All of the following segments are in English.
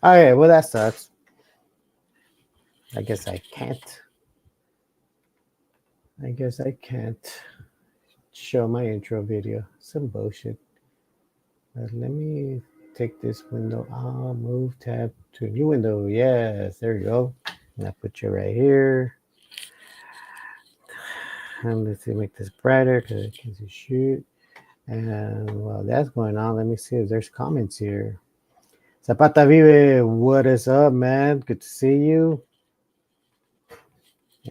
Okay, well that sucks. I guess I can't. I guess I can't show my intro video. Some bullshit. Let me take this window. I'll move tab to a new window. Yes, there you go. And I put you right here. And let's see, make this brighter because I can see shoot. And while that's going on, let me see if there's comments here. Zapata Vive, what is up, man? Good to see you.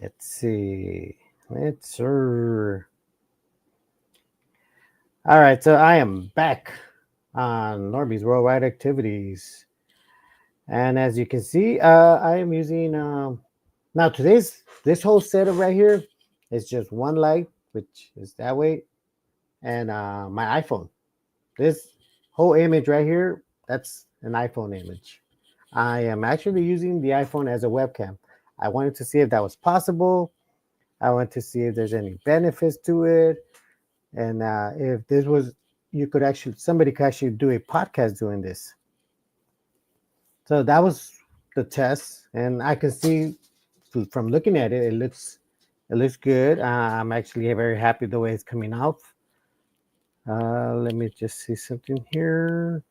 Let's see. Let's sir. All right, so I am back on Norby's Worldwide Activities. And as you can see, I am using now today's this whole setup right here is just one light, which is that way, and my iPhone. This whole image right here, that's an iPhone image. I am actually using the iPhone as a webcam. I wanted to see if that was possible. I wanted to see if there's any benefits to it, and if this was, you could actually, somebody could actually do a podcast doing this. So that was the test, and I can see from looking at it, it looks good. I'm actually very happy the way it's coming out. Let me just see something here.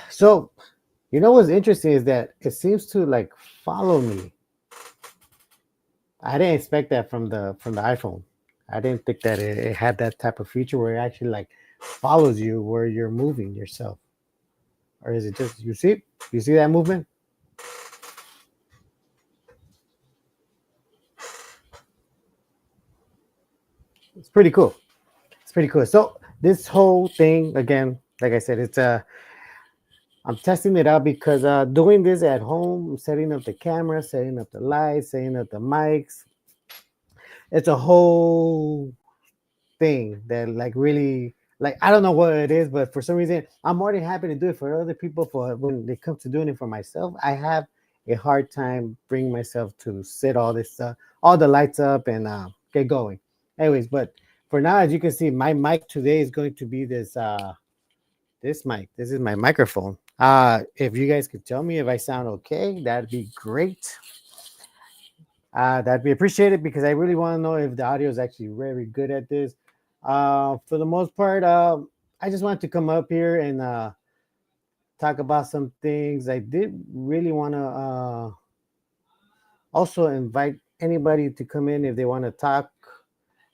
So, you know what's interesting is that it seems to like follow me. I didn't expect that from the iPhone. I didn't think that it had that type of feature where it actually like follows you where you're moving yourself. Or is it just you see that movement? It's pretty cool. It's pretty cool. So this whole thing again, like I said, it's I'm testing it out because doing this at home, setting up the camera, setting up the lights, setting up the mics, it's a whole thing that like really like I don't know what it is, but for some reason I'm more than happy to do it for other people. For when it comes to doing it for myself, I have a hard time bringing myself to set all this stuff, all the lights up and get going. Anyways, but for now, as you can see, my mic today is going to be this mic. This is my microphone. If you guys could tell me if I sound okay, that'd be great. That'd be appreciated because I really want to know if the audio is actually very good at this. For the most part, I just wanted to come up here and talk about some things. I did really want to also invite anybody to come in if they want to talk,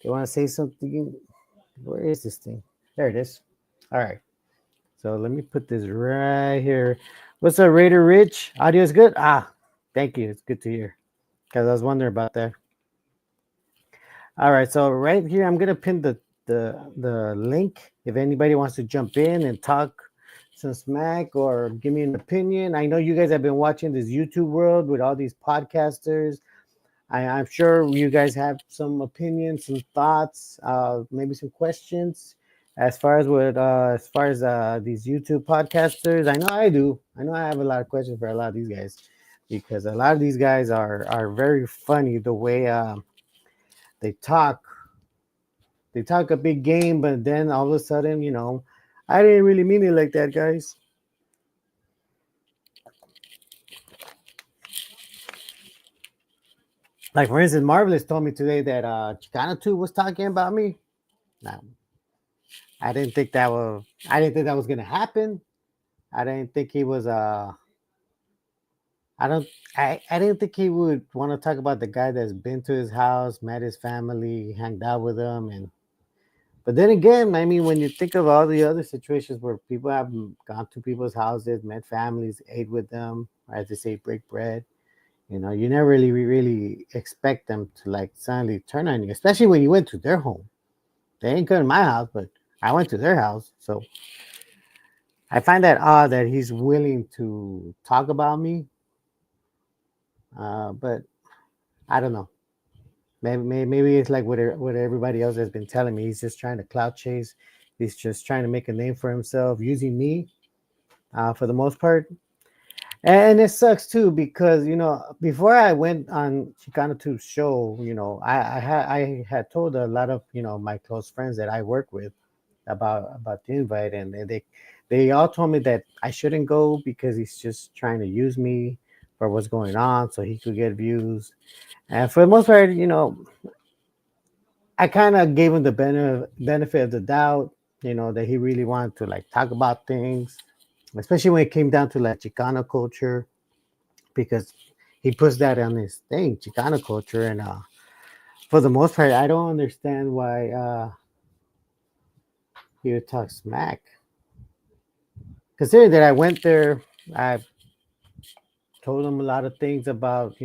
they want to say something. Where is this thing? There it is. All right. So let me put this right here. What's up, Raider Rich? Audio is good? Thank you. It's good to hear because I was wondering about that. All right, so right here, I'm gonna pin the link if anybody wants to jump in and talk some smack or give me an opinion. I know you guys have been watching this YouTube world with all these podcasters. I'm sure you guys have some opinions, some thoughts, maybe some questions as far as these YouTube podcasters. I know I do. I know I have a lot of questions for a lot of these guys because a lot of these guys are very funny the way they talk they talk a big game, but then all of a sudden, I didn't really mean it like that, guys. Like for instance, Marvelous told me today that Chicano 2 was talking about me. Now, I didn't think that was gonna happen. I didn't think he was I don't I didn't think he would want to talk about the guy that's been to his house, met his family, hanged out with them, and but then again, I mean, when you think of all the other situations where people have gone to people's houses, met families, ate with them, or as they say, break bread, you never really expect them to like suddenly turn on you, especially when you went to their home. They ain't come to my house, but I went to their house. So I find that odd that he's willing to talk about me. But I don't know. Maybe it's like what everybody else has been telling me. He's just trying to clout chase. He's just trying to make a name for himself using me for the most part. And it sucks too because before I went on Chicano 2's show, I had told a lot of my close friends that I work with about the invite, and they all told me that I shouldn't go because he's just trying to use me for what's going on so he could get views. And for the most part, I kind of gave him the benefit of the doubt, that he really wanted to like talk about things, especially when it came down to like Chicano culture, because he puts that on his thing, Chicano culture, and for the most part, I don't understand why he would talk smack. Considering that I went there, I told him a lot of things about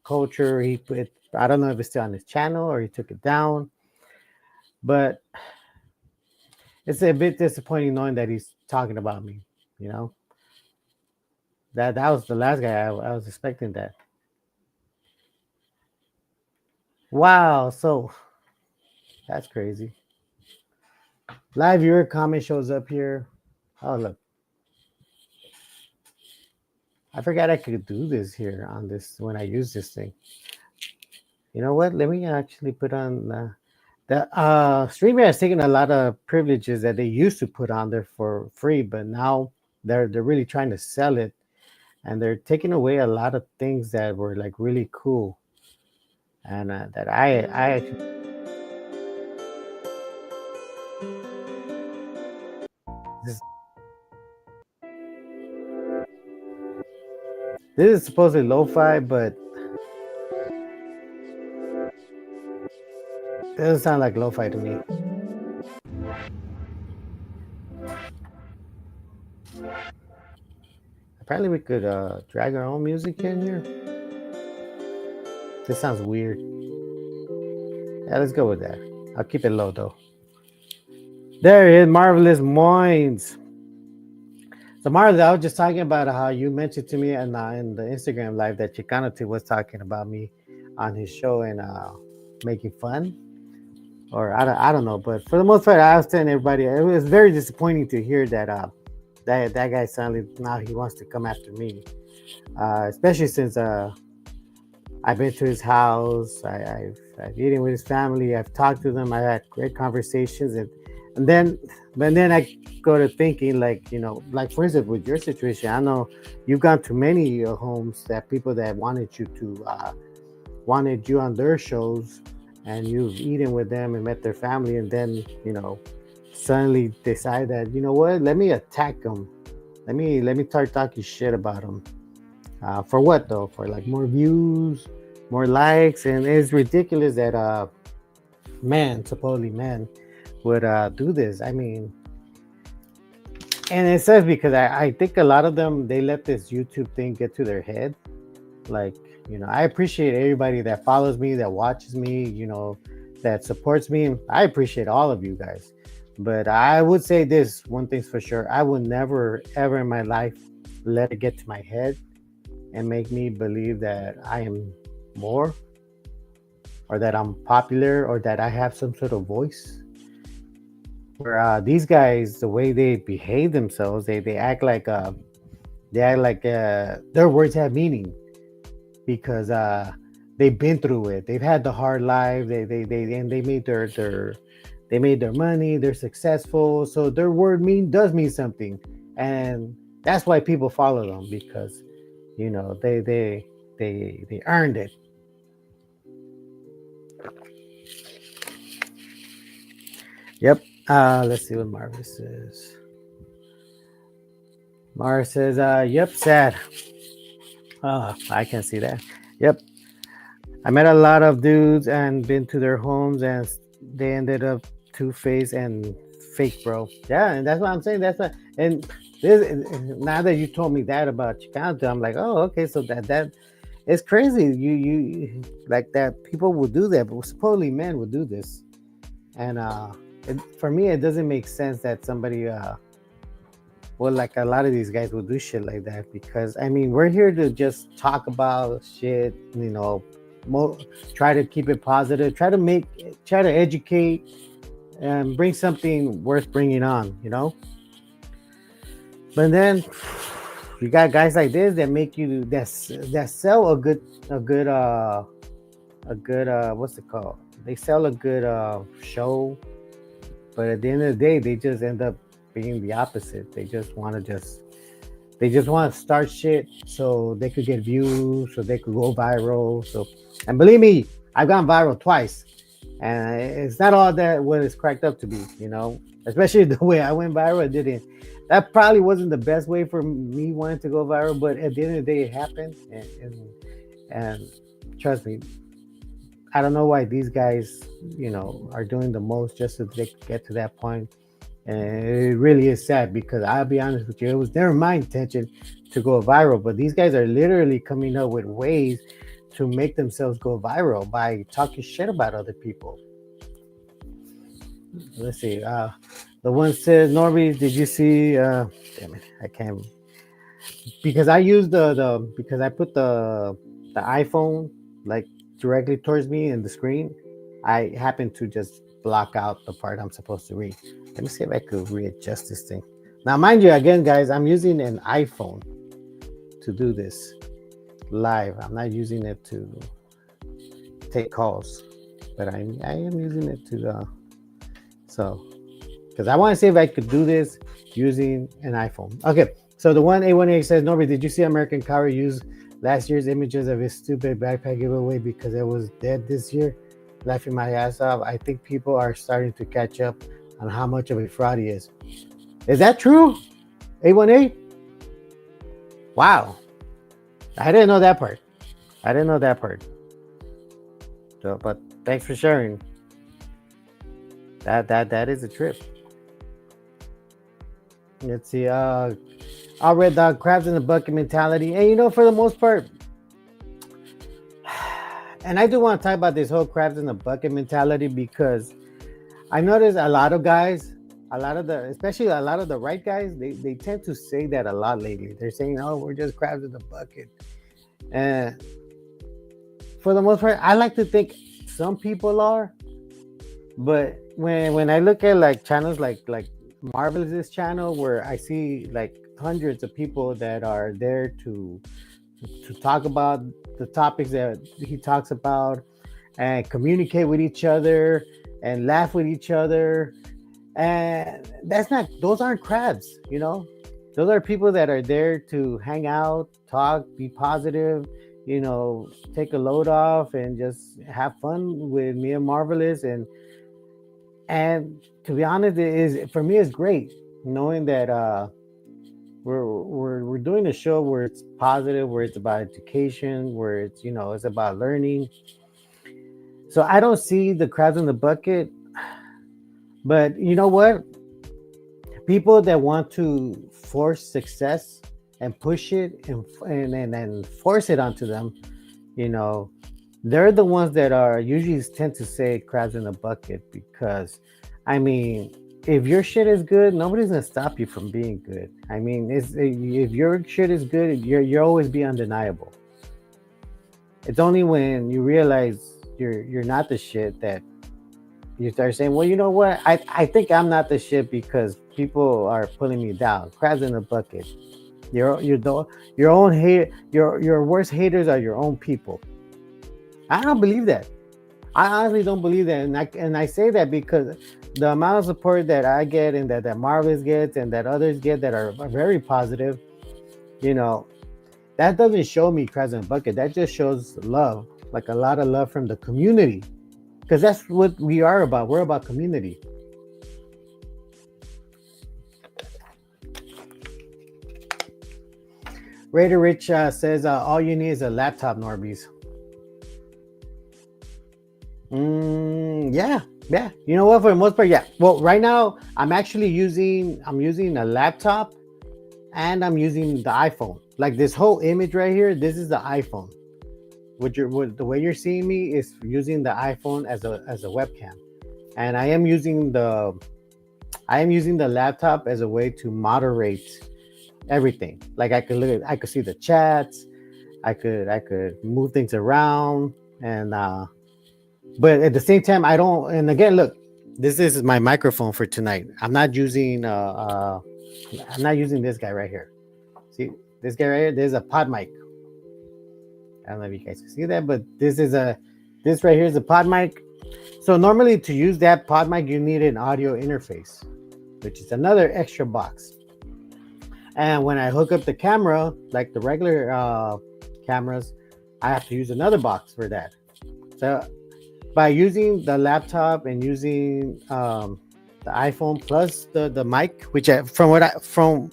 culture. He put, I don't know if it's still on his channel or he took it down, but it's a bit disappointing knowing that he's talking about me. You know that was the last guy I was expecting that. Wow, so that's crazy. Live viewer comment shows up here. Oh look, I forgot I could do this here on this when I use this thing. You know what? Let me actually put on the streamer has taken a lot of privileges that they used to put on there for free, but now they're really trying to sell it, and they're taking away a lot of things that were like really cool, and that I actually, this, this is supposedly lo-fi, but it doesn't sound like lo-fi to me. Apparently, we could drag our own music in here. This sounds weird. Yeah, let's go with that. I'll keep it low though. There it is, Marvelous Moins. So, Marvelous, I was just talking about how you mentioned to me in the Instagram live that Chicano was talking about me on his show and making fun. Or I don't know, but for the most part, I was telling everybody it was very disappointing to hear that that guy suddenly now he wants to come after me, especially since I've been to his house. I've eaten with his family. I've talked to them. I had great conversations, and then but then I go to thinking like like for instance with your situation, I know you've gone to many homes that people that wanted you on their shows, and you've eaten with them and met their family, and then suddenly decide that what, let me attack them, let me start talking shit about them. For what though? For like more views, more likes, and it's ridiculous that supposedly men would do this. I mean, and it says because I think a lot of them they let this YouTube thing get to their head. Like, I appreciate everybody that follows me, that watches me, that supports me. I appreciate all of you guys. But I would say this one thing's for sure: I would never ever in my life let it get to my head and make me believe that I am more, or that I'm popular, or that I have some sort of voice. Where these guys, the way they behave themselves, they act like their words have meaning because they've been through it. They've had the hard life. They made they made their money. They're successful, so their word does mean something, and that's why people follow them because they earned it. Yep. Let's see what Marva says. Mara says, yep, sad. Oh, I can see that. Yep. I met a lot of dudes and been to their homes, and they ended up two-faced and fake, bro. Yeah, and that's what I'm saying. That's what, and now that you told me that about Chicano, I'm like, oh, okay, so that it's crazy. You like that people will do that, but supposedly men will do this, and for me, it doesn't make sense that somebody well, like a lot of these guys will do shit like that because I mean, we're here to just talk about shit, mo- try to keep it positive, try to educate, and bring something worth bringing on. But then you got guys like this that make you that sell a good what's it called? They sell a good show, But at the end of the day, they just end up being the opposite. They just want to start shit so they could get views, so they could go viral. So, and believe me, I've gone viral twice, and it's not all that what it's cracked up to be. Especially the way I went viral. I didn't. That probably wasn't the best way for me wanting to go viral, but at the end of the day, it happened, and trust me, I don't know why these guys, are doing the most just so they can get to that point. And it really is sad because I'll be honest with you, it was never my intention to go viral, but these guys are literally coming up with ways to make themselves go viral by talking shit about other people. Let's see. The one says, Norby, did you see? Damn it, I can't, because I use because I put the iPhone like directly towards me in the screen. I happen to just block out the part I'm supposed to read. Let me see if I could readjust this thing. Now, mind you, again, guys, I'm using an iPhone to do this live. I'm not using it to take calls, but I am using it to because I want to see if I could do this using an iPhone. Okay, so the 1A18 says, Norbert, did you see American Cower use last year's images of his stupid backpack giveaway because it was dead this year? Laughing my ass off. I think people are starting to catch up on how much of a fraud he is. Is that true? A18? Wow. I didn't know that part. So, but thanks for sharing. That is a trip. Let's see. All Red Dog, crabs in the bucket mentality. And for the most part, and I do want to talk about this whole crabs in the bucket mentality because I noticed a lot of guys, especially a lot of the right guys, they tend to say that a lot lately. They're saying, "Oh, we're just crabs in the bucket," and for the most part, I like to think some people are, but when I look at like channels like Marvelous's channel, where I see like hundreds of people that are there to talk about the topics that he talks about and communicate with each other and laugh with each other, and those aren't crabs. Those are people that are there to hang out, talk, be positive, take a load off and just have fun with me and Marvelous. And to be honest, for me it's great knowing that we're doing a show where it's positive, where it's about education, where it's it's about learning. So I don't see the crabs in the bucket, but you know what? People that want to force success and push it and force it onto them, they're the ones that are usually tend to say crabs in the bucket because, I mean, if your shit is good, nobody's gonna stop you from being good. I mean, if your shit is good, you're always be undeniable. It's only when you realize you're not the shit that you start saying, well, you know what? I think I'm not the shit because people are pulling me down. Crabs in the bucket. Your own hate. Your worst haters are your own people. I don't believe that. I honestly don't believe that, and I say that because the amount of support that I get and that Marvelous gets and that others get that are very positive, that doesn't show me crabs in a bucket. That just shows love, like a lot of love from the community, because that's what we are about. We're about community. Raider Rich says, all you need is a laptop, Norbies. Yeah. You know what? For the most part, yeah. Well, right now I'm using a laptop and I'm using the iPhone. Like this whole image right here, this is the iPhone. The way you're seeing me is using the iPhone as a webcam, and I am using the laptop as a way to moderate everything. Like I could see the chats, I could move things around, and but at the same time, I don't. And again, look, this is my microphone for tonight. I'm not using this guy right here. See this guy right here? There's a pod mic. I don't know if you guys can see that, but this right here is a pod mic. So normally to use that pod mic, you need an audio interface, which is another extra box. And when I hook up the camera, like the regular cameras, I have to use another box for that. So by using the laptop and using the iPhone plus the mic, which from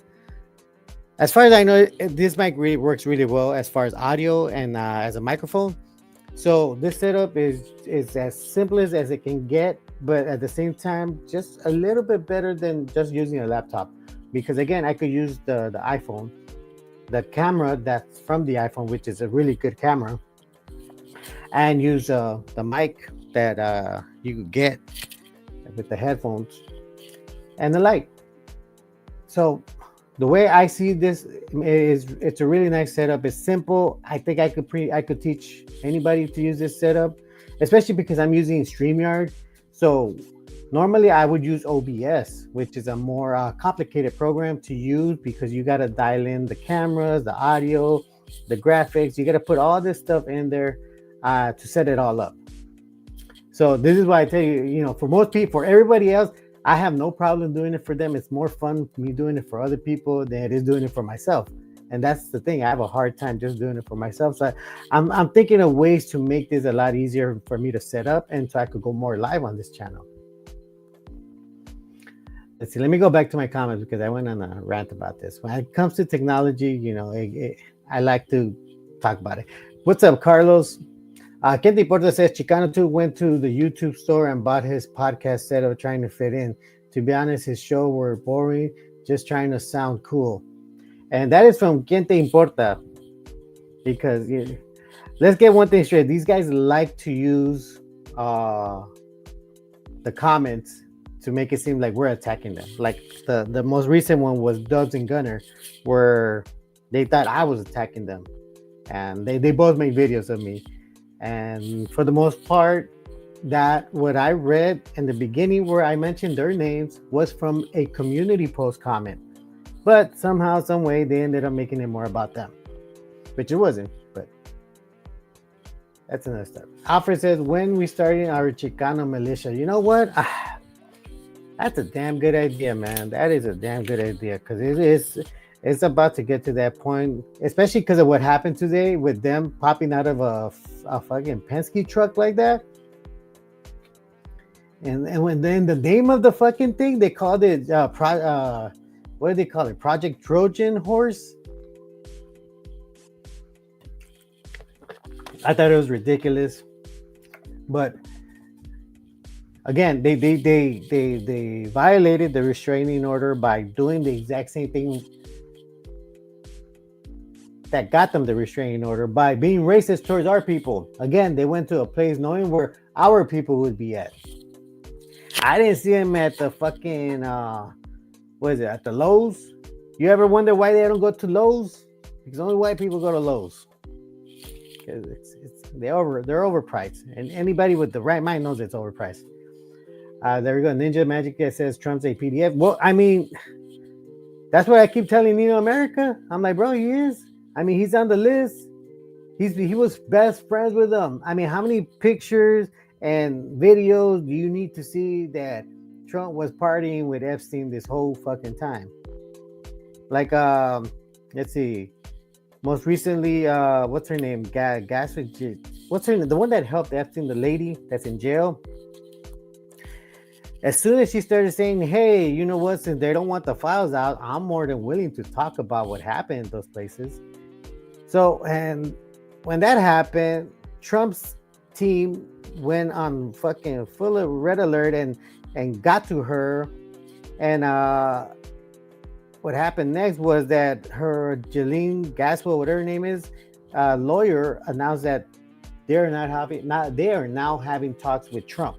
as far as I know, this mic really works really well as far as audio and as a microphone. So this setup is as simple as it can get, but at the same time, just a little bit better than just using a laptop. Because again, I could use the iPhone, the camera that's from the iPhone, which is a really good camera, and use the mic that you could get with the headphones and the light. So the way I see this is it's a really nice setup. It's simple. I think I could teach anybody to use this setup, especially because I'm using StreamYard. So normally I would use OBS, which is a more complicated program to use because you got to dial in the cameras, the audio, the graphics. You got to put all this stuff in there to set it all up. So this is why I tell you, for most people, for everybody else, I have no problem doing it for them. It's more fun me doing it for other people than it is doing it for myself. And that's the thing. I have a hard time just doing it for myself. So I'm thinking of ways to make this a lot easier for me to set up and so I could go more live on this channel. Let's see. Let me go back to my comments because I went on a rant about this. When it comes to technology, I like to talk about it. What's up, Carlos? Kenti Porta says Chicano 2 went to the YouTube store and bought his podcast setup trying to fit in. To be honest, his show were boring, just trying to sound cool. And that is from Quien Te Importa. Because let's get one thing straight. These guys like to use the comments to make it seem like we're attacking them. Like the most recent one was Dubs and Gunner, where they thought I was attacking them. And they both made videos of me. And for the most part, that what I read in the beginning where I mentioned their names was from a community post comment. But somehow, some way, they ended up making it more about them, which it wasn't. But that's another stuff. Alfred says, when we started our Chicano militia, you know what? That's a damn good idea, man. That is a damn good idea because it's about to get to that point, especially because of what happened today with them popping out of a fucking Penske truck like that. And when then the name of the fucking thing, they called it what do they call it? Project Trojan Horse. I thought it was ridiculous, but again, they violated the restraining order by doing the exact same thing that got them the restraining order by being racist towards our people. Again, they went to a place knowing where our people would be at. I didn't see them at the fucking at the Lowe's. You ever wonder why they don't go to Lowe's? Because only white people go to Lowe's. Because they're overpriced, and anybody with the right mind knows it's overpriced. There we go. Ninja Magic that says Trump's a PDF. Well, I mean, that's what I keep telling America. I'm like, bro, he is. I mean, he's on the list. He was best friends with them. I mean, how many pictures and videos do you need to see that Trump was partying with Epstein this whole fucking time? Like, let's see. Most recently, what's her name? What's her name? The one that helped Epstein, the lady that's in jail. As soon as she started saying, hey, you know what, since they don't want the files out, I'm more than willing to talk about what happened in those places. So, and when that happened, Trump's team went on fucking full of red alert and got to her. And what happened next was that her Ghislaine Gaswell, whatever her name is, lawyer announced that they are now having talks with Trump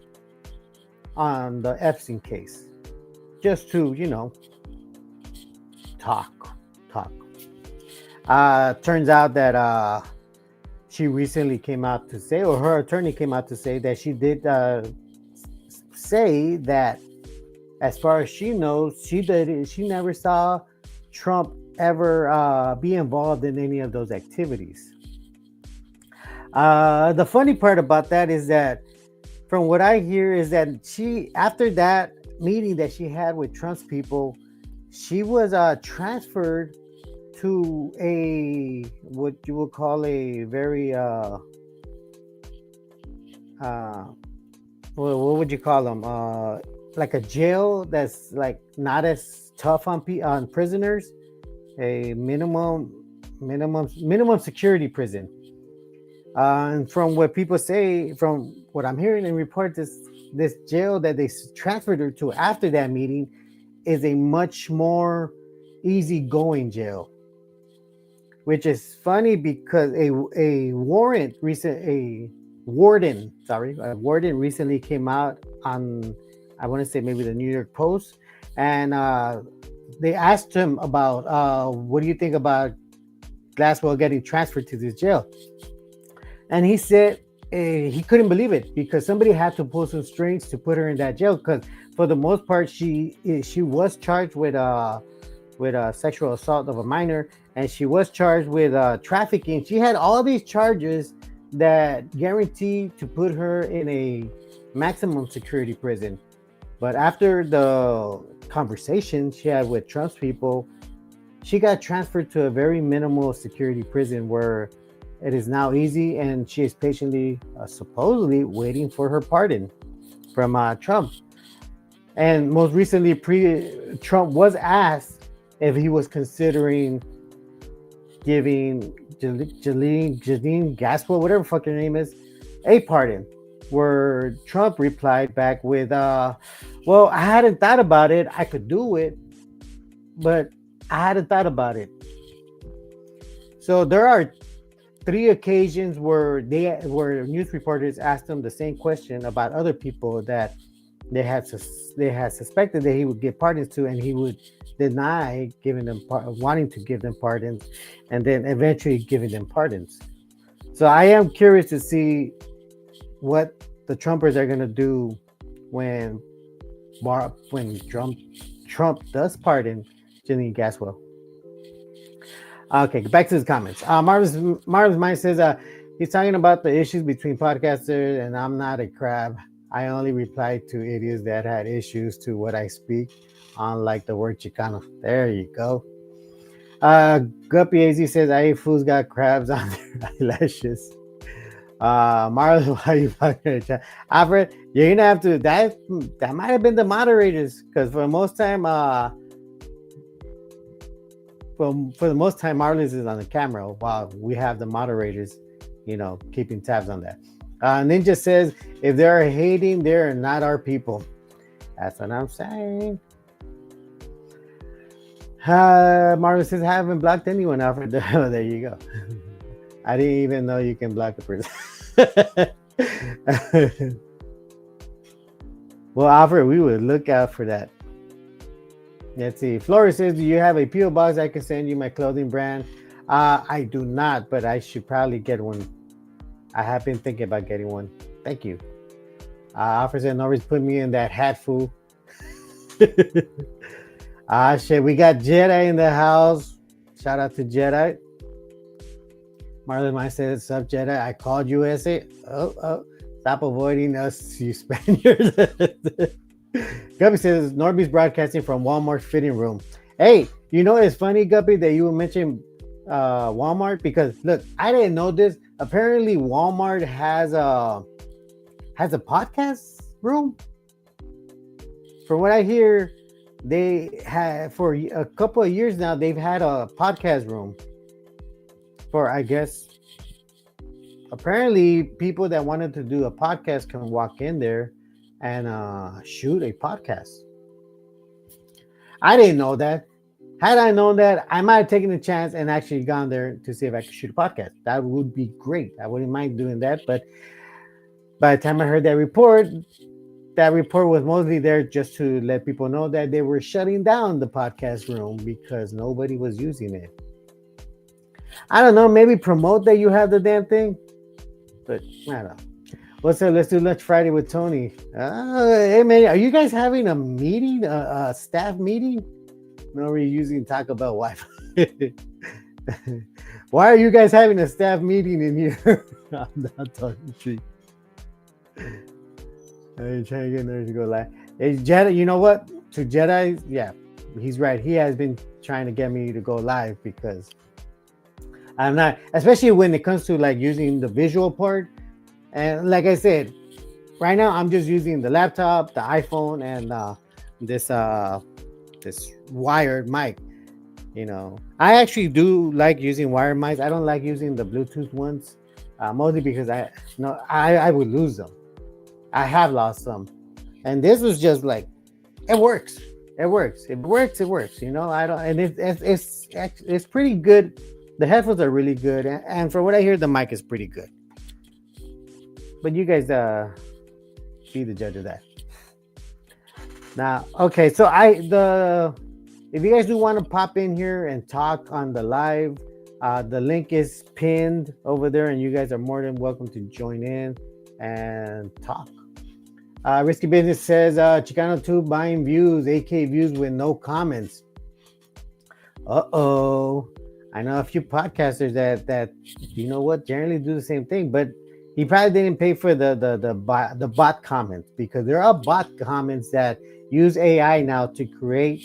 on the Epstein case, just to talk. Turns out that she recently came out to say, or her attorney came out to say that she did say that, as far as she knows, she never saw Trump ever be involved in any of those activities. The funny part about that is that, from what I hear is that she, after that meeting that she had with Trump's people, she was transferred to a what you would call a very uh what would you call them, like a jail that's like not as tough on on prisoners, a minimum security prison. And from what people say, from what I'm hearing in report, this jail that they transferred her to after that meeting is a much more easygoing jail, which is funny because a warden recently came out on, I want to say maybe the New York Post, and they asked him about what do you think about Glasswell getting transferred to this jail, and he said he couldn't believe it because somebody had to pull some strings to put her in that jail, because for the most part she was charged with sexual assault of a minor, and she was charged with trafficking. She had all these charges that guaranteed to put her in a maximum security prison. But after the conversation she had with Trump's people, she got transferred to a very minimal security prison where it is now easy, and she is patiently, supposedly, waiting for her pardon from Trump. And most recently, Trump was asked if he was considering giving Janine Gaspel, whatever fuck her name is, a pardon. Where Trump replied back with, well, I hadn't thought about it. I could do it, but I hadn't thought about it. So there are 3 occasions where news reporters asked him the same question about other people that they had suspected that he would give pardons to, and he would deny giving them wanting to give them pardons, and then eventually giving them pardons. So I am curious to see what the Trumpers are going to do when Trump does pardon Janine Gaswell. Okay, back to his comments. Marvin's Mind says he's talking about the issues between podcasters, and I'm not a crab. I only reply to idiots that had issues to what I speak, unlike the word Chicano. There you go. Guppy AZ says, I ate fools got crabs on their eyelashes. Marlon, why are you fucking chat? Alfred, you're gonna have to, that might have been the moderators, because for the most time, Marlins is on the camera while we have the moderators, keeping tabs on that. Ninja says, if they're hating, they're not our people. That's what I'm saying. Marlon says, I haven't blocked anyone, Alfred. There you go. I didn't even know you can block a person. Well, Alfred, we would look out for that. Let's see. Flora says, do you have a P.O. box I can send you my clothing brand? I do not, but I should probably get one. I have been thinking about getting one. Thank you. Alfred said, Norris put me in that hat, fool. Shit. We got Jedi in the house. Shout out to Jedi. Marlon Mine says, sup, Jedi? I called you, essay. Oh. Stop avoiding us, you Spaniards. Guppy says, Norby's broadcasting from Walmart's fitting room. Hey, it's funny, Guppy, that you mentioned Walmart, because look, I didn't know this. Apparently, Walmart has a podcast room. From what I hear, they have, for a couple of years now, they've had a podcast room for, I guess, apparently people that wanted to do a podcast can walk in there and shoot a podcast. I didn't know that. Had I known that, I might have taken a chance and actually gone there to see if I could shoot a podcast. That would be great. I wouldn't mind doing that. But by the time I heard that report was mostly there just to let people know that they were shutting down the podcast room because nobody was using it. I don't know. Maybe promote that you have the damn thing. But I don't know. What's up? Let's do Lunch Friday with Tony. Hey, man, are you guys having a meeting, a staff meeting? No, we're using Taco Bell Wi-Fi. Why are you guys having a staff meeting in here? I'm not talking shit. Trying to get nerds to go live. Is Jedi? You know what? To Jedi, yeah, he's right. He has been trying to get me to go live because I'm not, especially when it comes to like using the visual part. And like I said, right now I'm just using the laptop, the iPhone, and this this wired mic. I actually do like using wired mics. I don't like using the Bluetooth ones, mostly because I would lose them. I have lost some, and this was just like it works. It works. It works. It works. I don't, and it's pretty good. The headphones are really good, and for what I hear, the mic is pretty good. But you guys, be the judge of that. Now, okay, so if you guys do want to pop in here and talk on the live, the link is pinned over there, and you guys are more than welcome to join in and talk. Risky Business says Chicano 2 buying views, AK views with no comments. Uh-oh. I know a few podcasters that you know what generally do the same thing, but he probably didn't pay for the bot comments, because there are bot comments that use AI now to create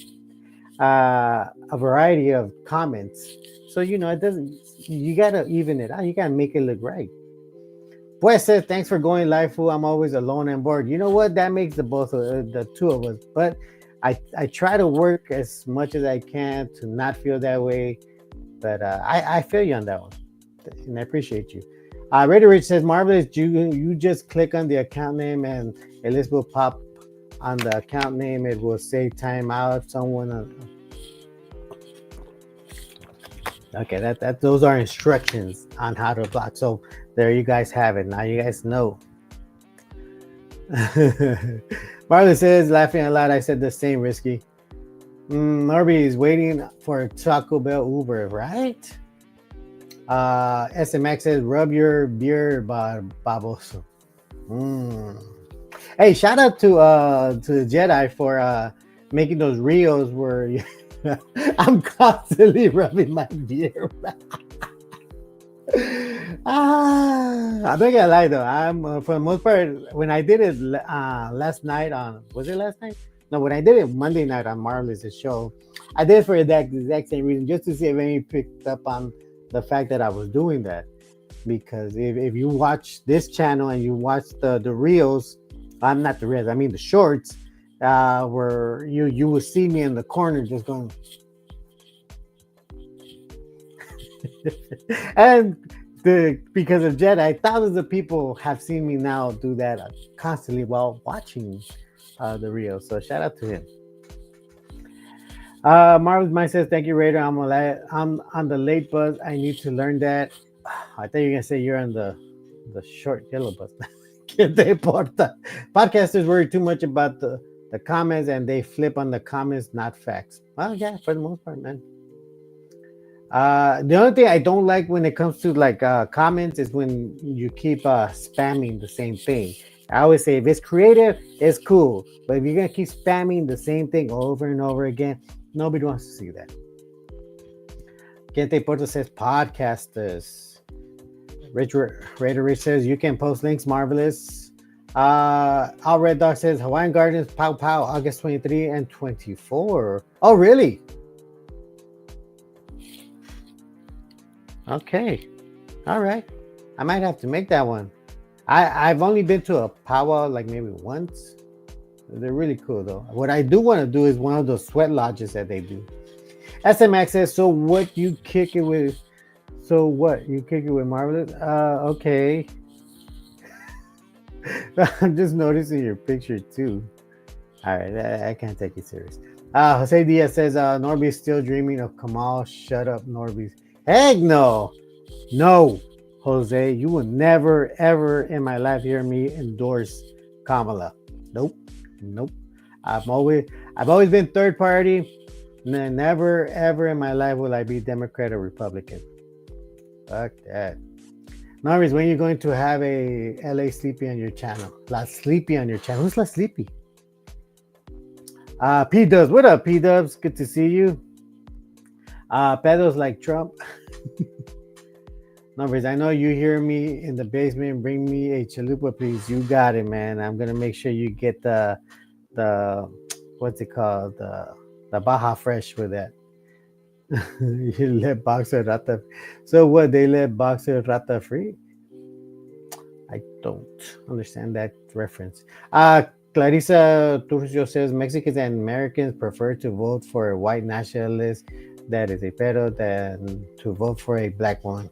a variety of comments. So it doesn't. You gotta even it out. You gotta make it look right. Pues says, thanks for going live, fool. I'm always alone and bored. You know what? That makes the two of us. But I try to work as much as I can to not feel that way. But I feel you on that one, and I appreciate you. Raider Rich says, Marvelous, you just click on the account name and a list will pop on the account name. It will say timeout. Okay, those are instructions on how to block. So there you guys have it. Now you guys know. Marley says, laughing a lot, I said the same, Risky. Norby is waiting for Taco Bell Uber, right? SMX says, rub your beard, baboso. Hey, shout out to the Jedi for making those reels where I'm constantly rubbing my beard. I'm not gonna lie though. I'm for the most part, when I did it last night was it last night? No, when I did it Monday night on Marvelous' show, I did it for that exact same reason, just to see if any picked up on the fact that I was doing that. Because if you watch this channel and you watch the reels, I'm not the reels, I mean the shorts, where you will see me in the corner just going. And because of Jedi, thousands of people have seen me now do that constantly while watching the reels. So shout out to him. Marvel's Mind says, thank you, Raider. I'm on the late bus. I need to learn that. I thought you were gonna say you're on the short yellow bus. Podcasters worry too much about the comments, and they flip on the comments, not facts. Well, yeah, for the most part, man. The only thing I don't like when it comes to like comments is when you keep spamming the same thing. I always say if it's creative, it's cool. But if you're gonna keep spamming the same thing over and over again, nobody wants to see that. Gente Porto says podcasters. Raider Rich says you can post links, Marvelous. All Red Dog says Hawaiian Gardens Pow Pow August 23 and 24. Oh really? Okay. All right. I might have to make that one. I've only been to a powwow like maybe once. They're really cool though. What I do want to do is one of those sweat lodges that they do. SMX says, so what you kick it with? So what you kick it with, Marvelous? Okay. I'm just noticing your picture too. All right, I can't take you serious. Jose Diaz says, Norby's still dreaming of Kamal. Shut up, Norby. Heck no. No, Jose, you will never, ever in my life hear me endorse Kamala. Nope. I've always been third party. Never, ever in my life will I be Democrat or Republican. Fuck that. Norris, when are you going to have a LA Sleepy on your channel? La Sleepy on your channel. Who's La Sleepy? P-Dubs. What up, P-Dubs? Good to see you. Pedro's like Trump. Numbers. I know you hear me in the basement. Bring me a chalupa, please. You got it, man. I'm gonna make sure you get the what's it called, the Baja Fresh with that. You let Boxer Rata. So what? They let Boxer Rata free? I don't understand that reference. Clarissa Turcio says Mexicans and Americans prefer to vote for a white nationalist that is a pedo than to vote for a black one.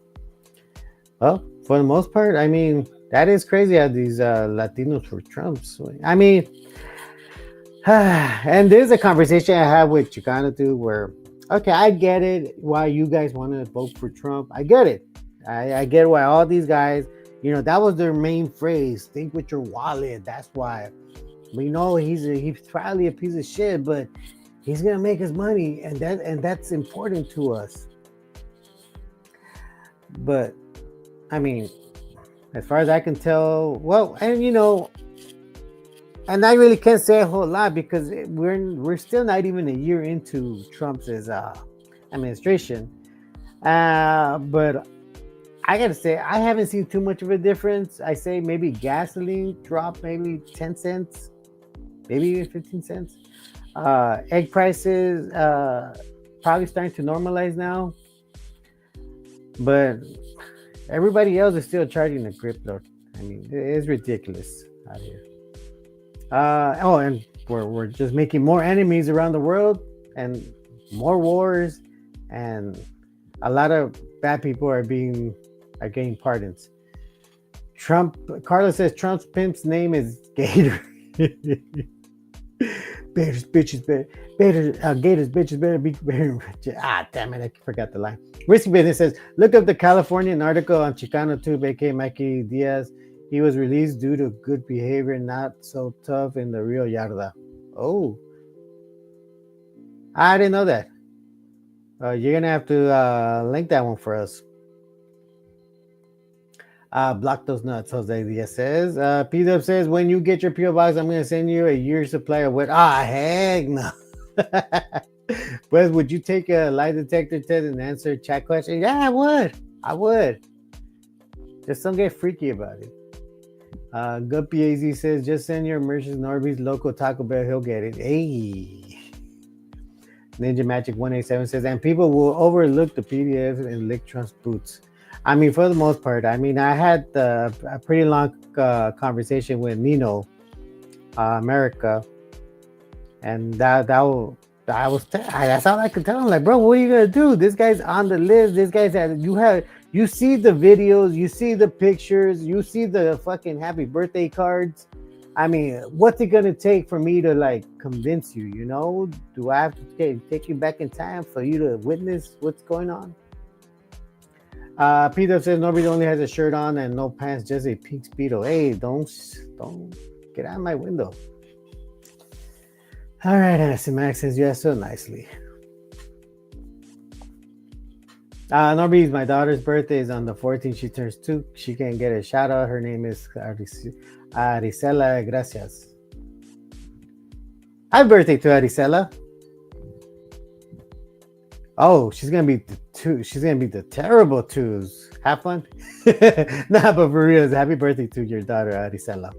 Well, for the most part, I mean, that is crazy how these Latinos were Trumps. I mean, and there's a conversation I have with Chicano too, where, okay, I get it why you guys want to vote for Trump. I get it. I get why all these guys, that was their main phrase. Think with your wallet. That's why. We know he's probably a piece of shit, but he's gonna make his money, and that's important to us. But I mean, as far as I can tell, well, and I really can't say a whole lot because we're still not even a year into Trump's administration. But I gotta say I haven't seen too much of a difference. I say maybe gasoline dropped maybe 10 cents, maybe even 15 cents. Egg prices probably starting to normalize now, but everybody else is still charging the crypto. I mean, it's ridiculous out here. And we're just making more enemies around the world and more wars, and a lot of bad people are getting pardons. Carla says Trump's pimp's name is Gator. Gators, bitches, Gators, bitches, better be better. Damn it, I forgot the line. Risky Business says, look up the Californian article on Chicano tube, aka Mikey Diaz. He was released due to good behavior, not so tough in the real Yarda. Oh, I didn't know that. You're gonna have to link that one for us. Block those nuts, Jose Diaz says. P-Dub says, when you get your P.O. box, I'm going to send you a year's supply of what? Heck no. But would you take a lie detector test and answer chat questions? Yeah, I would. Just don't get freaky about it. Guppy AZ says, just send your merchants Norby's local Taco Bell. He'll get it. Hey. Ninja Magic 187 says, and people will overlook the PDF and lick Trump's boots. I mean, for the most part, I mean, I had a pretty long conversation with Nino, America, and that's all I could tell him. Like, bro, what are you gonna do? This guy's on the list. This guy's you see the videos, you see the pictures, you see the fucking happy birthday cards. I mean, what's it gonna take for me to like convince you? Do I have to take you back in time for you to witness what's going on? Peter says nobody only has a shirt on and no pants, just a pink Speedo. Hey, don't get out of my window. All right, Hennessy Max says yes so nicely. Norby, my daughter's birthday is on the 14th. She turns 2. She can get a shout out. Her name is Aricela Gracias. Happy birthday to Aricela. Oh, she's gonna be the 2. She's gonna be the terrible 2s. Have fun. Nah, but for real, happy birthday to your daughter, Aricela.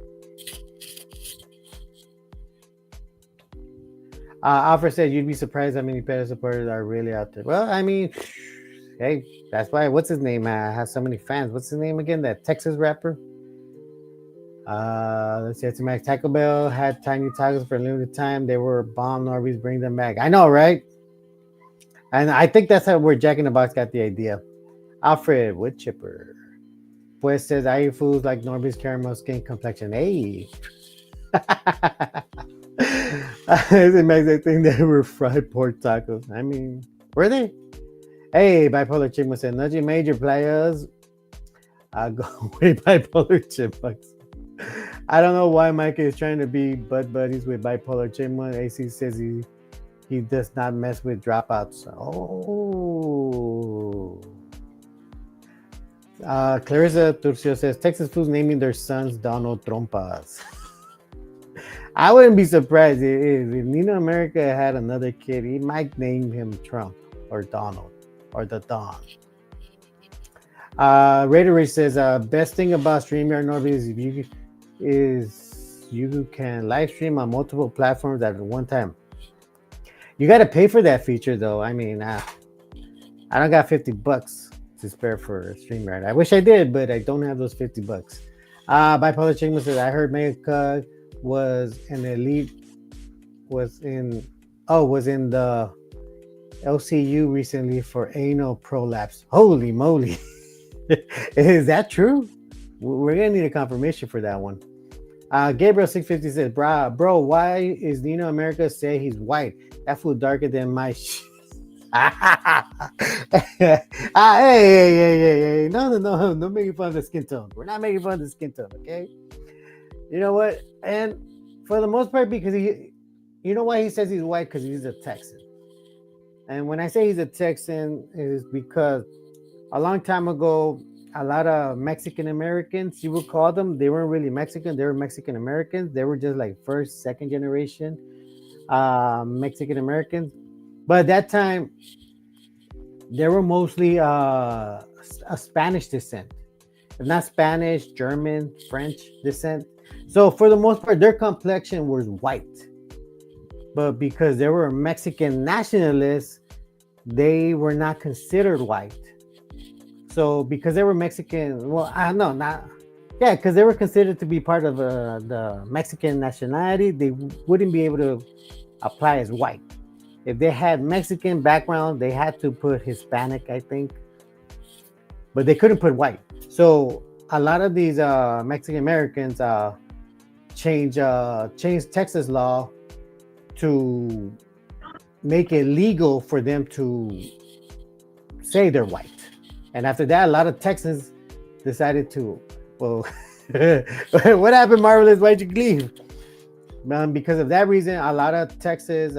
Alfred said you'd be surprised how many PETA supporters are really out there. Well, I mean, hey, that's why. What's his name? Has so many fans. What's his name again? That Texas rapper. Let's see. It's Max. Taco Bell had tiny tacos for a limited time. They were bomb. Norby's bring them back. I know, right? And I think that's where Jack in the Box got the idea. Alfred Woodchipper. Pues says, I eat foods like Norby's caramel skin complexion. Hey. It makes me think they were fried pork tacos. I mean, were they? Hey, Bipolar Chipmunk said, Nudgy Major Players. Go away, Bipolar Chipmunks. I don't know why Mike is trying to be buddies with Bipolar Chipmunk. AC says he does not mess with dropouts. Oh. Clarissa Turcio says, Texas foods naming their sons Donald Trompas. I wouldn't be surprised if Nino America had another kid. He might name him Trump or Donald or the Don. Raider says, best thing about StreamYard Norby is you can live stream on multiple platforms at one time. You got to pay for that feature, though. I mean, I don't got $50 to spare for StreamYard. I wish I did, but I don't have those $50. Bipolar Chingman says, I heard Mega was an elite, was in the LCU recently for anal prolapse. Holy moly. Is that true? We're going to need a confirmation for that one. Gabriel 650 says, bro, why is Nino America say he's white? That fool darker than my hey. No, making fun of the skin tone. We're not making fun of the skin tone, okay? You know what? And for the most part, because you know why he says he's white? Because he's a Texan. And when I say he's a Texan, it is because a long time ago, a lot of Mexican Americans, you would call them, they weren't really Mexican, they were Mexican Americans. They were just like first, second generation Mexican Americans. But at that time, they were mostly a Spanish descent. If not Spanish, German, French descent. So for the most part, their complexion was white. But because they were Mexican nationalists, they were not considered white. So because they were Mexican, well, I don't know, because they were considered to be part of the Mexican nationality, they wouldn't be able to apply as white. If they had Mexican background, they had to put Hispanic, I think, but they couldn't put white. So a lot of these Mexican Americans changed Texas law to make it legal for them to say they're white. And after that, a lot of Texans decided to, well, what happened, Marvelous? Why'd you leave? Because of that reason, a lot of Texans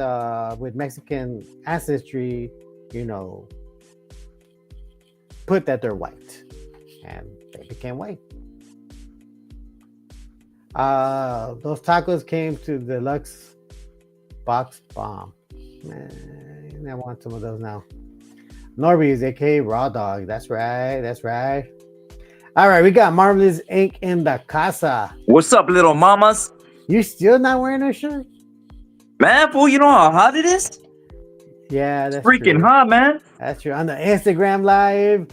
with Mexican ancestry, put that they're white. And they became white. Those tacos came to the Deluxe Box Bomb. Man, I want some of those now. Norby's, aka Raw Dog. That's right. All right, we got Marvelous Inc. in the casa. What's up, little mamas? You still not wearing a shirt? Man, fool, you know how hot it is? Yeah, that's freaking true. Hot, man. That's true. On the Instagram live,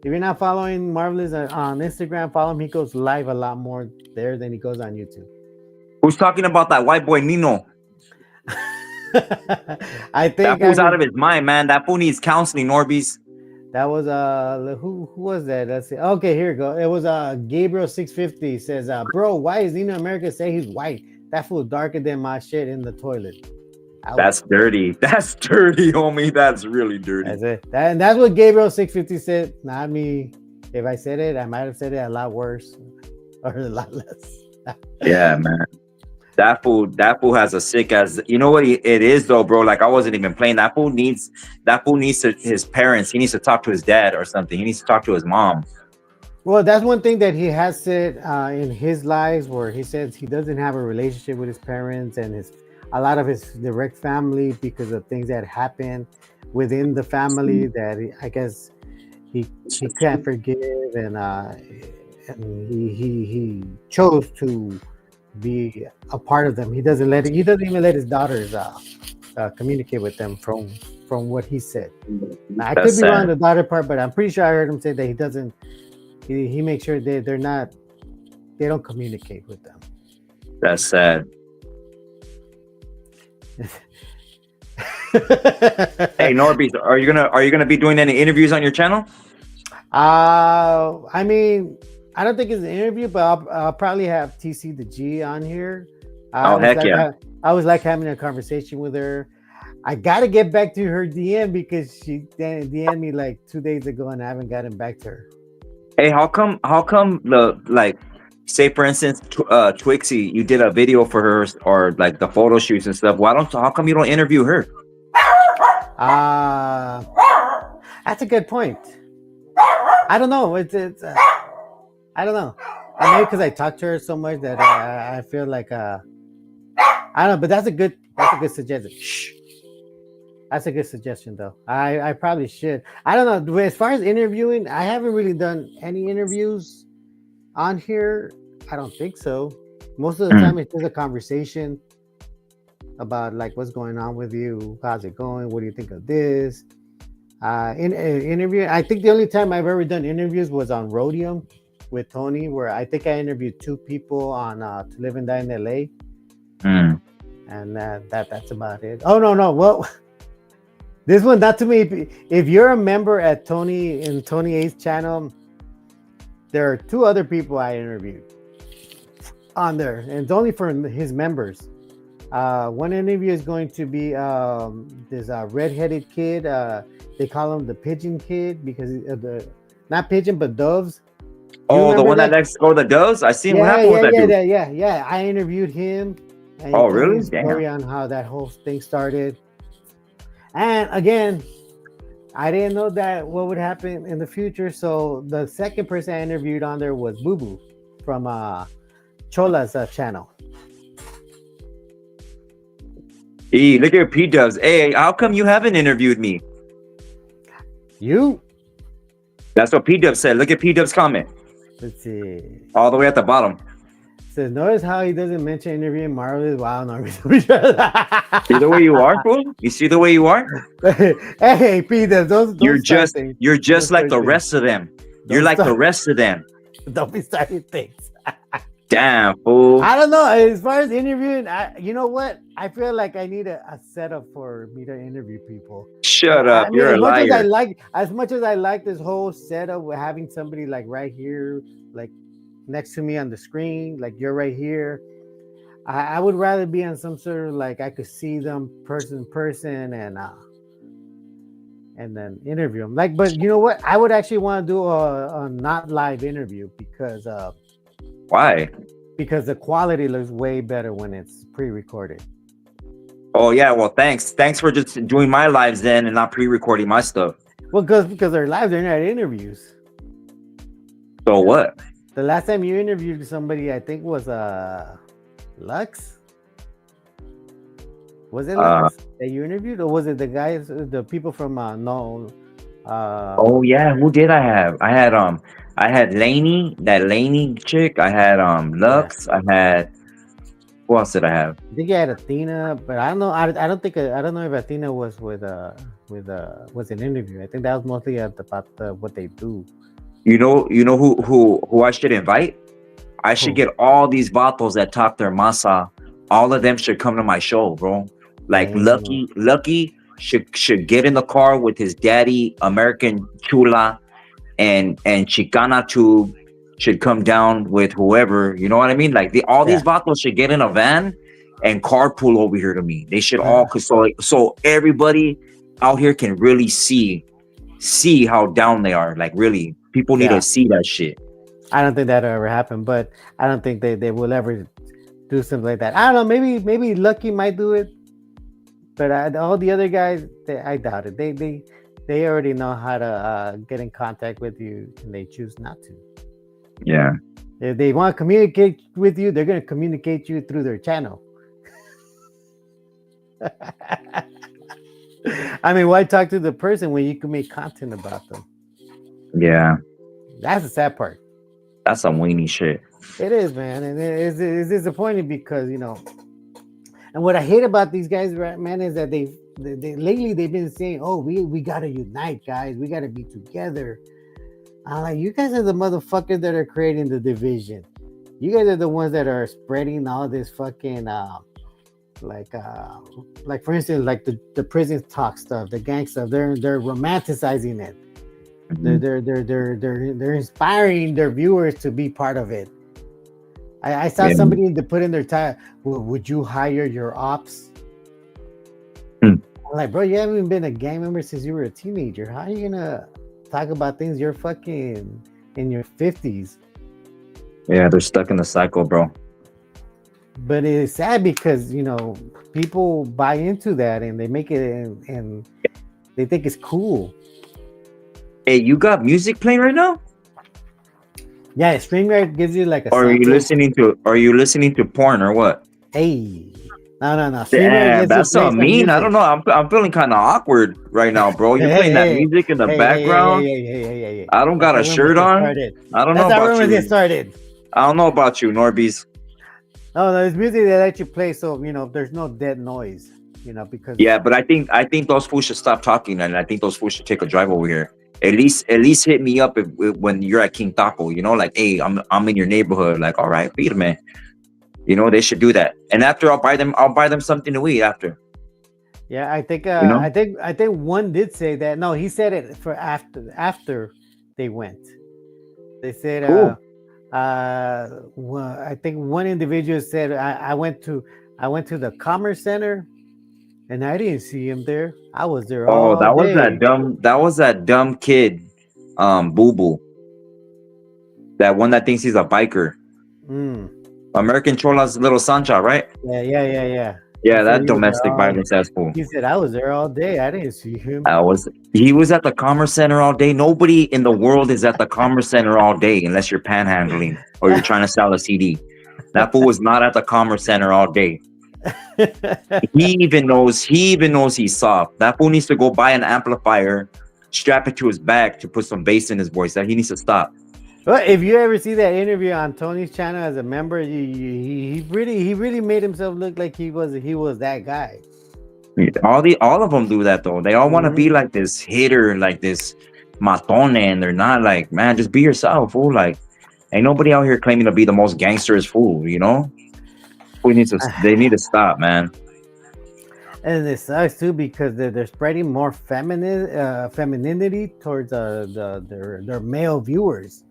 if you're not following Marvelous on Instagram, follow him. He goes live a lot more there than he goes on YouTube. Who's talking about that white boy Nino? I think that fool's out of his mind, man. That fool needs counseling, Norbies. That was who was that? Let's see. Okay, here we go. It was Gabriel 650 says, bro, why is Nino America say he's white? That fool darker than my shit in the toilet. That's dirty. That's dirty, homie. That's really dirty. That's it. And that's what Gabriel 650 said. Not me. If I said it, I might have said it a lot worse or a lot less. Yeah, man. That fool has a sick as, you know what it is though, bro. Like I wasn't even playing. That fool needs his parents. He needs to talk to his dad or something. He needs to talk to his mom. Well, that's one thing that he has said in his lives, where he says he doesn't have a relationship with his parents and a lot of his direct family because of things that happen within the family that I guess he can't forgive, and he chose to be a part of them. He doesn't even let his daughters communicate with them from what he said. Now, I could be wrong on the daughter part, but I'm pretty sure I heard him say that he doesn't. He makes sure they don't communicate with them. That's sad. Hey Norby, are you gonna be doing any interviews on your channel? I mean, I don't think it's an interview, but I'll probably have TC the G on here. Heck yeah! I was like having a conversation with her. I gotta get back to her DM because she DM'd me like 2 days ago and I haven't gotten back to her. Hey, how come say for instance, Twixie, you did a video for her or like the photo shoots and stuff. How come you don't interview her? That's a good point. I don't know. It's I don't know. Maybe because I talk to her so much that I feel like I don't know. But that's a good suggestion. Shh. That's a good suggestion, though. I probably should. I don't know. As far as interviewing, I haven't really done any interviews on here. I don't think so. Most of the Mm, time, it's just a conversation about like what's going on with you, how's it going, what do you think of this. In interview, I think the only time I've ever done interviews was on Rhodium with Tony, where I think I interviewed two people on To Live and Die in LA, mm. and that's about it. Oh no, no, well, this one not to me. If you're a member at Tony in Tony A's channel, there are two other people I interviewed on there, and it's only for his members. One interview is going to be this redheaded kid. They call him the pigeon kid because of the not pigeon but doves. Do you Oh, the remember one that that? likes to go to the doves. I seen what Yeah, happened with yeah, that yeah, dude. yeah. I interviewed him, and he Oh, told me really? a Damn. story on how that whole thing started. And again, I didn't know that what would happen in the future. So the second person I interviewed on there was Boo Boo from Chola's channel. Hey, look at P Dubs. Hey, how come you haven't interviewed me? You? That's what P Dubs said. Look at P Dubs' comment Let's see. all the way at the bottom. Says, notice how he doesn't mention interviewing Marvelous. Wow, no. See the way you are, fool? You see the way you are? Hey, Peter, don't start things. You're Don't just like start the things. rest of them. You're Don't like the start- rest of them. Don't be starting things. Damn, fool. I don't know. As far as interviewing, you know what? I feel like I need a setup for me to interview people. Shut I up. mean, You're a liar. as much as I like this whole setup with having somebody like right here, like next to me on the screen, like you're right here. I would rather be on some sort of like I could see them person to person and then interview them. Like, but you know what? I would actually want to do a not live interview Why? because the quality looks way better when it's pre-recorded. Oh, yeah. Well, thanks. Thanks for just doing my lives then and not pre-recording my stuff. Well, because they're live, they're not interviews. So what? The last time you interviewed somebody, I think was Lux. Was it Lux that you interviewed, or was it the guys, the people from no? Oh yeah, who did I have? I had Lainey, that Lainey chick. I had Lux. I had who else did I have? I think you had Athena, but I don't know. I don't think I don't know if Athena was with was an interview. I think that was mostly about what they do. You know who I should invite? I should Who? get all these vatos that talk their masa. All of them should come to my show, bro. Like Damn. Lucky should get in the car with his daddy, American Chula, and Chicana Tube should come down with whoever. You know what I mean? Like all these vatos should get in a van and carpool over here to me. They should all so everybody out here can really see how down they are. Like really, people need to see that shit. I don't think that'll ever happen, but I don't think they will ever do something like that. I don't know. Maybe Lucky might do it, but all the other guys, I doubt it. They already know how to get in contact with you, and they choose not to. Yeah. If they want to communicate with you, they're going to communicate you through their channel. I mean, why talk to the person when you can make content about them? Yeah. That's the sad part. That's some weenie shit. It is, man, and it's disappointing because and what I hate about these guys, man, is that they lately they've been saying, "Oh, we gotta unite, guys. We gotta be together." I'm like, you guys are the motherfuckers that are creating the division. You guys are the ones that are spreading all this fucking like for instance, like the prison talk stuff, the gang stuff. They're romanticizing it. Mm-hmm. They're inspiring their viewers to be part of it. I saw somebody to put in their time. Would you hire your ops? I'm like, bro, you haven't even been a gang member since you were a teenager. How are you gonna talk about things you're fucking in your 50s? Yeah, they're stuck in the cycle, bro. But it's sad because people buy into that and they make it and they think it's cool. Hey, you got music playing right now? Yeah, StreamYard gives you like a. Or are you listening to porn or what? Hey, No. Streamer Damn, gets to that's play so some mean. I music. don't know. I'm feeling kind of awkward right now, bro. Hey, You're hey, playing that hey, music in the hey, hey, hey, hey, background. hey, hey, hey, hey, hey. I don't That's got how a rumors shirt get on. started. I don't know That's how about rumors get you. started. I don't know about you, Norbies. No, it's music they let you play, so there's no dead noise. Because Yeah, but I think those fools should stop talking, and I think those fools should take a drive over here. At least hit me up when you're at King Taco. Like, hey, I'm in your neighborhood. Like, all right, feed me. They should do that. And after I'll buy them something to eat after. yeah, I think You know? one did say that. No, he said it for after they went. They said Cool. I think one individual said I went to the commerce center and I didn't see him there. I was there Oh, all that was that day. dumb. That was that dumb kid, Boo Boo. That one that thinks he's a biker. Mm. American Chola's little Sancha, right? Yeah. He Yeah, said that he was there domestic all. violence ass fool. He said I was there all day. I didn't see him. He was at the Commerce Center all day. Nobody in the world is at the Commerce Center all day unless you're panhandling or you're trying to sell a CD. That fool was not at the Commerce Center all day. He even knows he's soft. That fool needs to go buy an amplifier, strap it to his back to put some bass in his voice. That he needs to stop. Well, if you ever see that interview on Tony's channel as a member, he really made himself look like he was that guy. All of them do that though. They all want to be Hmm. like this hitter, like this matone, and they're not. Like, man, just be yourself, fool. Like, ain't nobody out here claiming to be the most gangsterous fool. They need to stop, man. And it sucks too because they're spreading more femininity towards their male viewers.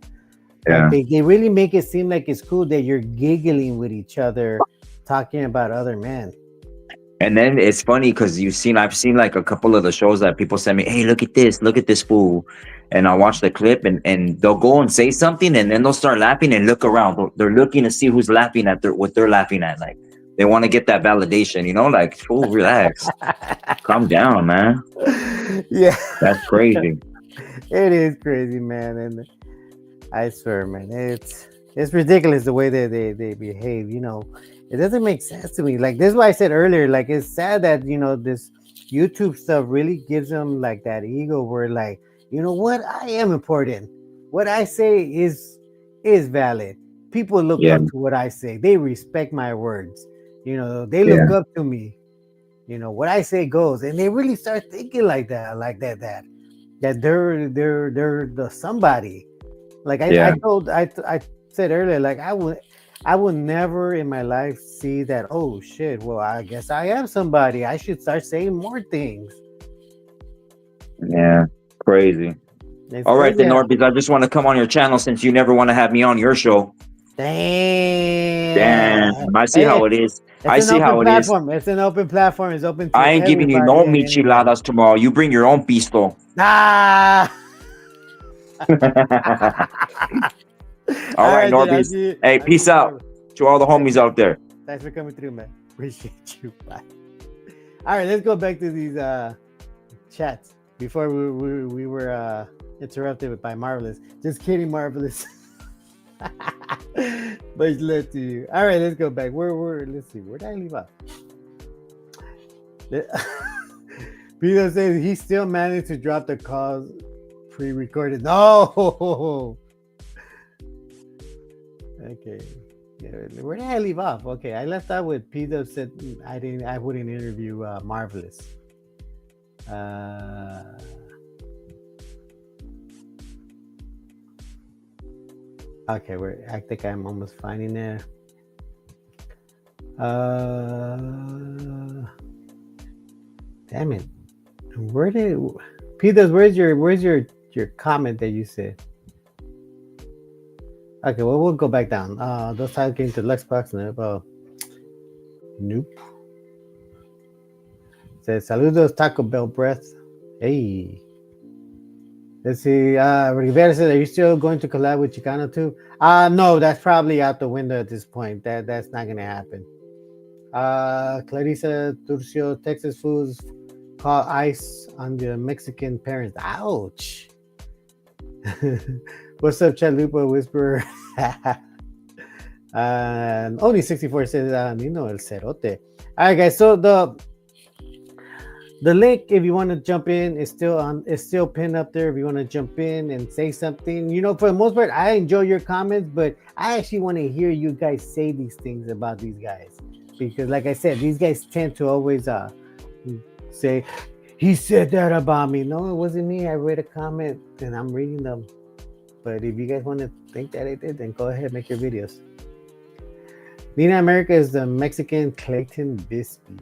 Like Yeah. they really make it seem like it's cool that you're giggling with each other, talking about other men. And then it's funny because I've seen like a couple of the shows that people send me, hey, look at this fool. And I'll watch the clip and they'll go and say something and then they'll start laughing and look around. They're looking to see who's laughing at what they're laughing at. Like they want to get that validation, like, fool, relax. Calm down, man. Yeah, That's crazy. it is crazy, man. And I swear, man, it's ridiculous the way that they behave. It doesn't make sense to me. Like this is why I said earlier. Like it's sad that this YouTube stuff really gives them like that ego where like what, I am important. What I say is valid. People look Yeah, up to what I say. They respect my words. They yeah, look up to me. What I say goes, and they really start thinking like that, that they're the somebody. Like yeah. I said earlier, like I would never in my life see that. Oh shit! Well, I guess I am somebody. I should start saying more things. Yeah. Crazy. It's All right, crazy. then, Norbies. I just want to come on your channel since you never want to have me on your show. Damn, Damn. I see how Hey, it is. it's I an see open how it is. platform. It's an open platform. It's open to I ain't giving you everybody no and anybody. micheladas tomorrow. You bring your own pisto. Ah. All All right, right, dude. I'll Norbies. see you. Hey, I'll see peace you out tomorrow. to all the Thanks, homies out there. thanks for coming through, man. Appreciate you. Bye. All right, let's go back to these chats before we were interrupted by Marvelous. Just kidding, Marvelous. Much love to you. All right, let's go back. Let's see. Where did I leave off? Peter says he still managed to drop the calls pre-recorded. No. Okay. Yeah, where did I leave off? Okay, I left out with Peter said I wouldn't interview Marvelous. Okay, I think I'm almost finding it. Damn it. Where did Peters? Where's your comment that you said? Okay, well we'll go back down. Those titles came to Luxbox and nope. Says saludos Taco Bell breath. Hey. Let's see. Rivera says, are you still going to collab with Chicano too? No, that's probably out the window at this point. That's not gonna happen. Clarissa Turcio, Texas foods call ice on the Mexican parents. Ouch. What's up, Chalupa Whisperer? Only 64 says, Nino el Cerote. All right, guys. So the link, if you want to jump in, is still on. Is still pinned up there. If you want to jump in and say something, for the most part, I enjoy your comments, but I actually want to hear you guys say these things about these guys because, like I said, these guys tend to always say he said that about me. No, it wasn't me. I read a comment and I'm reading them. But if you guys want to think that I did, then go ahead, make your videos. Nina America is the Mexican Clayton Bisbee.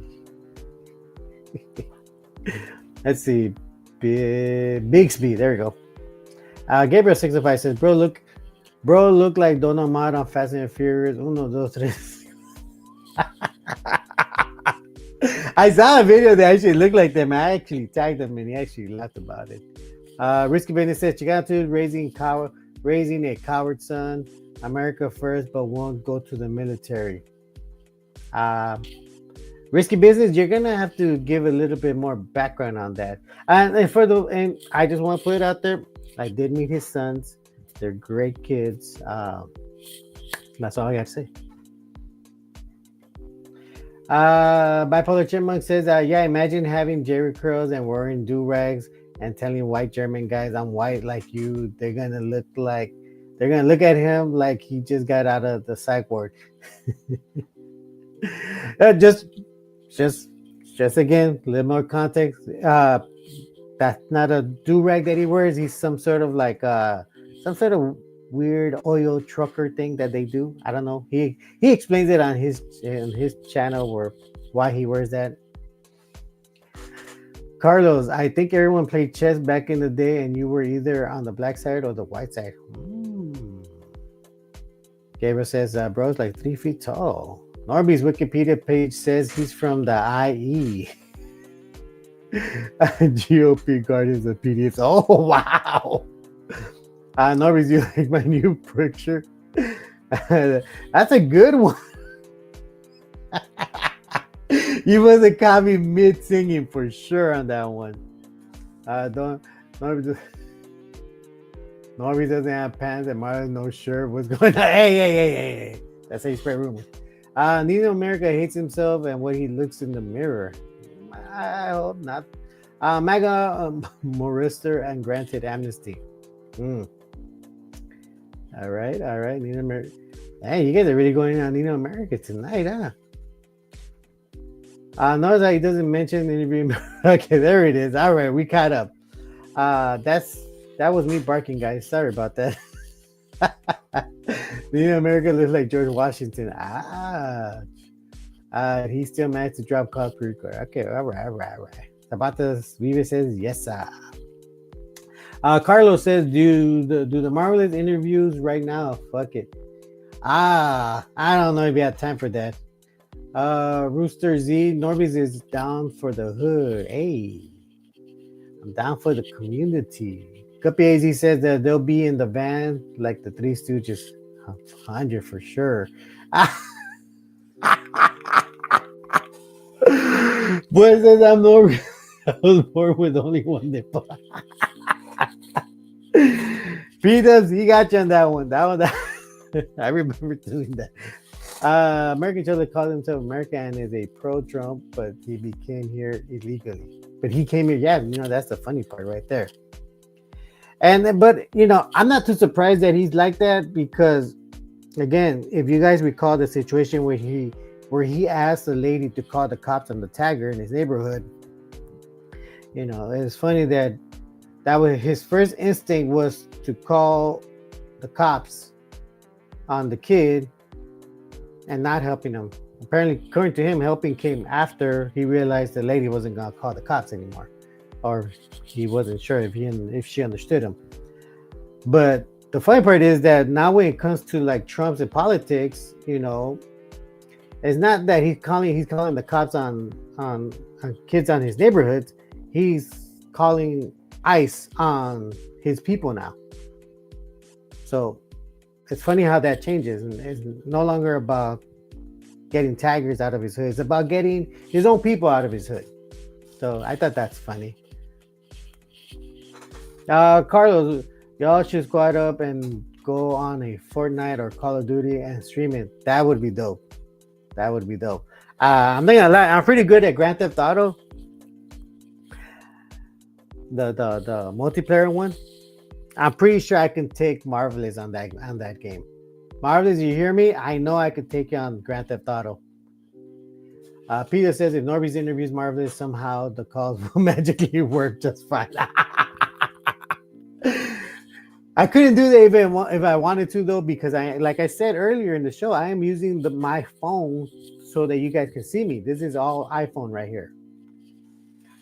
Let's see. Bixby. There we go. Gabriel 65 says, bro, look like Don Omar on Fast and Furious. Uno, dos, tres. I saw a video that actually looked like them. I actually tagged him and he actually laughed about it. Risky Business says, Chigatu raising a coward son. America first, but won't go to the military. Risky Business, you're gonna have to give a little bit more background on that. And I just want to put it out there. I did meet his sons. They're great kids. That's all I got to say. Bipolar Chipmunk says, yeah, imagine having Jerry curls and wearing do-rags and telling white German guys I'm white like you. They're gonna look at him like he just got out of the psych ward. just again, a little more context. That's not a do-rag that he wears. He's some sort of some sort of weird oil trucker thing that they do. I don't know. He explains it on his channel why he wears that. Carlos, I think everyone played chess back in the day, and you were either on the black side or the white side. Gabriel says, bro's like 3 feet tall. Norby's Wikipedia page says he's from the IE. GOP Guardians of PDFs. Oh, wow. Norby's, you like my new picture? That's a good one. You must have caught me mid singing for sure on that one. Norby doesn't have pants and Mario's no shirt. What's going on? Hey. That's how you spread rumors. Nino America hates himself and what he looks in the mirror. I hope not. MAGA Morister and granted amnesty. All right. Nino America. Hey, you guys are really going on Nino America tonight, huh? Notice that he doesn't mention interview. Okay, there it is. All right, we caught up. That was me barking, guys. Sorry about that. Nino America looks like George Washington. He still managed to drop calls pretty quick. Okay, all right. Tabata Viva says yes, sir. Carlos says, do the Marvelous interviews right now. Fuck it. I don't know if you have time for that. Rooster Z, Norby's is down for the hood. Hey, I'm down for the community. Guppy AZ says that they'll be in the van like the Three Stooges. 100 for sure. Boy says I'm Norby. I was born with only one nipple. P-Dubs, he got you on that one. I remember doing that. American Chiller calls himself American and is a pro-Trump, but he became here illegally. But he came here, yeah, that's the funny part right there. But I'm not too surprised that he's like that because, again, if you guys recall the situation where he asked the lady to call the cops on the tagger in his neighborhood, it's funny that was his first instinct was to call the cops on the kid and not helping him. Apparently, according to him, helping came after he realized the lady wasn't going to call the cops anymore, or he wasn't sure if she understood him. But the funny part is that now when it comes to like Trump's and politics, it's not that he's calling the cops on kids on his neighborhoods. He's calling ICE on his people now. So it's funny how that changes, and it's no longer about getting taggers out of his hood. It's about getting his own people out of his hood. So I thought that's funny. Carlos, y'all should squad up and go on a Fortnite or Call of Duty and stream it. That would be dope. I'm not gonna lie, I'm pretty good at Grand Theft Auto, the multiplayer one. I'm pretty sure I can take Marvelous on that game. Marvelous, you hear me? I know I could take you on Grand Theft Auto. Peter says if Norby's interviews Marvelous, somehow the calls will magically work just fine. I couldn't do that if I wanted to though, because like I said earlier in the show, I am using my phone so that you guys can see me. This is all iPhone right here.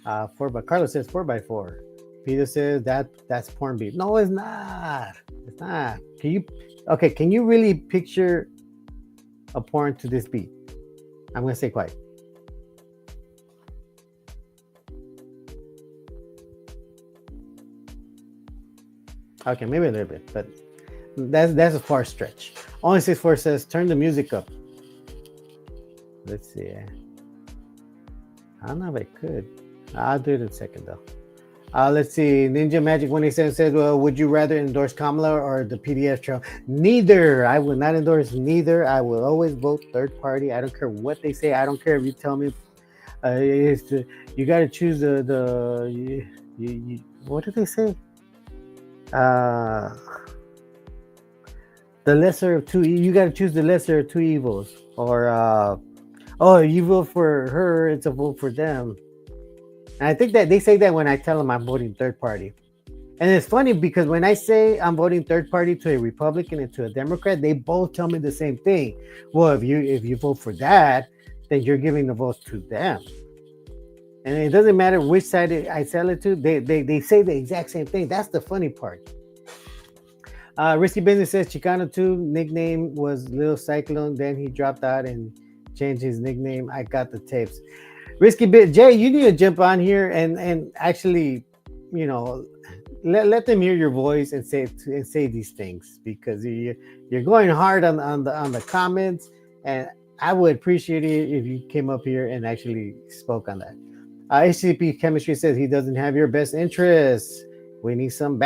Carlos says 4x4. Peter says that's porn beat. No, it's not. It's not. Can you really picture a porn to this beat? I'm gonna stay quiet. Okay, maybe a little bit, but that's a far stretch. Only 64 says turn the music up. Let's see. I don't know if I could. I'll do it in a second though. Let's see. Ninja Magic 187 says, well, would you rather endorse Kamala or the PDF trail? Neither. I will not endorse neither. I will always vote third party. I don't care what they say. I don't care if you tell me you got to choose what do they say? The lesser of two. You got to choose the lesser of two evils. Or you vote for her, it's a vote for them. And I think that they say that when I tell them I'm voting third party. And it's funny because when I say I'm voting third party to a Republican and to a Democrat, they both tell me the same thing. Well, if you vote for that, then you're giving the vote to them. And it doesn't matter which side I sell it to, they say the exact same thing. That's the funny part. Risky Business says Chicano 2 nickname was Little Cyclone. Then he dropped out and changed his nickname. I got the tapes. Risky Bit Jay, you need to jump on here and actually, let them hear your voice and say these things, because you're going hard on the comments, and I would appreciate it if you came up here and actually spoke on that. HCP Chemistry says he doesn't have your best interests. We need some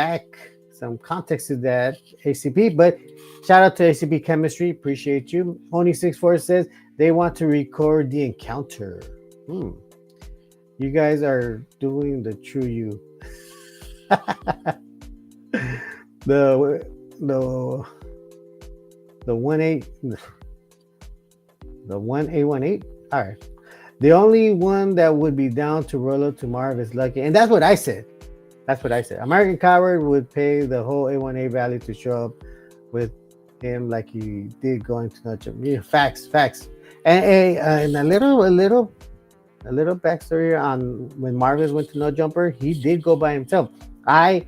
context to that, HCP. But shout out to HCP Chemistry, appreciate you. Pony64 says they want to record the encounter. You guys are doing the true you. the 1818. All right. The only one that would be down to roll up to Marv is Lucky, and that's what I said. American Coward would pay the whole A1A value to show up with him like he did going to Nudge him. Yeah, facts. And a little backstory on when Marvis went to No Jumper, he did go by himself. I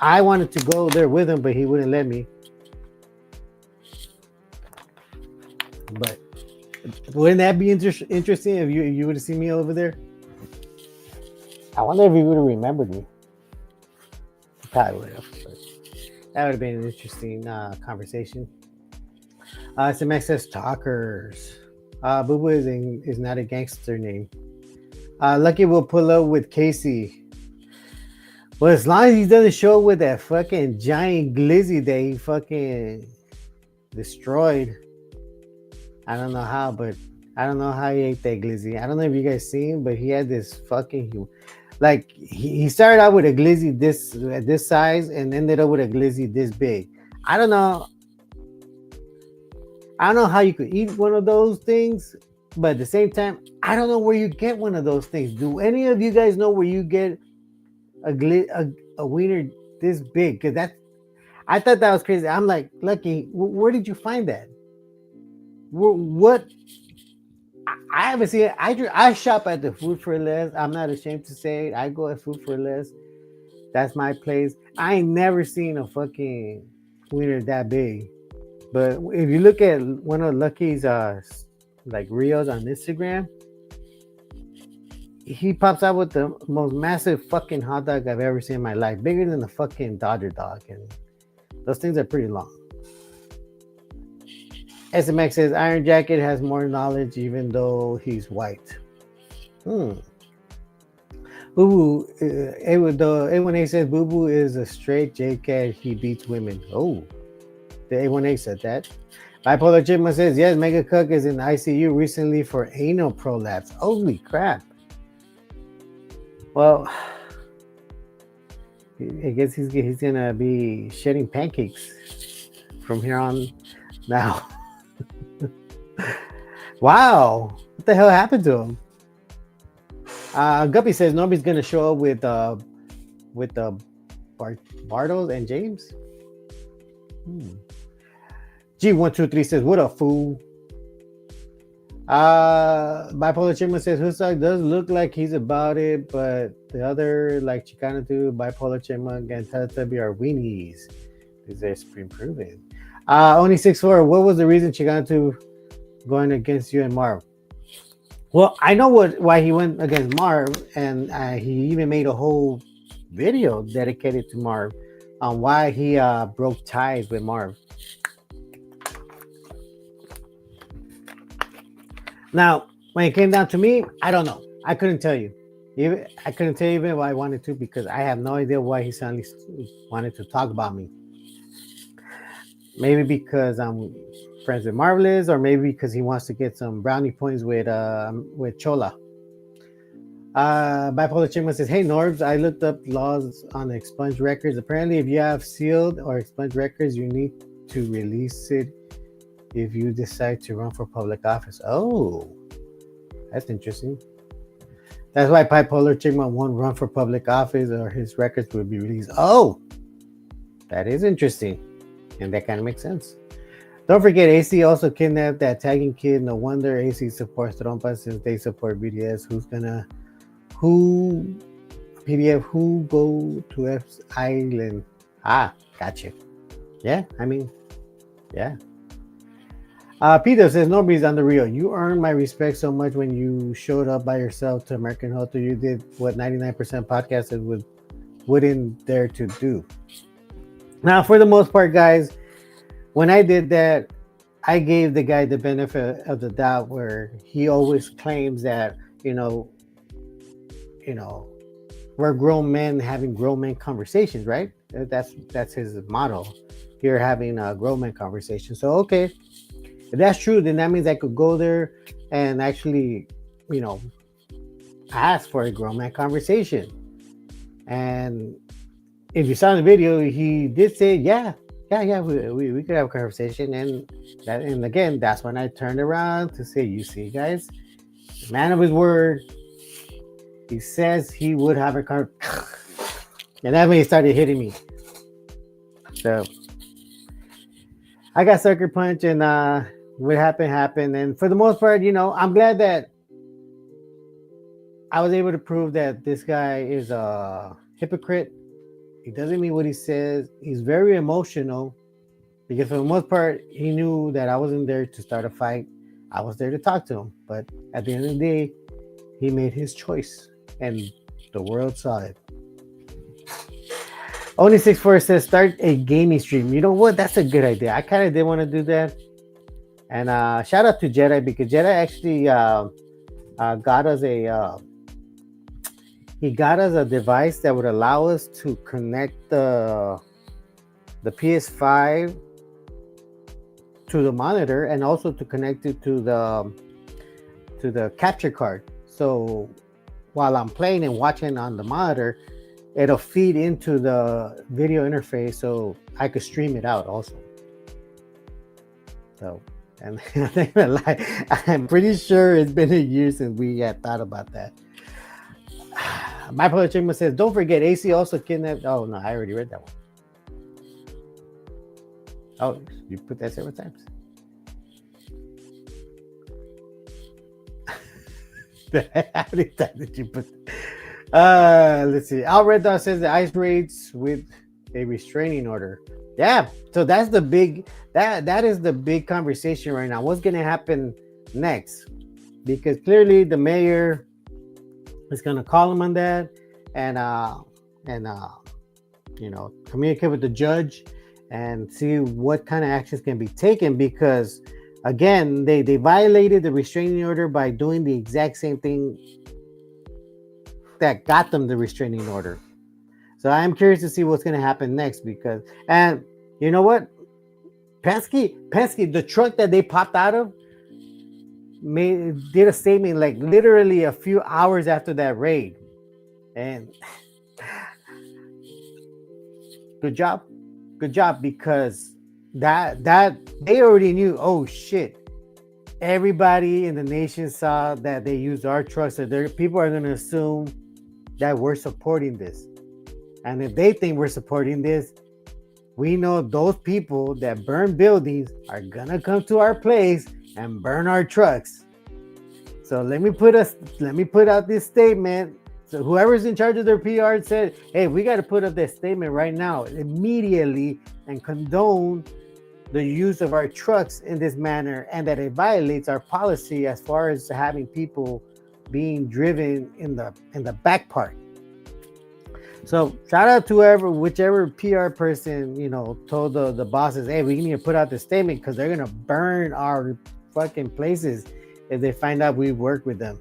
wanted to go there with him, but he wouldn't let me. But wouldn't that be interesting if you would have seen me over there? I wonder if he would have remembered me. Probably would have. That would have been an interesting conversation. Some excess talkers. Boo Boo is not a gangster name. Lucky will pull up with Casey. Well, as long as he doesn't show up with that fucking giant glizzy that he fucking destroyed. I don't know how, but I don't know how he ate that glizzy. I don't know if you guys seen, but he had this fucking he started out with a glizzy this size and ended up with a glizzy this big. I don't know how you could eat one of those things, but at the same time, I don't know where you get one of those things. Do any of you guys know where you get a wiener this big? Because I thought that was crazy. I'm like, Lucky, where did you find that? What? I haven't seen it. I shop at the Food for Less. I'm not ashamed to say it. I go at Food for Less. That's my place. I ain't never seen a fucking wiener that big. But if you look at one of Lucky's reels on Instagram, he pops out with the most massive fucking hot dog I've ever seen in my life. Bigger than the fucking Dodger dog. And those things are pretty long. SMX says Iron Jacket has more knowledge even though he's white. Boo Boo, A1A says Boo Boo is a straight J-Cat. He beats women. Oh, the A1A said that. Bipolar Chipmunk says, yes, Mega Cook is in ICU recently for anal prolapse. Holy crap. Well, I guess he's gonna be shedding pancakes from here on now. Wow, what the hell happened to him? Guppy says nobody's gonna show up with Bartles and James. G123 says, what a fool. Bipolar Chipmunk says, Husak does look like he's about it, but the other, like Chicano 2, Bipolar Chipmunk, and Teletubby are weenies. These are Supreme Proven. Only 6'4", what was the reason Chicano 2 going against you and Marv? Well, I know why he went against Marv, and he even made a whole video dedicated to Marv on why he broke ties with Marv. Now, when it came down to me, I don't know. I couldn't tell you. I couldn't tell you even if I wanted to, because I have no idea why he suddenly wanted to talk about me. Maybe because I'm friends with Marvelous, or maybe because he wants to get some brownie points with Chola. Bipolar Chipmunk says, hey Norbs, I looked up laws on expunged records. Apparently, if you have sealed or expunged records, you need to release it if you decide to run for public office. Oh, that's interesting. That's why Bipolar Chipmunk won't run for public office, or his records will be released. Oh, that is interesting. And that kind of makes sense. Don't forget, AC also kidnapped that tagging kid. No wonder AC supports Trompa since they support BDS. Who go to F's Island? Gotcha. Yeah, I mean, yeah. Peter says, nobody's on the real. You earned my respect so much when you showed up by yourself to American Hotel. You did what 99% podcasters wouldn't dare to do. Now, for the most part, guys, when I did that, I gave the guy the benefit of the doubt, where he always claims that, we're grown men having grown men conversations, right? That's his motto. Here, having a grown man conversation. So, okay, if that's true, then that means I could go there and actually, ask for a grown man conversation. And if you saw in the video, he did say, yeah, we could have a conversation. And again, that's when I turned around to say, you see, guys, man of his word, he says he would have a conversation. And that's when he started hitting me. So I got sucker punch, and what happened. And for the most part, I'm glad that I was able to prove that this guy is a hypocrite. He doesn't mean what he says. He's very emotional, because for the most part, he knew that I wasn't there to start a fight. I was there to talk to him. But at the end of the day, he made his choice, and the world saw it. Only 64 says, start a gaming stream. You know what? That's a good idea. I kind of did want to do that. And shout out to Jedi, because Jedi actually got us a device that would allow us to connect the PS5 to the monitor, and also to connect it to the capture card. So while I'm playing and watching on the monitor, it'll feed into the video interface, so I could stream it out also. So, and I'm pretty sure it's been a year since we had thought about that. Bipolar Chipmunk says, don't forget, AC also kidnapped. Oh, no, I already read that one. Oh, you put that several times. How many times did you put that? Let's see. Al Red Dot says the ice raids with a restraining order. Yeah, so that's the big that is the big conversation right now. What's gonna happen next? Because clearly the mayor is gonna call him on that, and communicate with the judge and see what kind of actions can be taken, because again, they violated the restraining order by doing the exact same thing that got them the restraining order. So I'm curious to see what's going to happen next, because, and you know what? Penske, the truck that they popped out of, did a statement like literally a few hours after that raid, and good job, good job, because that they already knew. Oh shit! Everybody in the nation saw that they used our trucks, so people are going to assume that we're supporting this, and if they think we're supporting this, we know those people that burn buildings are gonna come to our place and burn our trucks. So let me put out this statement. So whoever's in charge of their PR said, "Hey, we got to put up this statement right now, immediately, and condone the use of our trucks in this manner, and that it violates our policy as far as having people being driven in the back part." So shout out to whichever PR person, told the bosses, "Hey, we need to put out this statement because they're gonna burn our fucking places if they find out we work with them."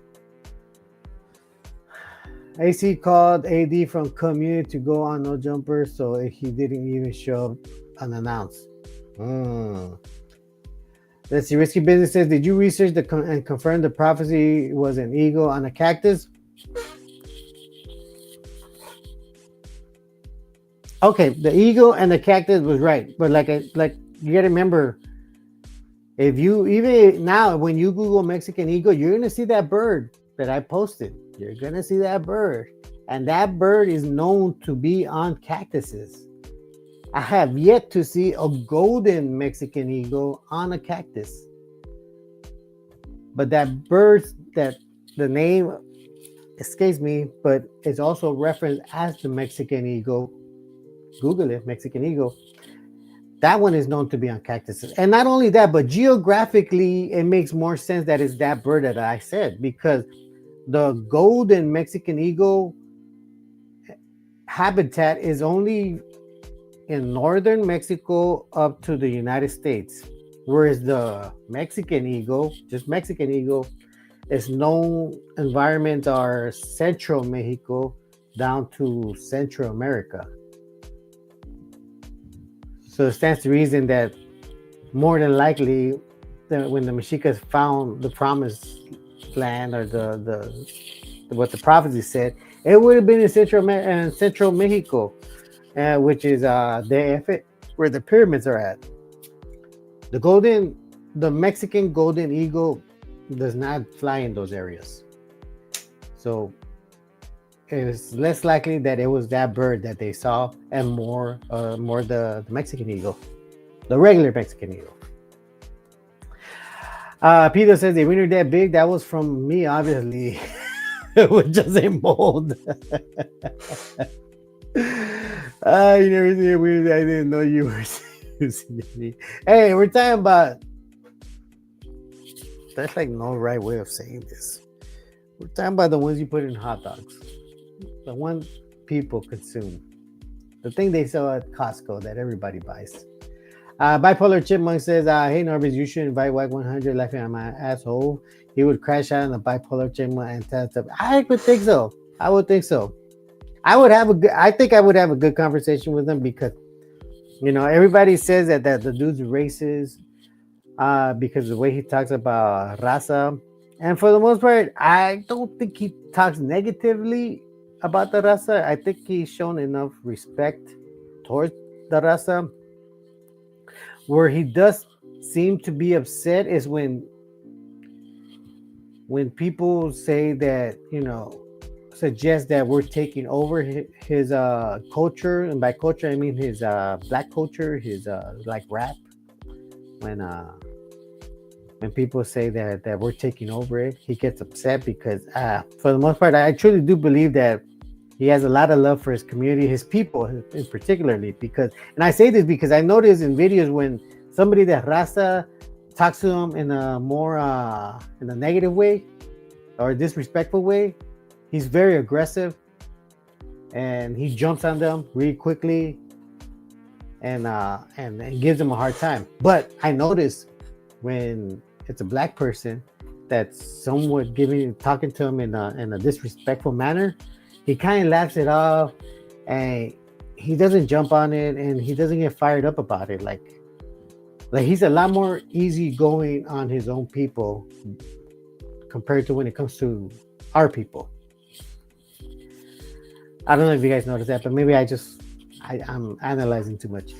AC called AD from community to go on no jumper, so he didn't even show up unannounced. Let's see. Risky Business says, "Did you research and confirm the prophecy was an eagle on a cactus?" Okay, the eagle and the cactus was right, but like you gotta remember, if you even now when you Google Mexican eagle, you're gonna see that bird that I posted. You're gonna see that bird, and that bird is known to be on cactuses. I have yet to see a golden Mexican eagle on a cactus, but that bird, that the name escapes me, but it's also referenced as the Mexican eagle. Google it, Mexican eagle. That one is known to be on cactuses. And not only that, but geographically, it makes more sense that it's that bird that I said, because the golden Mexican eagle habitat is only in northern Mexico up to the United States, whereas the Mexican eagle, just Mexican eagle, its known environments are central Mexico down to Central America. So it stands to reason that more than likely, when the Mexicas found the promised land, or the what the prophecy said, it would have been in Central Mexico, which is where the pyramids are at. The Mexican golden eagle does not fly in those areas, so it's less likely that it was that bird that they saw, and more the Mexican eagle, the regular Mexican eagle. Peter says, "The winner that big." That was from me, obviously. It was just a mold. You never see a weird. I didn't know you were using it. Hey, we're talking about. There's like no right way of saying this. We're talking about the ones you put in hot dogs. The one people consume, the thing they sell at Costco that everybody buys. Bipolar Chipmunk says, "Hey Norbis, you should invite White 100 laughing at my asshole. He would crash out on the Bipolar Chipmunk and tell stuff." I would think so. I think I would have a good conversation with him, because everybody says that the dude's racist, because the way he talks about raza, and for the most part, I don't think he talks negatively about the raza. I think he's shown enough respect towards the raza. Where he does seem to be upset is when people say that, suggest that we're taking over his culture, and by culture I mean his black culture, his like rap. When people say that we're taking over it, he gets upset, because for the most part, I truly do believe that he has a lot of love for his community, his people in particularly. And I say this because I noticed in videos when somebody that Rasta talks to him in a more in a negative way or disrespectful way, he's very aggressive, and he jumps on them really quickly, and gives them a hard time. But I notice when it's a black person that's somewhat talking to him in a disrespectful manner, he kind of laughs it off, and he doesn't jump on it, and he doesn't get fired up about it like Like he's a lot more easygoing on his own people compared to when it comes to our people. I don't know if you guys noticed that, but maybe I'm analyzing too much.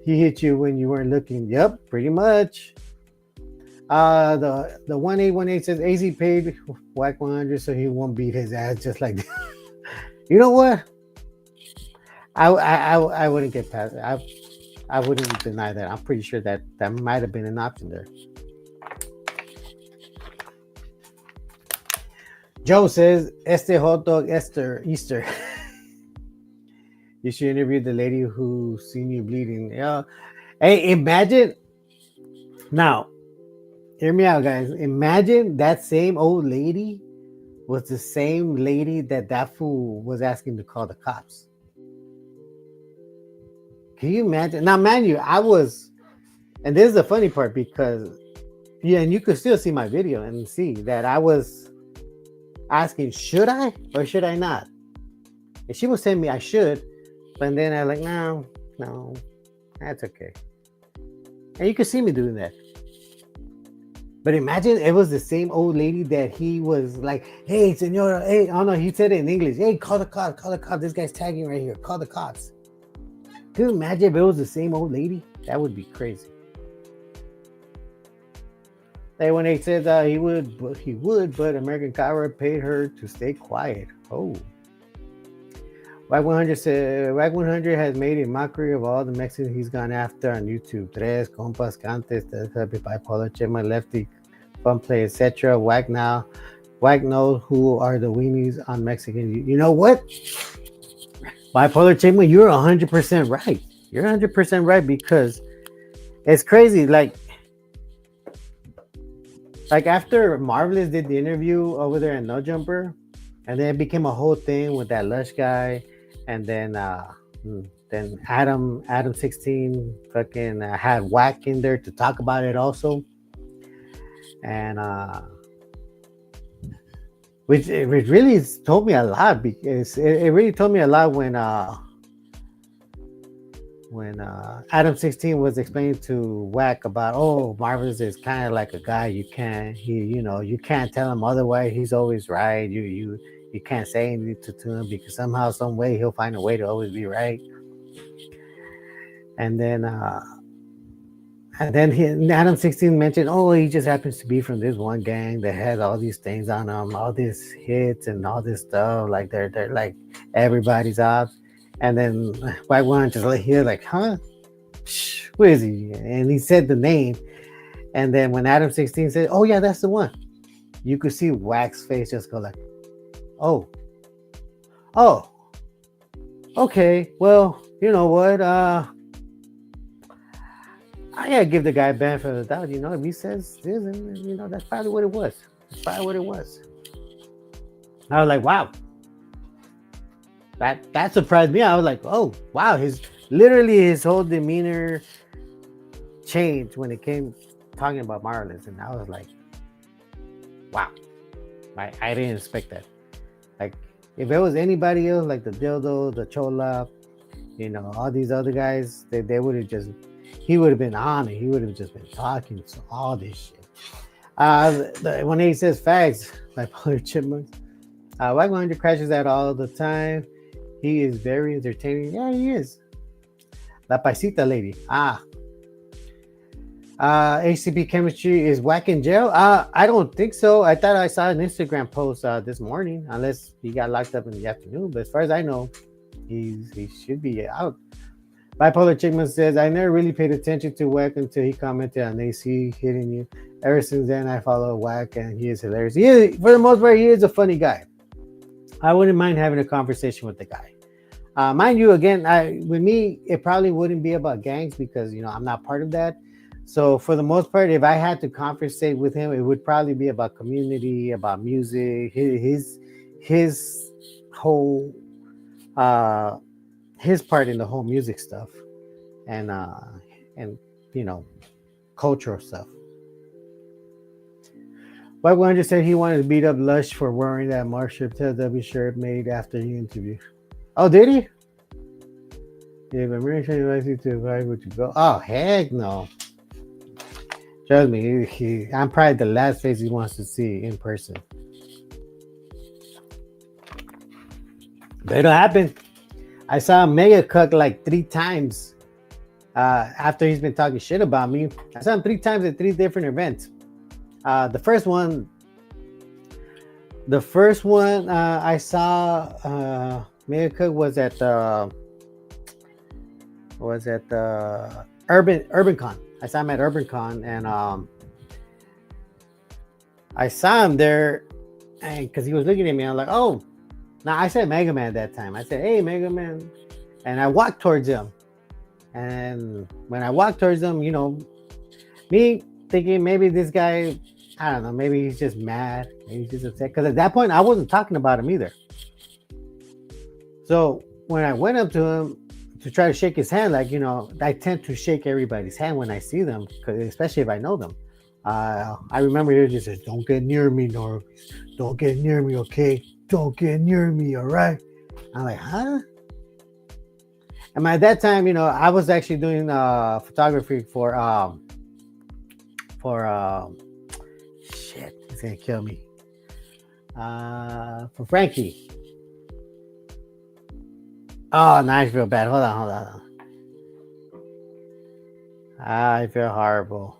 He hit you when you weren't looking. Yep, pretty much. The 1818 says AZ paid whack 100 so he won't beat his ass just like that. You know what? I wouldn't get past it. I wouldn't deny that. I'm pretty sure that that might have been an option there. Joe says, Este hot dog Easter. You should interview the lady who seen you bleeding. Yeah. Hey, imagine now. Hear me out, guys. Imagine that same old lady was the same lady that fool was asking to call the cops. Can you imagine? Now, man, I was, and this is the funny part because, yeah, and you could still see my video and see that I was asking, should I or should I not? And she was telling me I should, but then I like, no, that's okay. And you could see me doing that. But imagine it was the same old lady that he was like, hey, senora, hey, oh no, he said it in English. Hey, call the cops, This guy's tagging right here. Call the cops. Can you imagine if it was the same old lady? That would be crazy. Like when they said he would, but American Cara paid her to stay quiet. Oh. Wag 100 said, Wag 100 has made a mockery of all the Mexicans he's gone after on YouTube. Tres, compas, cantes, bipolar, chema, lefty, fun play, etc. Wag knows who are the weenies on Mexican. You know what? Bipolar chema, you're 100% right. You're 100% right because it's crazy. Like after Marvelous did the interview over there in No Jumper, and then it became a whole thing with that Lush guy. And then Adam 16 fucking had Whack in there to talk about it also, and which really told me a lot because it really told me a lot when Adam 16 was explaining to Whack about Marvelous is kind of like a guy you can't tell him otherwise, he's always right. You can't say anything to him because somehow, some way, he'll find a way to always be right. And then Adam 16 mentioned, he just happens to be from this one gang that has all these things on them, all these hits and all this stuff. Like they're like everybody's off. And then White One just like here, like, huh? Who is he? And he said the name. And then when Adam 16 said, "Oh yeah, that's the one," you could see Wax's face just go like, oh, okay. Well, you know what? I gotta give the guy benefit of the doubt. If he says this, and that's probably what it was. I was like, wow. That surprised me. I was like, oh wow, his whole demeanor changed when it came talking about Marlins, and I was like, wow, I didn't expect that. Like, if it was anybody else, like the Dildo, the Chola, all these other guys, they would have just, he would have been on it. He would have just been talking to all this shit. When he says facts, like Polar Chipmunks, White 100 crashes that all the time. He is very entertaining. Yeah, he is. La Paisita lady. ACP chemistry is Whack in jail? I don't think so. I thought I saw an Instagram post this morning, unless he got locked up in the afternoon. But as far as I know, he should be out. Bipolar Chickman says, I never really paid attention to Whack until he commented on AC hitting you. Ever since then, I follow Whack, and he is hilarious. For the most part, he is a funny guy. I wouldn't mind having a conversation with the guy. Mind you, again, with me, it probably wouldn't be about gangs because, I'm not part of that. So for the most part, if I had to conversate with him, it would probably be about community, about music, his whole, his part in the whole music stuff, and cultural stuff. White 100 said he wanted to beat up Lush for wearing that Marshall TW shirt made after the interview. Oh, did he? If a Marine invites you to invite, would you go? Oh heck no! Trust me, I'm probably the last face he wants to see in person. But it'll happen. I saw Mega Cuck like 3 times after he's been talking shit about me. I saw him 3 times at 3 different events. The first one, I saw Mega Cook was at the Urban Con. I saw him at Urban Con, and I saw him there, and because he was looking at me, I'm like, oh. Now I said Mega Man that time. I said, hey Mega Man, and I walked towards him. And when I walked towards him, me thinking maybe this guy, I don't know, maybe he's just mad, maybe he's just upset. Because at that point, I wasn't talking about him either. So when I went up to him to try to shake his hand, like, I tend to shake everybody's hand when I see them, especially if I know them. I remember he just said, don't get near me, Norvis. Don't get near me, okay? Don't get near me, all right? I'm like, huh? And at that time, I was actually doing photography for shit, he's gonna kill me. For Frankie. Oh, now I feel bad. Hold on. I feel horrible.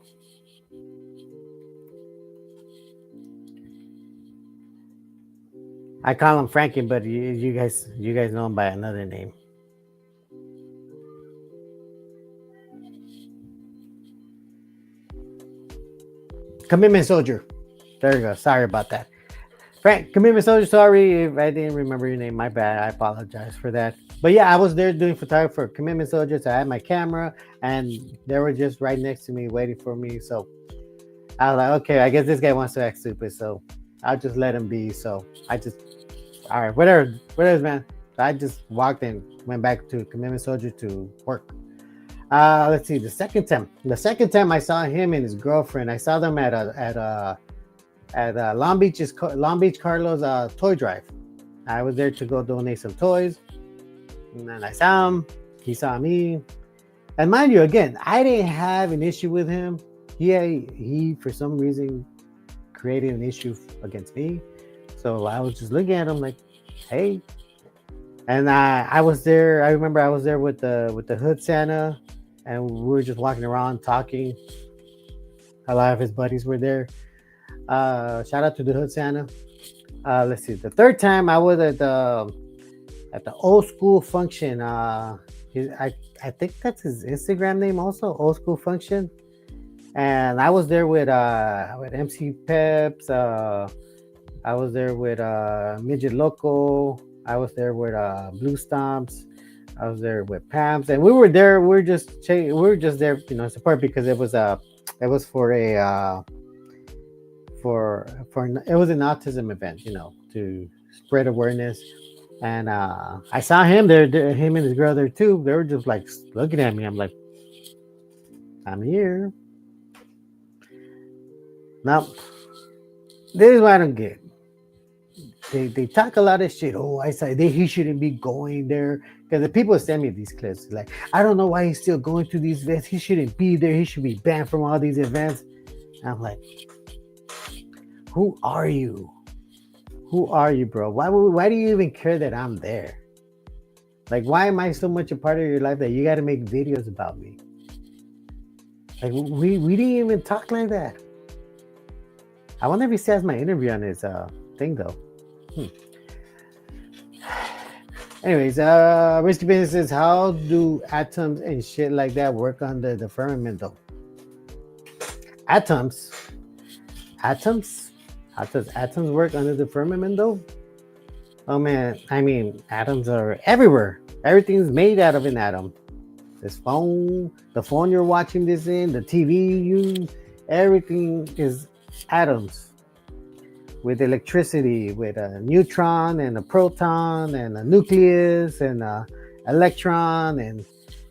I call him Frankie, but you guys know him by another name. Commitment Soldier. There you go. Sorry about that. Frank, Commitment Soldier, sorry if I didn't remember your name. My bad. I apologize for that. But yeah, I was there doing photography for Commitment Soldiers. I had my camera, and they were just right next to me waiting for me. So I was like, okay, I guess this guy wants to act stupid. So I'll just let him be. So all right, whatever, man. So I just walked and went back to Commitment Soldier to work. Let's see. The second time I saw him and his girlfriend, I saw them at Long Beach Carlos toy drive. I was there to go donate some toys, and then I saw him. He saw me, and mind you, again, I didn't have an issue with him. He for some reason created an issue against me, so I was just looking at him like, hey. And I was there. I remember I was there with the Hood Santa, and we were just walking around talking. A lot of his buddies were there. Shout out to the Hood Santa. Let's see. The third time I was at the old school function. I think that's his Instagram name also, old school function. And I was there with MC Peps. I was there with Midget Loco. I was there with Blue Stomps. I was there with Pams, and we were there. We were just there, support, because it was for a for it was an autism event, to spread awareness. And I saw him there, him and his girl there too. They were just like looking at me. I'm like, I'm here. Now, this is what I don't get. They talk a lot of shit. Oh, I said he shouldn't be going there, because the people send me these clips. Like, I don't know why he's still going to these events. He shouldn't be there. He should be banned from all these events. And I'm like, who are you? Who are you, bro? Why do you even care that I'm there? Like, why am I so much a part of your life that you got to make videos about me? Like, we didn't even talk like that. I wonder if he says my interview on his thing though. Anyways, Risky Business says, how do atoms and shit like that work under the firmament though? Atoms work under the firmament though? Oh man, I mean, atoms are everywhere. Everything's made out of an atom. This phone, the phone you're watching this in, the TV you use, everything is atoms. With electricity, with a neutron and a proton and a nucleus and a electron, and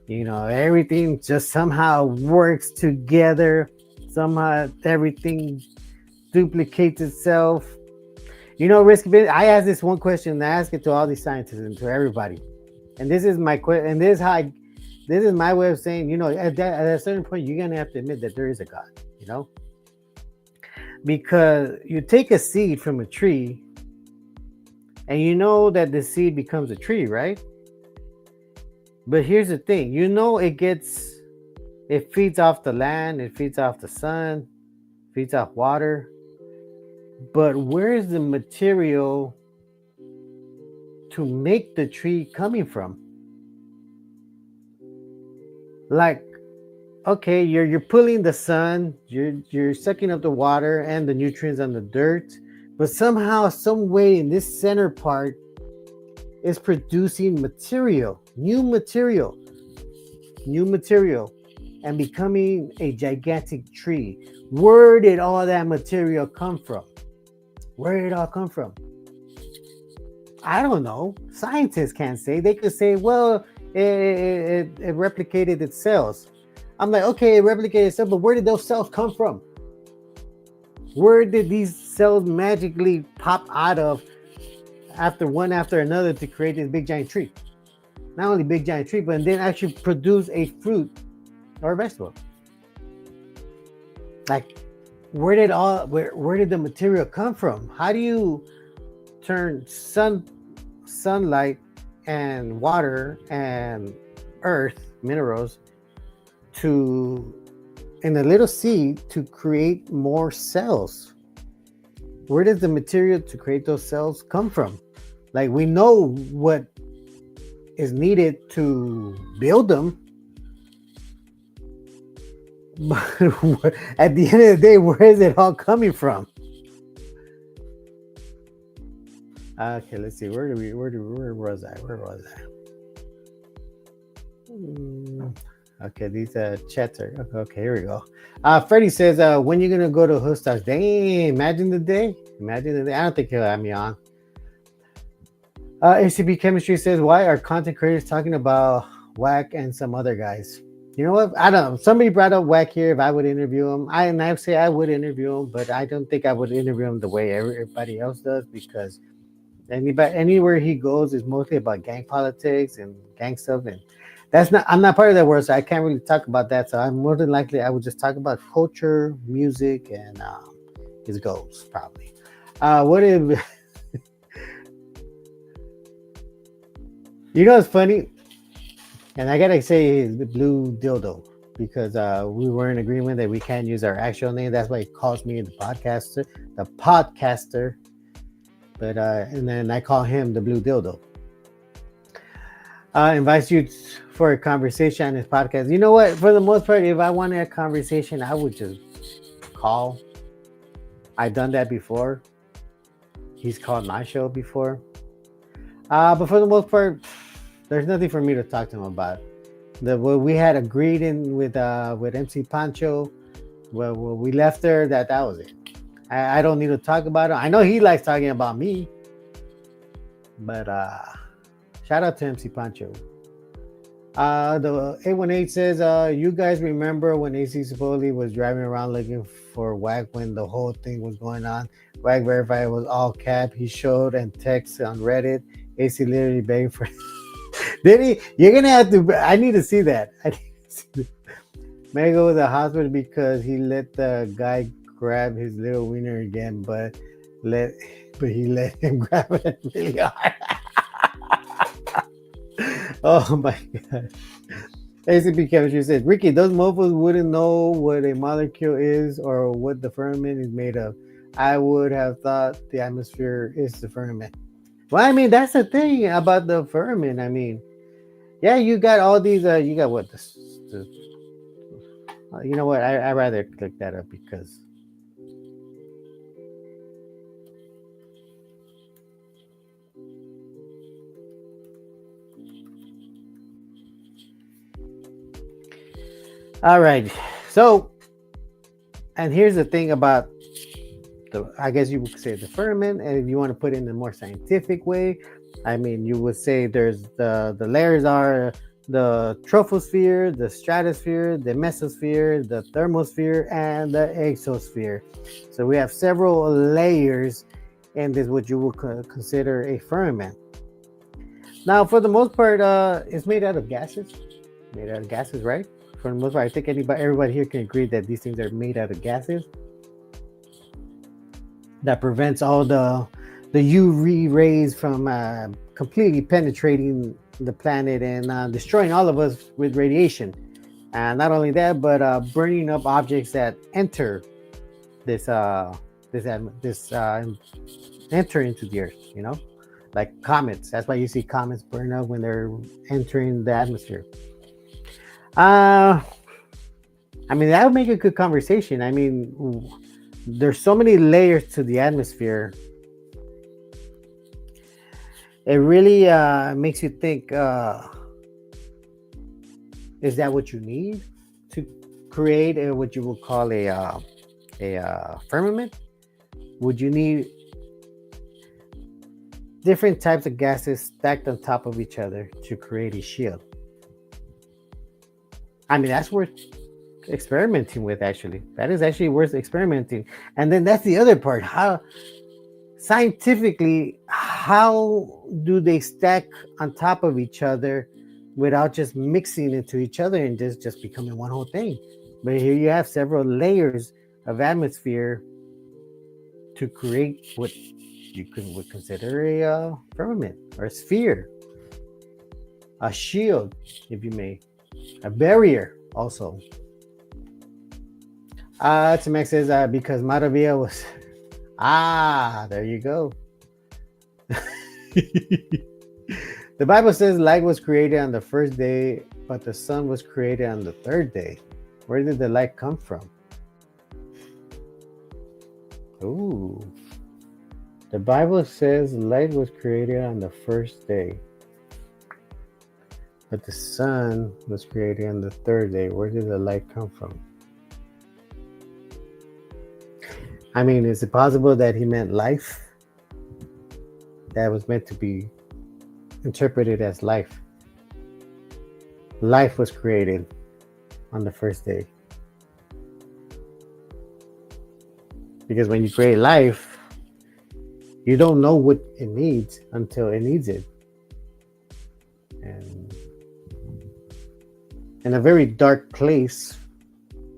everything just somehow works together. Somehow everything duplicates itself. Risky Business. I asked this one question, and I ask it to all these scientists and to everybody. And this is my question. And this is how this is my way of saying, at a certain point, you're gonna have to admit that there is a God, because you take a seed from a tree, and you know that the seed becomes a tree, right? But here's the thing, it feeds off the land, it feeds off the sun, feeds off water. But where is the material to make the tree coming from? Like, okay, you're pulling the sun, you're sucking up the water and the nutrients on the dirt, but somehow, some way in this center part is producing new material, and becoming a gigantic tree. Where did all that material come from? Where did it all come from? I don't know. Scientists can't say. They could say, well, it replicated its cells. I'm like, okay, it replicated itself, but where did those cells come from? Where did these cells magically pop out of one after another to create this big giant tree? Not only big giant tree, but then actually produce a fruit or a vegetable. Like, where did the material come from? How do you turn sunlight and water and earth minerals in a little seed to create more cells? Where does the material to create those cells come from? Like, we know what is needed to build them, but at the end of the day, where is it all coming from? Okay, let's see. Where was I? Okay, these chats are okay. Here we go. Freddie says, when you gonna go to Hoostars? Dang, imagine the day. I don't think he'll have me on. ACB Chemistry says, why are content creators talking about Whack and some other guys? You know what? I don't know. Somebody brought up Whack here. If I would interview him, I would say I would interview him, but I don't think I would interview him the way everybody else does, because anywhere he goes is mostly about gang politics and gang stuff, and I'm not part of that world, so I can't really talk about that. So I'm more than likely I would just talk about culture, music, and his goals probably. What if it's funny, and I gotta say the blue dildo, because we were in agreement that we can't use our actual name. That's why he calls me the podcaster. But and then I call him the blue dildo. Invites you for a conversation on his podcast. You know what? For the most part, if I wanted a conversation, I would just call. I've done that before. He's called my show before. But for the most part, there's nothing for me to talk to him about. What we had agreed in with MC Pancho, well, we left there. That was it. I don't need to talk about it. I know he likes talking about me, but shout out to MC Pancho. The 818 says, you guys remember when AC supposedly was driving around looking for Whack when the whole thing was going on? Whack verified it was all cap. He showed and texted on Reddit. AC literally begging for Did he? You're gonna have to. I need to see that. May go to the hospital because he let the guy grab his little wiener again, but he let him grab it really hard. Oh my god. ACP Chemistry says, Ricky, those mofos wouldn't know what a molecule is or what the firmament is made of. I would have thought the atmosphere is the firmament. Well, I mean, that's the thing about the firmament. I mean, yeah, you got all these, you got what? You know what? I'd rather click that up because. All right. So, and here's the thing about I guess you would say the firmament, and if you want to put it in a more scientific way, I mean, you would say there's the layers are the troposphere, the stratosphere, the mesosphere, the thermosphere, and the exosphere. So we have several layers, and this is what you would consider a firmament. Now, for the most part, it's made out of gases. Made out of gases, right? For the most part, I think everybody here can agree that these things are made out of gases that prevents all the UV rays from completely penetrating the planet and destroying all of us with radiation. And not only that, but burning up objects that enter this this this enter into the Earth. You know, like comets. That's why you see comets burn up when they're entering the atmosphere. Uh, I mean, that would make a good conversation. I mean, there's so many layers to the atmosphere. It really makes you think, is that what you need to create what you would call a firmament? Would you need different types of gases stacked on top of each other to create a shield? I mean, that's worth experimenting with, actually. That is actually worth experimenting. And then that's the other part. How scientifically, how do they stack on top of each other without just mixing into each other and just becoming one whole thing? But here you have several layers of atmosphere to create what you would consider a firmament or a sphere, a shield, if you may, a barrier also. Timex says because Maravilla was. There you go. The Bible says light was created on the first day, but the sun was created on the third day. Where did the light come from? Ooh. The Bible says light was created on the first day, but the sun was created on the third day. Where did the light come from? I mean, is it possible that he meant life? That was meant to be interpreted as life. Life was created on the first day. Because when you create life, you don't know what it needs until it needs it. And in a very dark place,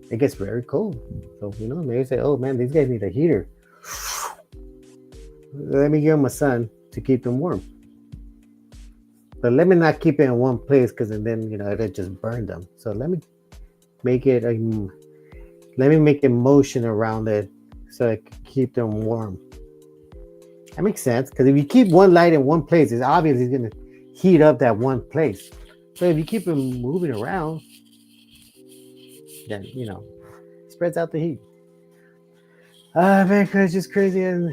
it gets very cold. So, maybe say, oh man, these guys need a heater. Let me give them a sun to keep them warm. But let me not keep it in one place because then, it'll just burn them. So let me make it motion around it so I can keep them warm. That makes sense, because if you keep one light in one place, it's obviously going to heat up that one place. So if you keep it moving around, then, spreads out the heat. Man, it's just crazy as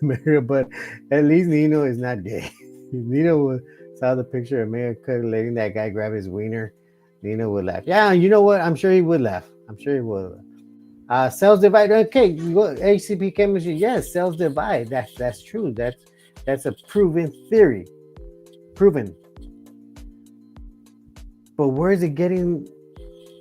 America, but at least Nino is not dead. Nino saw the picture of America letting that guy grab his wiener. Nino would laugh. Yeah, you know what? I'm sure he would laugh. I'm sure he would. Cells divide. Okay, HCP chemistry. Yes, cells divide. That's true. That's a proven theory. Proven. But where is it getting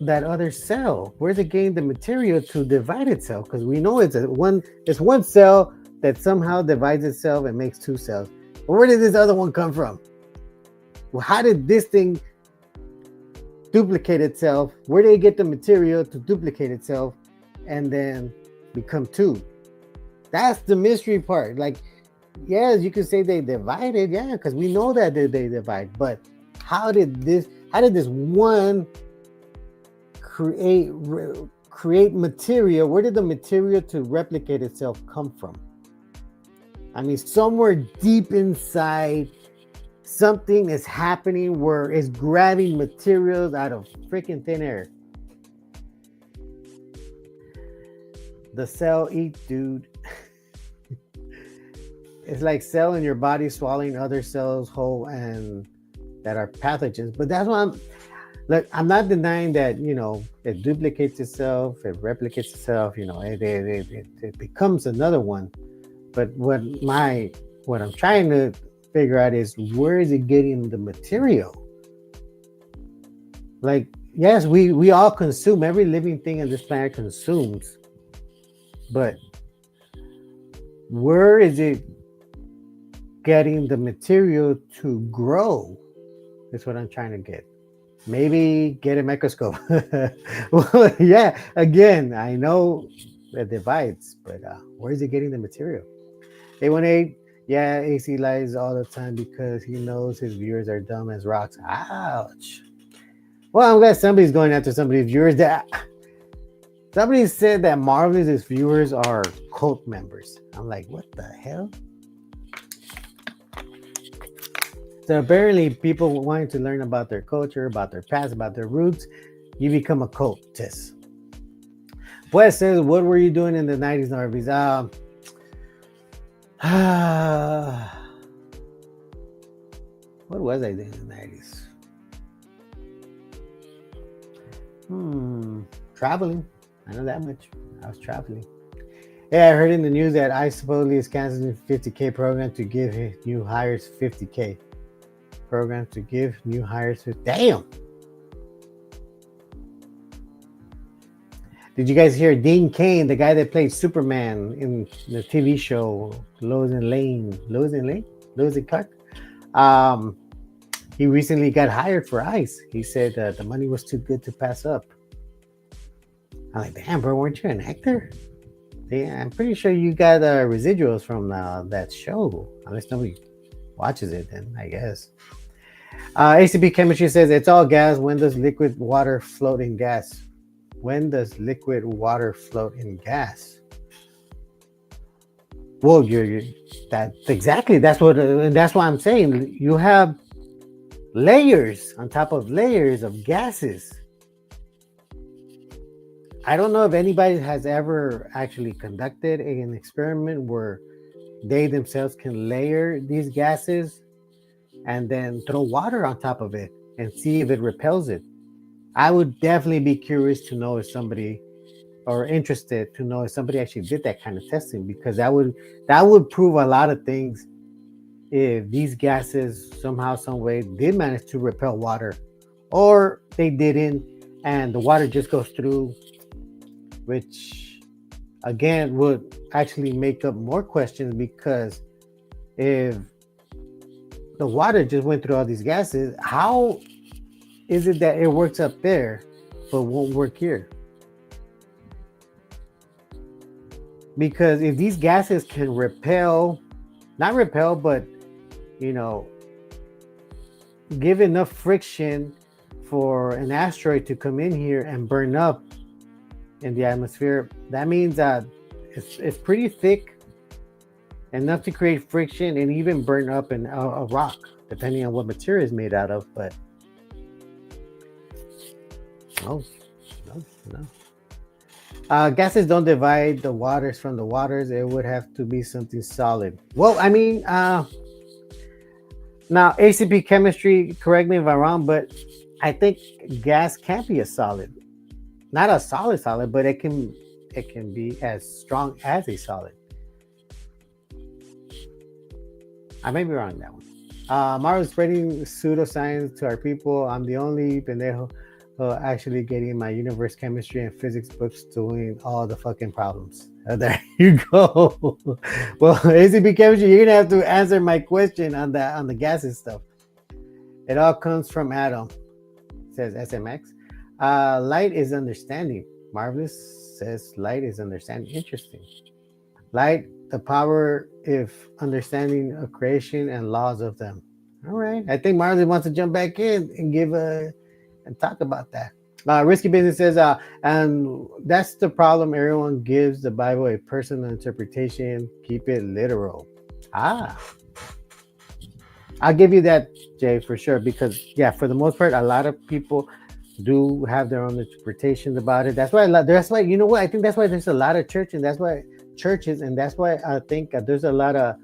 that other cell? Where's it getting the material to divide itself? Because we know it's one cell that somehow divides itself and makes two cells. But where did this other one come from? Well, how did this thing duplicate itself? Where did it get the material to duplicate itself and then become two? That's the mystery part. Like, yes, you could say they divided, yeah, because we know that they divide. But how did this one create material? Where did the material to replicate itself come from? I mean, somewhere deep inside, something is happening where it's grabbing materials out of freaking thin air. The cell eat, dude. It's like cell in your body swallowing other cells whole and that are pathogens. But that's why I'm not denying that, it duplicates itself, it replicates itself, it becomes another one. But what I'm trying to figure out is, where is it getting the material? Like, yes, we all consume. Every living thing on this planet consumes. But where is it getting the material to grow? That's what I'm trying to get. Maybe get a microscope. Well, yeah, again, I know the divides, but where is he getting the material? A18, yeah, AC lies all the time because he knows his viewers are dumb as rocks. Ouch. Well, I'm glad somebody's going after somebody's viewers. That somebody said that Marvel's viewers are cult members. I'm like, what the hell? So apparently, people wanting to learn about their culture, about their past, about their roots, you become a cultist. Pues says, what were you doing in the 90s, Narvis? What was I doing in the 90s? Traveling. I know that much. I was traveling. Yeah, I heard in the news that I supposedly is canceling 50K program to give new hires 50K. Program to give new hires 50. Damn! Did you guys hear Dean Cain, the guy that played Superman in the TV show Lois and Lane? Lois and Lane? Lois and Clark? Um, he recently got hired for ICE. He said the money was too good to pass up. I'm like, damn, bro, weren't you an actor? Yeah, I'm pretty sure you got residuals from that show. Unless nobody watches it, then I guess. ACP Chemistry says it's all gas. When does liquid water float in gas? When does liquid water float in gas? Well, you're that exactly. That's why I'm saying you have layers on top of layers of gases. I don't know if anybody has ever actually conducted an experiment where they themselves can layer these gases and then throw water on top of it and see if it repels it. I would definitely be curious to know if somebody or interested to know if somebody actually did that kind of testing because that would prove a lot of things if these gases somehow some way did manage to repel water or they didn't and the water just goes through, which again would actually make up more questions because if the water just went through all these gases, how is it that it works up there but won't work here? Because if these gases can repel, not repel, but you know, give enough friction for an asteroid to come in here and burn up in the atmosphere, that means that it's pretty thick, enough to create friction and even burn up a rock, depending on what material is made out of. But no, no. Gases don't divide the waters from the waters. It would have to be something solid. Well, I mean, now ACP chemistry, correct me if I'm wrong, but I think gas can be a solid. Not a solid, but it can be as strong as a solid. I may be wrong on that one. Marvel spreading pseudoscience to our people. I'm the only pendejo actually getting my universe chemistry and physics books doing all the fucking problems. There you go. Well, ACP chemistry, you're gonna have to answer my question on the gases stuff. It all comes from Adam, says SMX. Light is understanding. Marvelous says light is understanding. Interesting. Light, the power if understanding of creation and laws of them. All right. I think Marley wants to jump back in and give and talk about that. Risky Business says, and that's the problem. Everyone gives the Bible a personal interpretation. Keep it literal. Ah, I'll give you that, Jay, for sure. Because yeah, for the most part, a lot of people do have their own interpretations about it. That's why. That's why you know what I think. That's why there's a lot of churches, and that's why I think there's a lot of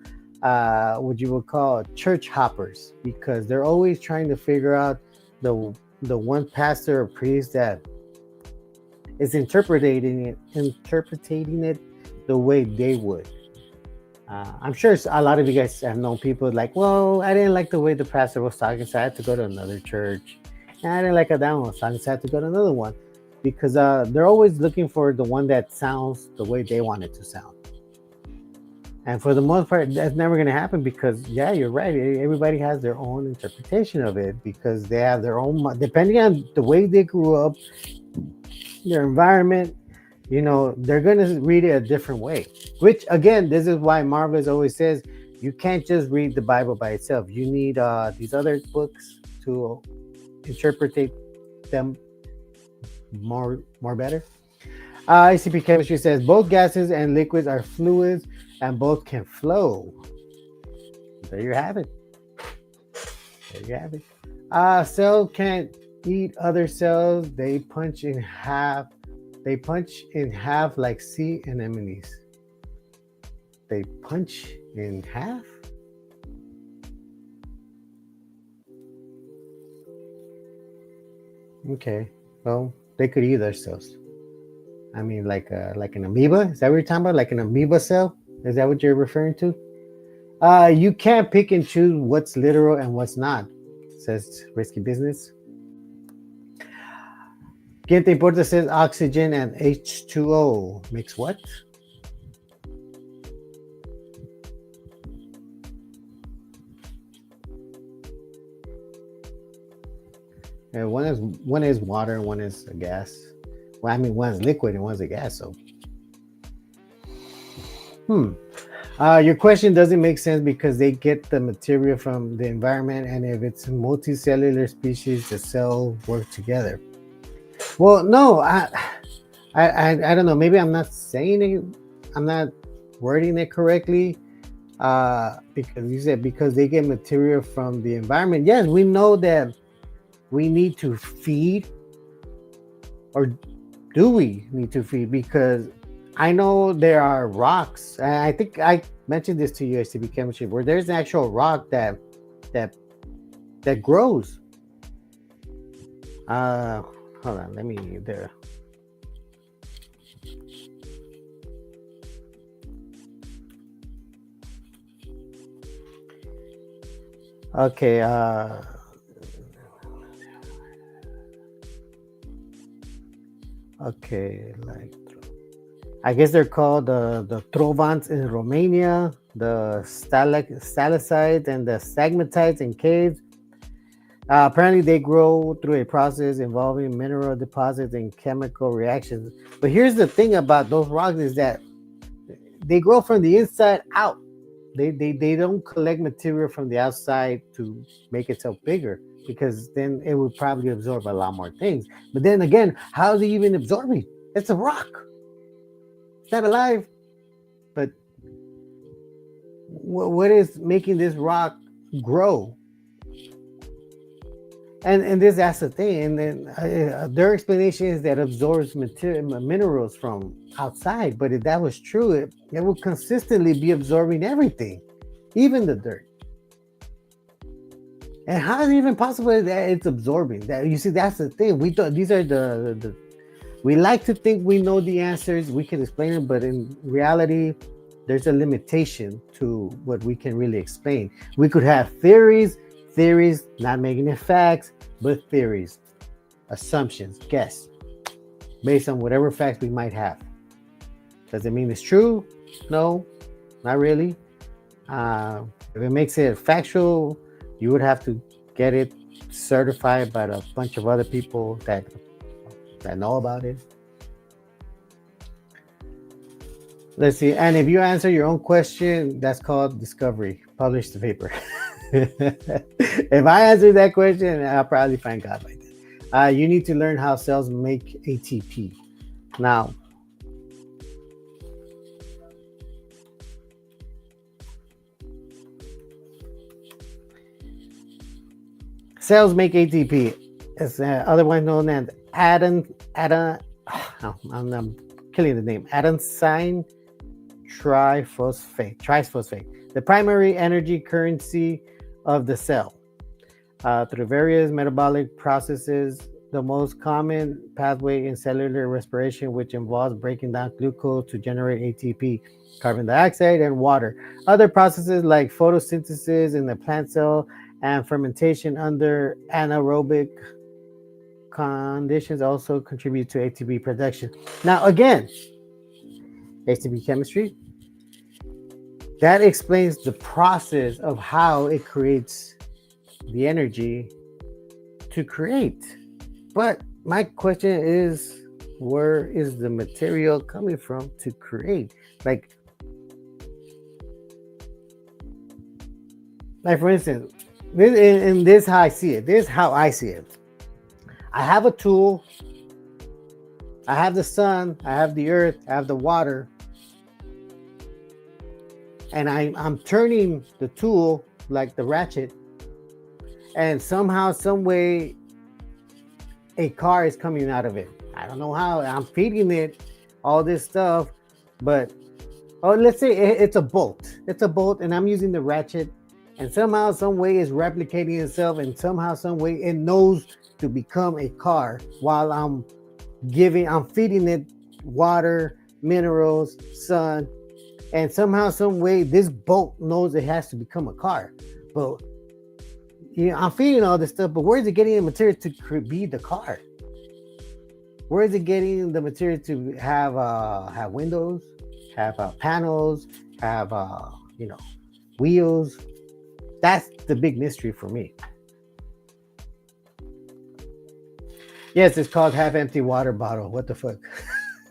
what you would call church hoppers because they're always trying to figure out the one pastor or priest that is interpreting it the way they would. I'm sure a lot of you guys have known people like, well, I didn't like the way the pastor was talking, so I had to go to another church. And I didn't like how that one was talking, so I had to go to another one. Because they're always looking for the one that sounds the way they want it to sound. And for the most part, that's never going to happen because, yeah, you're right. Everybody has their own interpretation of it because they have their own, depending on the way they grew up, their environment, they're going to read it a different way. Which, again, this is why Marvelous always says you can't just read the Bible by itself. You need these other books to interpret them more better. ICP Chemistry says both gases and liquids are fluids and both can flow. There you have it. There you have it. Cell can't eat other cells. They punch in half. They punch in half like sea anemones. They punch in half? Okay. Well, they could eat their cells. I mean, like an amoeba. Is that what you're talking about? Like an amoeba cell? Is that what you're referring to? You can't pick and choose what's literal and what's not, says Risky Business. ¿Quién te importa says oxygen and H2O mix what? One is water and one is a gas. Well, I mean, one's liquid and one's a gas. So, your question doesn't make sense because they get the material from the environment, and if it's a multicellular species, the cells work together. Well, no, I don't know. Maybe I'm not saying it. I'm not wording it correctly. Because you said because they get material from the environment. Yes, we know that we need to feed, or do we need to feed? Because I know there are rocks. I think I mentioned this to you, STB Chemistry, where there's an actual rock that grows. Hold on, let me there. Okay, okay, like I guess they're called the trovants in Romania, the stalactites and the stalagmites in caves. Apparently, they grow through a process involving mineral deposits and chemical reactions. But here's the thing about those rocks is that they grow from the inside out. They don't collect material from the outside to make itself bigger because then it would probably absorb a lot more things. But then again, how is it even absorbing? It's a rock. It's not alive. But what is making this rock grow? And this that's the thing. And then their explanation is that absorbs minerals from outside. But if that was true, it would consistently be absorbing everything, even the dirt. And how is it even possible that it's absorbing? That you see, that's the thing. We thought these are the we like to think we know the answers, we can explain it, but in reality, there's a limitation to what we can really explain. We could have theories, not making it facts, but theories, assumptions, guess, based on whatever facts we might have. Does it mean it's true? No, not really. If it makes it factual, you would have to get it certified by a bunch of other people that know about it. Let's see. And if you answer your own question, that's called discovery. Publish the paper. If I answer that question, I'll probably find God by then. You need to learn how cells make ATP. Now, cells make ATP. It's otherwise known as I'm killing the name. Adenosine triphosphate. The primary energy currency of the cell. Through various metabolic processes, the most common pathway in cellular respiration, which involves breaking down glucose to generate ATP, carbon dioxide, and water. Other processes like photosynthesis in the plant cell and fermentation under anaerobic conditions also contribute to ATP production. Now, again, ATP chemistry. that explains the process of how it creates the energy to create. But my question is, where is the material coming from to create? Like, like for instance, in this how I see it. This is how I see it. I have a tool. I have the sun. I have the earth. I have the water, and I'm turning the tool like the ratchet, and somehow, some way, a car is coming out of it. I don't know how. I'm feeding it all this stuff, but let's say it's a bolt. It's a bolt, and I'm using the ratchet, and somehow, some way, it's replicating itself, and somehow, some way, it knows to become a car while I'm feeding it water, minerals, sun, and somehow, some way, this bolt knows it has to become a car. But I'm feeding all this stuff, but where is it getting the material to be the car? Where is it getting the material to have windows, have panels, have wheels? That's the big mystery for me. Yes, it's called half empty water bottle. What the fuck?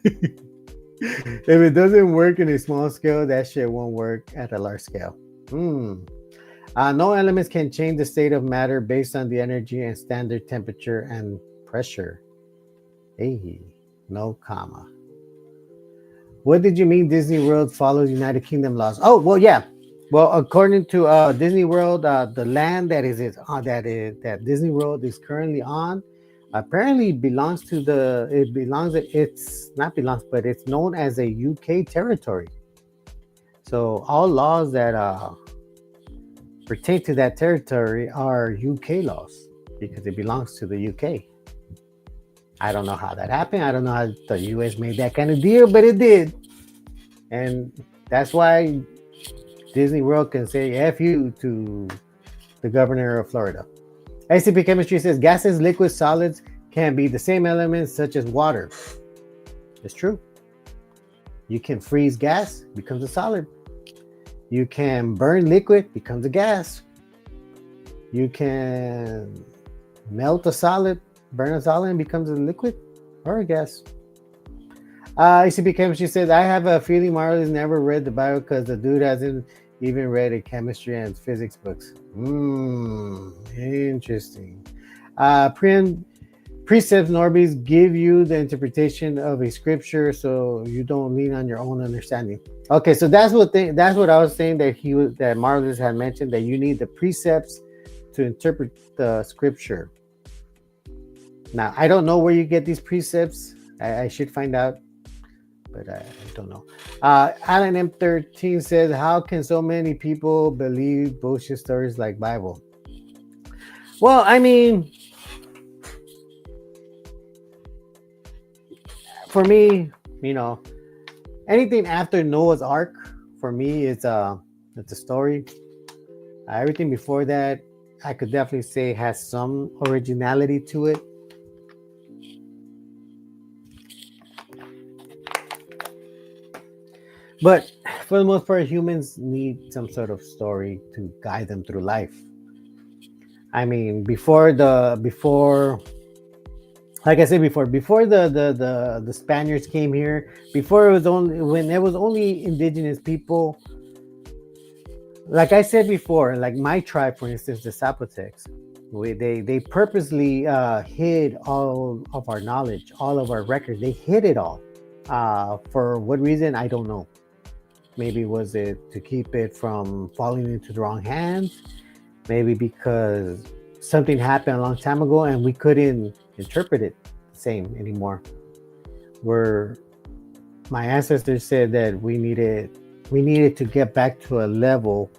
If it doesn't work in a small scale, that shit won't work at a large scale. No elements can change the state of matter based on the energy and standard temperature and pressure. Hey, no comma. What did you mean Disney World follows United Kingdom laws? Oh, well, yeah. Well, according to Disney World, the land that Disney World is currently on apparently belongs to it's not belongs, but it's known as a UK territory. So all laws that pertain to that territory are UK laws because it belongs to the UK. I don't know how that happened. I don't know how the US made that kind of deal, but it did. And that's why Disney World can say F you to the governor of Florida. ICP Chemistry says gases, liquids, solids can be the same elements such as water. It's true. You can freeze gas, becomes a solid. You can burn liquid, becomes a gas. You can melt a solid, burn a solid, and becomes a liquid or a gas. ICP Chemistry says, I have a feeling Marley's never read the Bible because the dude hasn't even read a chemistry and physics books. Interesting. Precepts Norbies give you the interpretation of a scripture, so you don't lean on your own understanding. Okay, so that's what I was saying that Marley had mentioned, that you need the precepts to interpret the scripture. Now, I don't know where you get these precepts. I should find out, but I don't know. Alan M13 says, how can so many people believe bullshit stories like Bible? Well, I mean, for me, anything after Noah's Ark, for me, it's a story. Everything before that, I could definitely say has some originality to it. But for the most part, humans need some sort of story to guide them through life. I mean, before like I said before the Spaniards came here, when it was only indigenous people, like I said before, like my tribe, for instance, the Zapotecs, they purposely hid all of our knowledge, all of our records. They hid it all. For what reason, I don't know. Maybe was it to keep it from falling into the wrong hands? Maybe because something happened a long time ago and we couldn't interpret it the same anymore. Where my ancestors said that we needed to get back to a level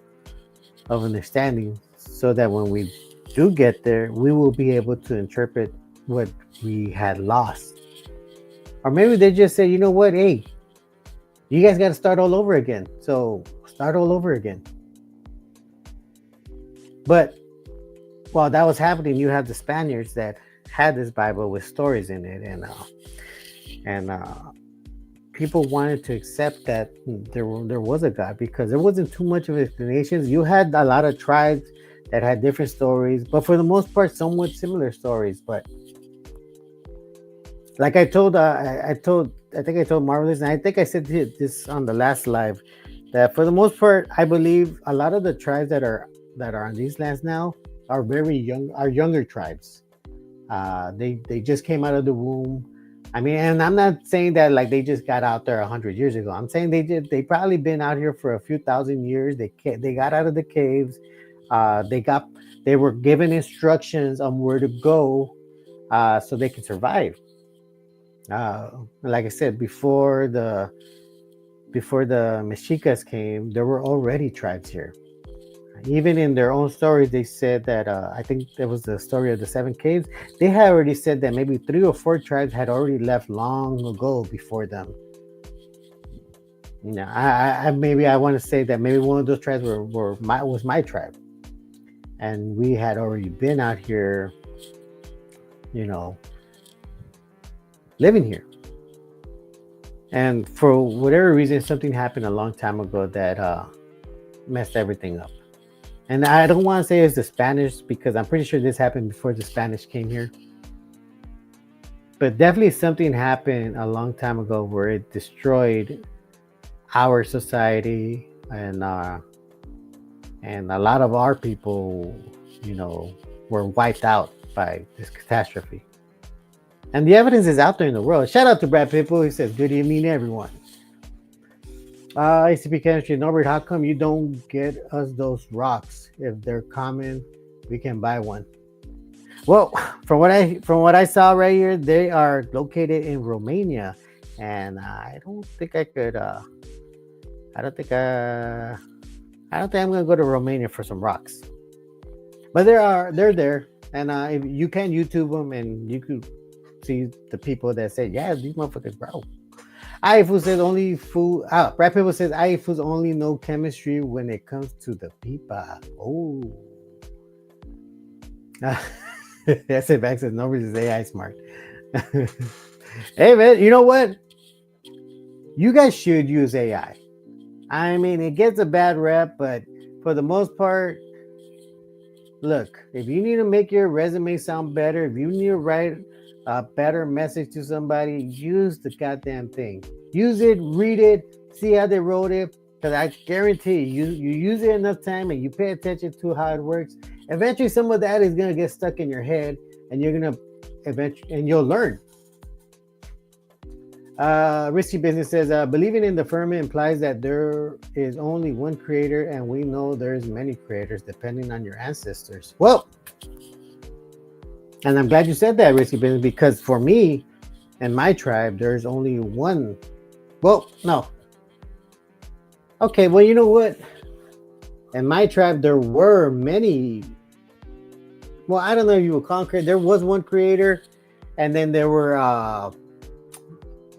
of understanding so that when we do get there, we will be able to interpret what we had lost. Or maybe they just say, you know what, hey, you guys got to start all over again. So start all over again. But while that was happening, you had the Spaniards that had this Bible with stories in it, and people wanted to accept that there was a God because there wasn't too much of explanations. You had a lot of tribes that had different stories, but for the most part, somewhat similar stories. But like I think I told Marvelous, and I think I said this on the last live, that for the most part, I believe a lot of the tribes that are on these lands now are very young, are younger tribes. They just came out of the womb. I mean, and I'm not saying that like they just got out there 100 years ago. I'm saying they probably been out here for a few thousand years. They got out of the caves. They were given instructions on where to go, so they could survive. Like I said before the Mexicas came, there were already tribes here. Even in their own stories, they said that I think there was the story of the seven caves. They had already said that maybe three or four tribes had already left long ago before them. Maybe I want to say that maybe one of those tribes was my tribe, and we had already been out here, you know, living here. And for whatever reason, something happened a long time ago that messed everything up. And I don't want to say it's the Spanish because I'm pretty sure this happened before the Spanish came here. But definitely something happened a long time ago where it destroyed our society and a lot of our people, were wiped out by this catastrophe. And the evidence is out there in the world. Shout out to Brad Pitbull. He says, "Good evening, everyone." ACP Chemistry, Norbert, how come you don't get us those rocks? If they're common, we can buy one. Well, from what I saw right here, they are located in Romania, and I don't think I could. I don't think I'm gonna go to Romania for some rocks. But they're there, and if you can YouTube them, and you could see the people that say, "Yeah, these motherfuckers, bro." Aifu says only food. Brad People says Aifus only know chemistry when it comes to the pipa. Oh, that's it. Back says nobody's AI smart. Hey man, you know what? You guys should use AI. I mean, it gets a bad rep, but for the most part, look, if you need to make your resume sound better, if you need to write a better message to somebody, use the goddamn thing. Use it, read it, see how they wrote it. Because I guarantee you use it enough time and you pay attention to how it works. Eventually, some of that is gonna get stuck in your head, and you'll learn. Risky Business says, believing in the firmament implies that there is only one creator, and we know there's many creators depending on your ancestors. Well, and I'm glad you said that, Risky Business, because for me and my tribe, there's only one. Well, no. Okay, well, you know what? In my tribe, there were many. Well, I don't know if you would call them. There was one creator, and then there were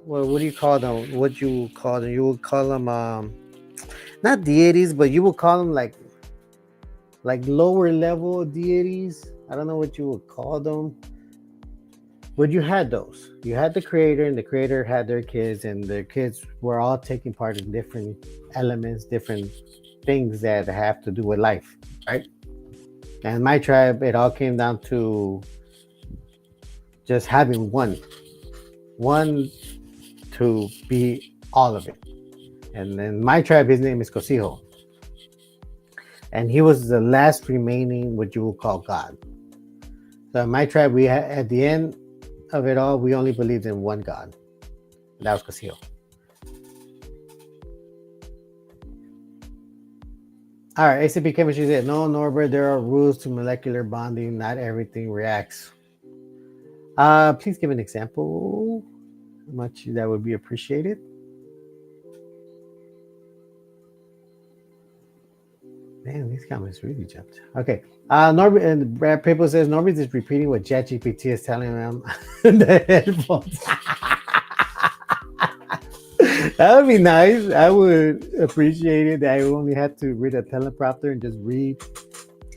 well, what do you call them? What you call them? You would call them not deities, but you would call them like lower level deities. I don't know what you would call them. But you had those. You had the creator, and the creator had their kids, and their kids were all taking part in different elements, different things that have to do with life, right? And my tribe, it all came down to just having one to be all of it. And then my tribe, his name is Cosijo. And he was the last remaining, what you would call God. So in my tribe, we had, at the end of it all, we only believed in one God. And that was Cosijo. All right, ACP Chemistry said, no, Norbert, there are rules to molecular bonding. Not everything reacts. Please give an example. How much that would be appreciated. Man, these comments really jumped. Okay. Norbert and Brad People says Norbert is repeating what ChatGPT is telling him in the headphones. That would be nice. I would appreciate it. I only had to read a teleprompter and just read.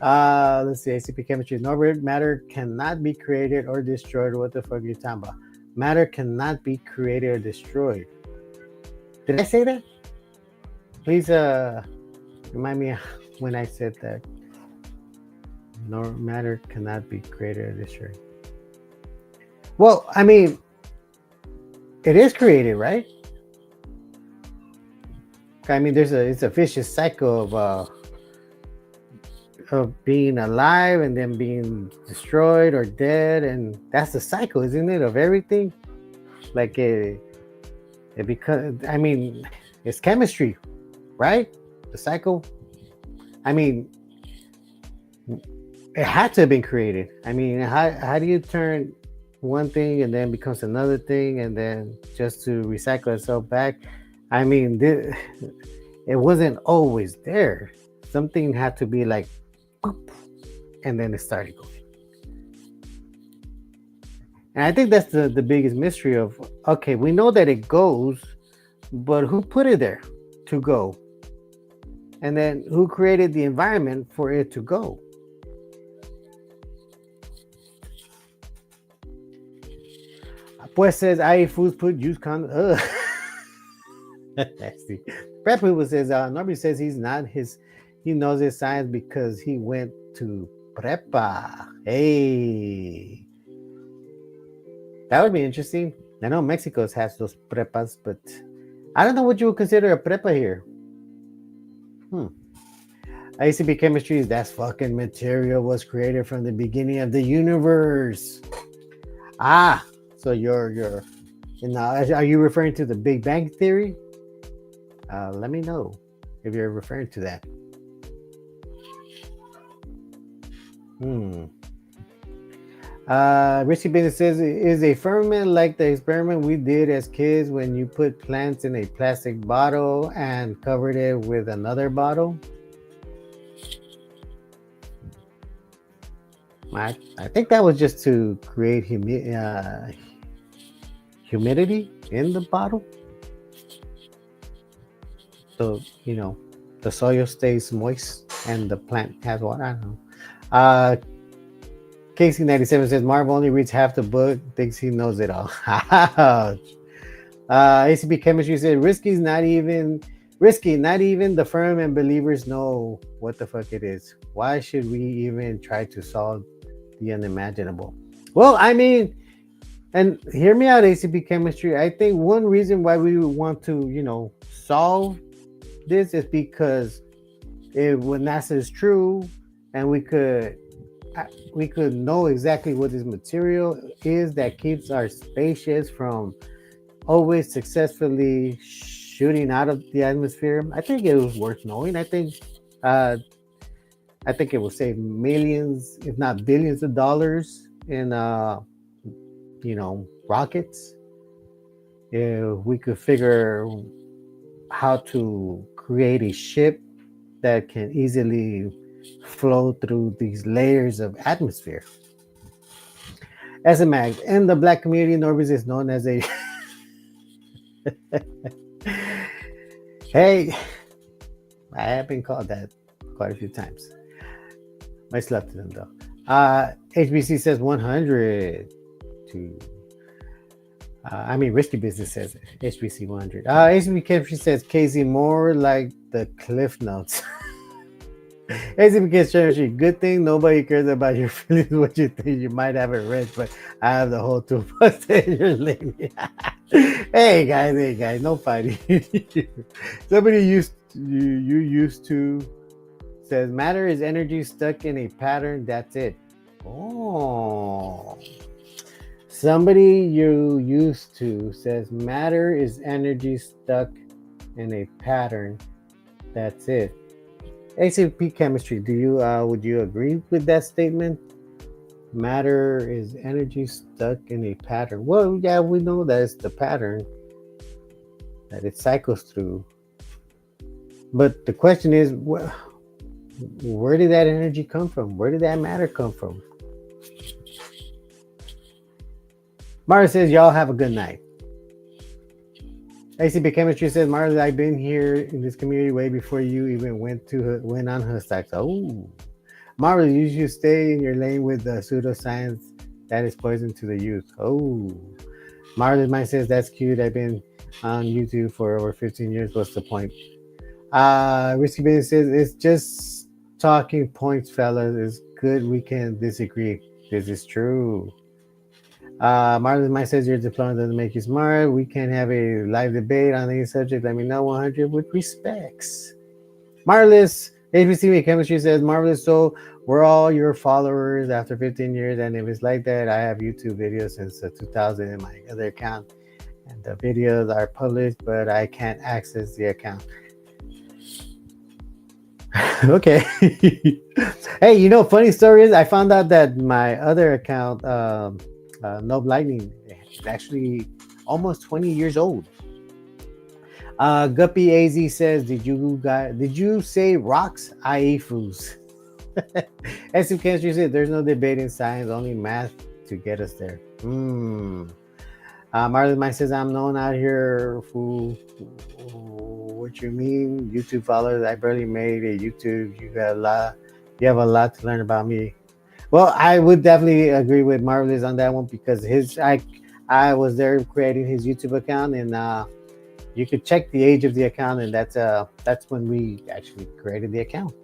Let's see. ACP Chemistry. Norbert, matter cannot be created or destroyed. What the fuck are you talking about? Matter cannot be created or destroyed. Did I say that? Please remind me when I said that no matter cannot be created or destroyed. Well, I mean, it is created, right? I mean, it's a vicious cycle of being alive and then being destroyed or dead, and that's the cycle, isn't it, of everything? Like it because I mean, it's chemistry, right? The cycle. I mean, it had to have been created. I mean, how do you turn one thing and then becomes another thing and then just to recycle itself back? I mean, it wasn't always there. Something had to be like, boop, and then it started going. And I think that's the biggest mystery of okay, we know that it goes, but who put it there to go? And then who created the environment for it to go? Pues says I eat foods put use condoms. Nasty. Prep People says Norby says he knows his science because he went to prepa. Hey, that would be interesting. I know Mexico has those prepas, but I don't know what you would consider a prepa here. ICP chemistry is that fucking material was created from the beginning of the universe. Ah, so are you referring to the Big Bang Theory? Let me know if you're referring to that. Richie Business says, is a ferment like the experiment we did as kids when you put plants in a plastic bottle and covered it with another bottle? I think that was just to create humidity in the bottle. So, the soil stays moist and the plant has water. I don't know. Casey97 says Marvel only reads half the book, thinks he knows it all. ACP Chemistry said risky, not even the firm and believers know what the fuck it is. Why should we even try to solve the unimaginable? Well, I mean, and hear me out, ACP Chemistry. I think one reason why we want to, solve this is because if what NASA is true and we could know exactly what this material is that keeps our spaceships from always successfully shooting out of the atmosphere, I think it was worth knowing. I think it will save millions, if not billions of dollars in rockets. If we could figure how to create a ship that can easily flow through these layers of atmosphere. As a mag, in the black community, Norbis is known as a hey, I have been called that quite a few times. Much love to them though. HBC says 100 to Risky Business says HBC 100. HBC Chemistry says Casey more like the Cliff Notes. HBC Chemistry, good thing nobody cares about your feelings, what you think. You might have it read, but I have the whole toolbox in your lady. Hey guys, no fighting. Somebody used to says matter is energy stuck in a pattern. That's it. Oh. Somebody you used to says matter is energy stuck in a pattern. That's it. ACP Chemistry, would you agree with that statement? Matter is energy stuck in a pattern. Well, yeah, we know that it's the pattern that it cycles through. But the question is, where did that energy come from? Where did that matter come from? Mara says, y'all have a good night. ACP Chemistry says, Marley, I've been here in this community way before you even went on her stacks. Oh, Marley, you should stay in your lane with the pseudoscience that is poison to the youth. Oh, Marley's mind says, that's cute. I've been on YouTube for over 15 years. What's the point? Risky Business says it's just talking points, fellas. It's good we can disagree. This is true. Marlon Mike says your diploma doesn't make you smart. We can have a live debate on any subject. Let me know 100 with respects. Marvelous. HBC Chemistry says, Marvelous. So we're all your followers after 15 years. And if it's like that, I have YouTube videos since 2000 in my other account. And the videos are published, but I can't access the account. Okay. Hey, funny story is I found out that my other account, Nob Lightning, is actually almost 20 years old. Guppy AZ says, did you say rocks, i.e. fools? SM Chemistry said, there's no debate in science, only math to get us there. Marlon Mike says, I'm known out here, fool. What you mean? YouTube followers? I barely made a YouTube. You have a lot to learn about me. Well, I would definitely agree with Marvelous on that one because I was there creating his YouTube account, and you could check the age of the account, and that's when we actually created the account.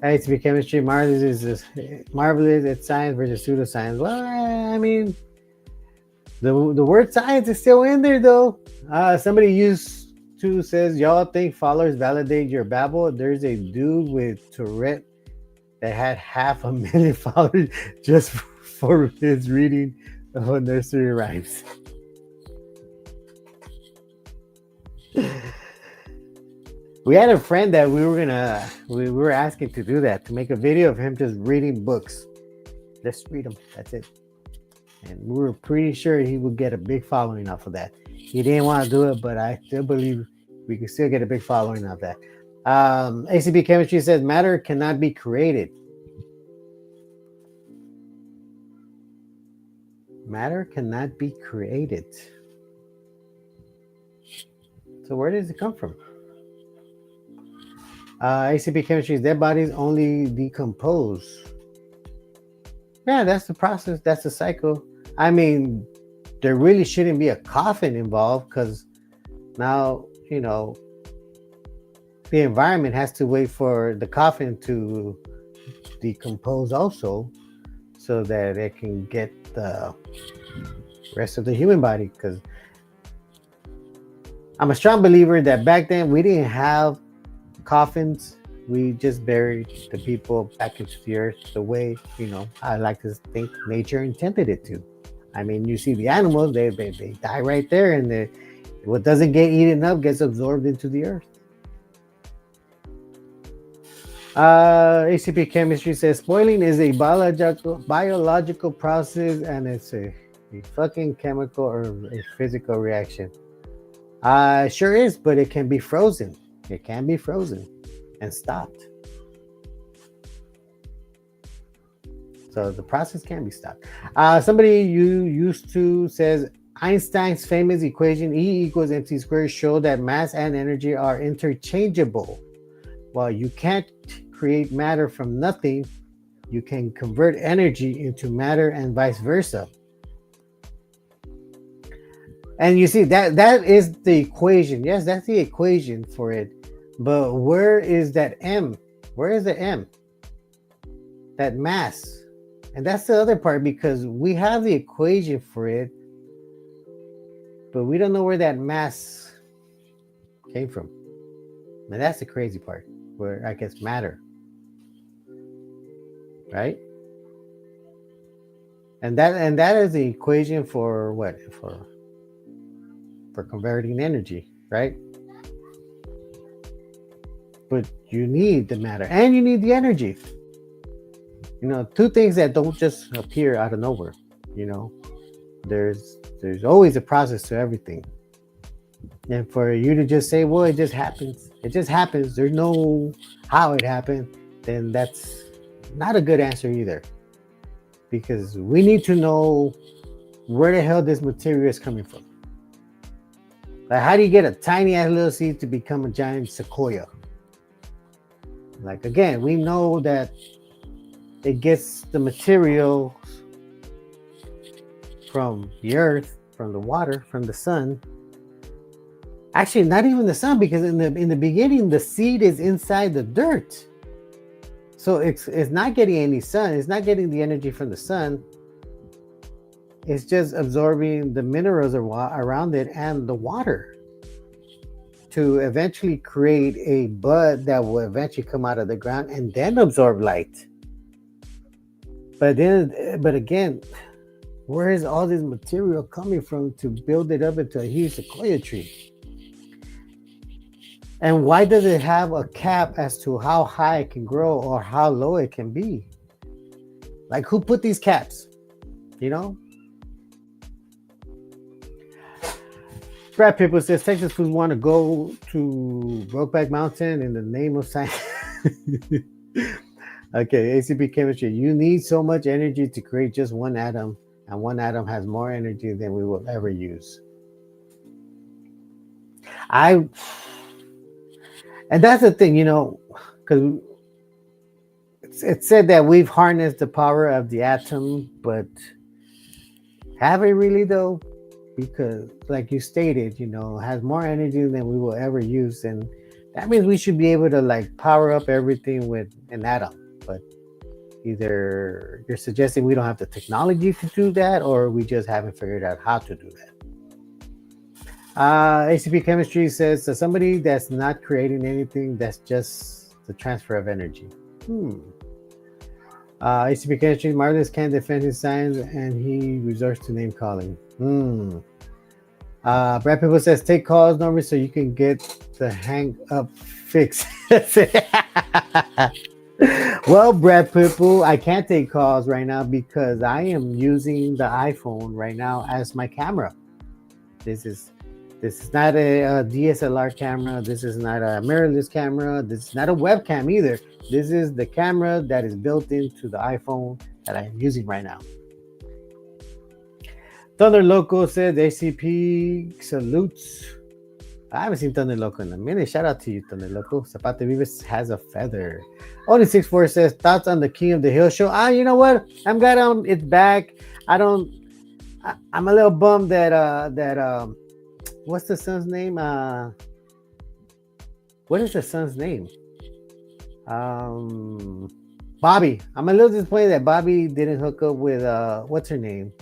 Hey, to be chemistry, marvelous it's science versus pseudoscience. Well, I mean, the word science is still in there though. Somebody used to says, y'all think followers validate your babble? There's a dude with Tourette that had 500,000 followers just for his reading of nursery rhymes. We had a friend that we were asking to do that, to make a video of him just reading books. Just read them. That's it. And we were pretty sure he would get a big following off of that. He didn't want to do it, but I still believe we could still get a big following off that. ACB Chemistry says matter cannot be created. Matter cannot be created. So where does it come from? ACB Chemistry, dead bodies only decompose. Yeah, that's the process. That's the cycle. I mean, there really shouldn't be a coffin involved because now, the environment has to wait for the coffin to decompose also so that it can get the rest of the human body. Because I'm a strong believer that back then we didn't have coffins. We just buried the people back into the earth the way, I like to think nature intended it to. I mean, you see the animals, they die right there, and what doesn't get eaten up gets absorbed into the earth. ACP Chemistry says spoiling is a biological process, and it's a fucking chemical or a physical reaction. Sure is, but it can be frozen. It can be frozen and stopped. So the process can be stopped. Somebody you used to says Einstein's famous equation E equals mc squared show that mass and energy are interchangeable. While you can't create matter from nothing, you can convert energy into matter and vice versa. And you see that is the equation. Yes, that's the equation for it. But where is that M? Where is the M? That mass. And that's the other part, because we have the equation for it, but we don't know where that mass came from. And that's the crazy part, where I guess matter. Right? And that is the equation for what? For converting energy, right? But you need the matter and you need the energy. Two things that don't just appear out of nowhere. There's always a process to everything. And for you to just say, well, it just happens. It just happens. There's no how it happened. Then that's not a good answer either. Because we need to know where the hell this material is coming from. Like, how do you get a tiny ass little seed to become a giant sequoia? Like, again, we know that it gets the material from the earth, from the water, from the sun, Actually, not even the sun, because in the beginning, the seed is inside the dirt. So it's not getting any sun. It's not getting the energy from the sun. It's just absorbing the minerals around it and the water to eventually create a bud that will eventually come out of the ground and then absorb light. But again, where is all this material coming from to build it up into a huge sequoia tree? And why does it have a cap as to how high it can grow or how low it can be? Like, who put these caps? You know? Brad People says Texas foods want to go to Brokeback Mountain in the name of science. Okay, ACP chemistry. You need so much energy to create just one atom, and one atom has more energy than we will ever use. I And that's the thing, because it's said that we've harnessed the power of the atom, but have we really though? Because, like you stated, has more energy than we will ever use, and that means we should be able to like power up everything with an atom. But either you're suggesting we don't have the technology to do that, or we just haven't figured out how to do that. ACP chemistry says that somebody that's not creating anything, that's just the transfer of energy. ACP chemistry, Marlis can't defend his science and he resorts to name calling. Brad People says take calls, Norman, so you can get the hang up fixed. Well, Brad People, I can't take calls right now because I am using the iPhone right now as my camera. This is not a DSLR camera. This is not a mirrorless camera. This is not a webcam either. This is the camera that is built into the iPhone that I'm using right now. Thunder Loco says ACP salutes. I haven't seen Thunder Loco in a minute. Shout out to you, Thunder Loco. Zapata Vivas has a feather. Only 64 says thoughts on the King of the Hill show. You know what? I'm glad it's back. I'm a little bummed that what's the son's name? What is the son's name? Bobby. I'm a little disappointed that Bobby didn't hook up with what's her name?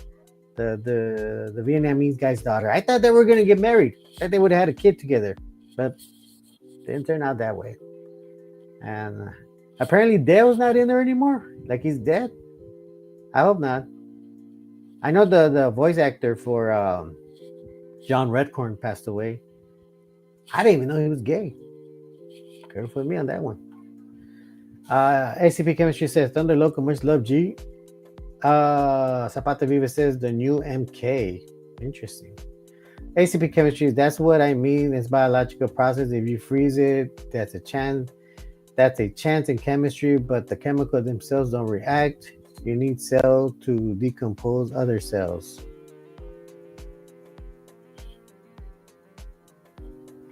The Vietnamese guy's daughter. I thought they were gonna get married. I thought they would have had a kid together, but didn't turn out that way. And apparently Dale's not in there anymore. Like he's dead. I hope not. I know the voice actor for John Redcorn passed away. I didn't even know he was gay. Careful with me on that one. ACP Chemistry says Thunder Loco, much love, G. Zapata Viva says the new MK. Interesting. ACP Chemistry, that's what I mean. It's biological process. If you freeze it, that's a chance. That's a chance in chemistry, but the chemicals themselves don't react. You need cells to decompose other cells.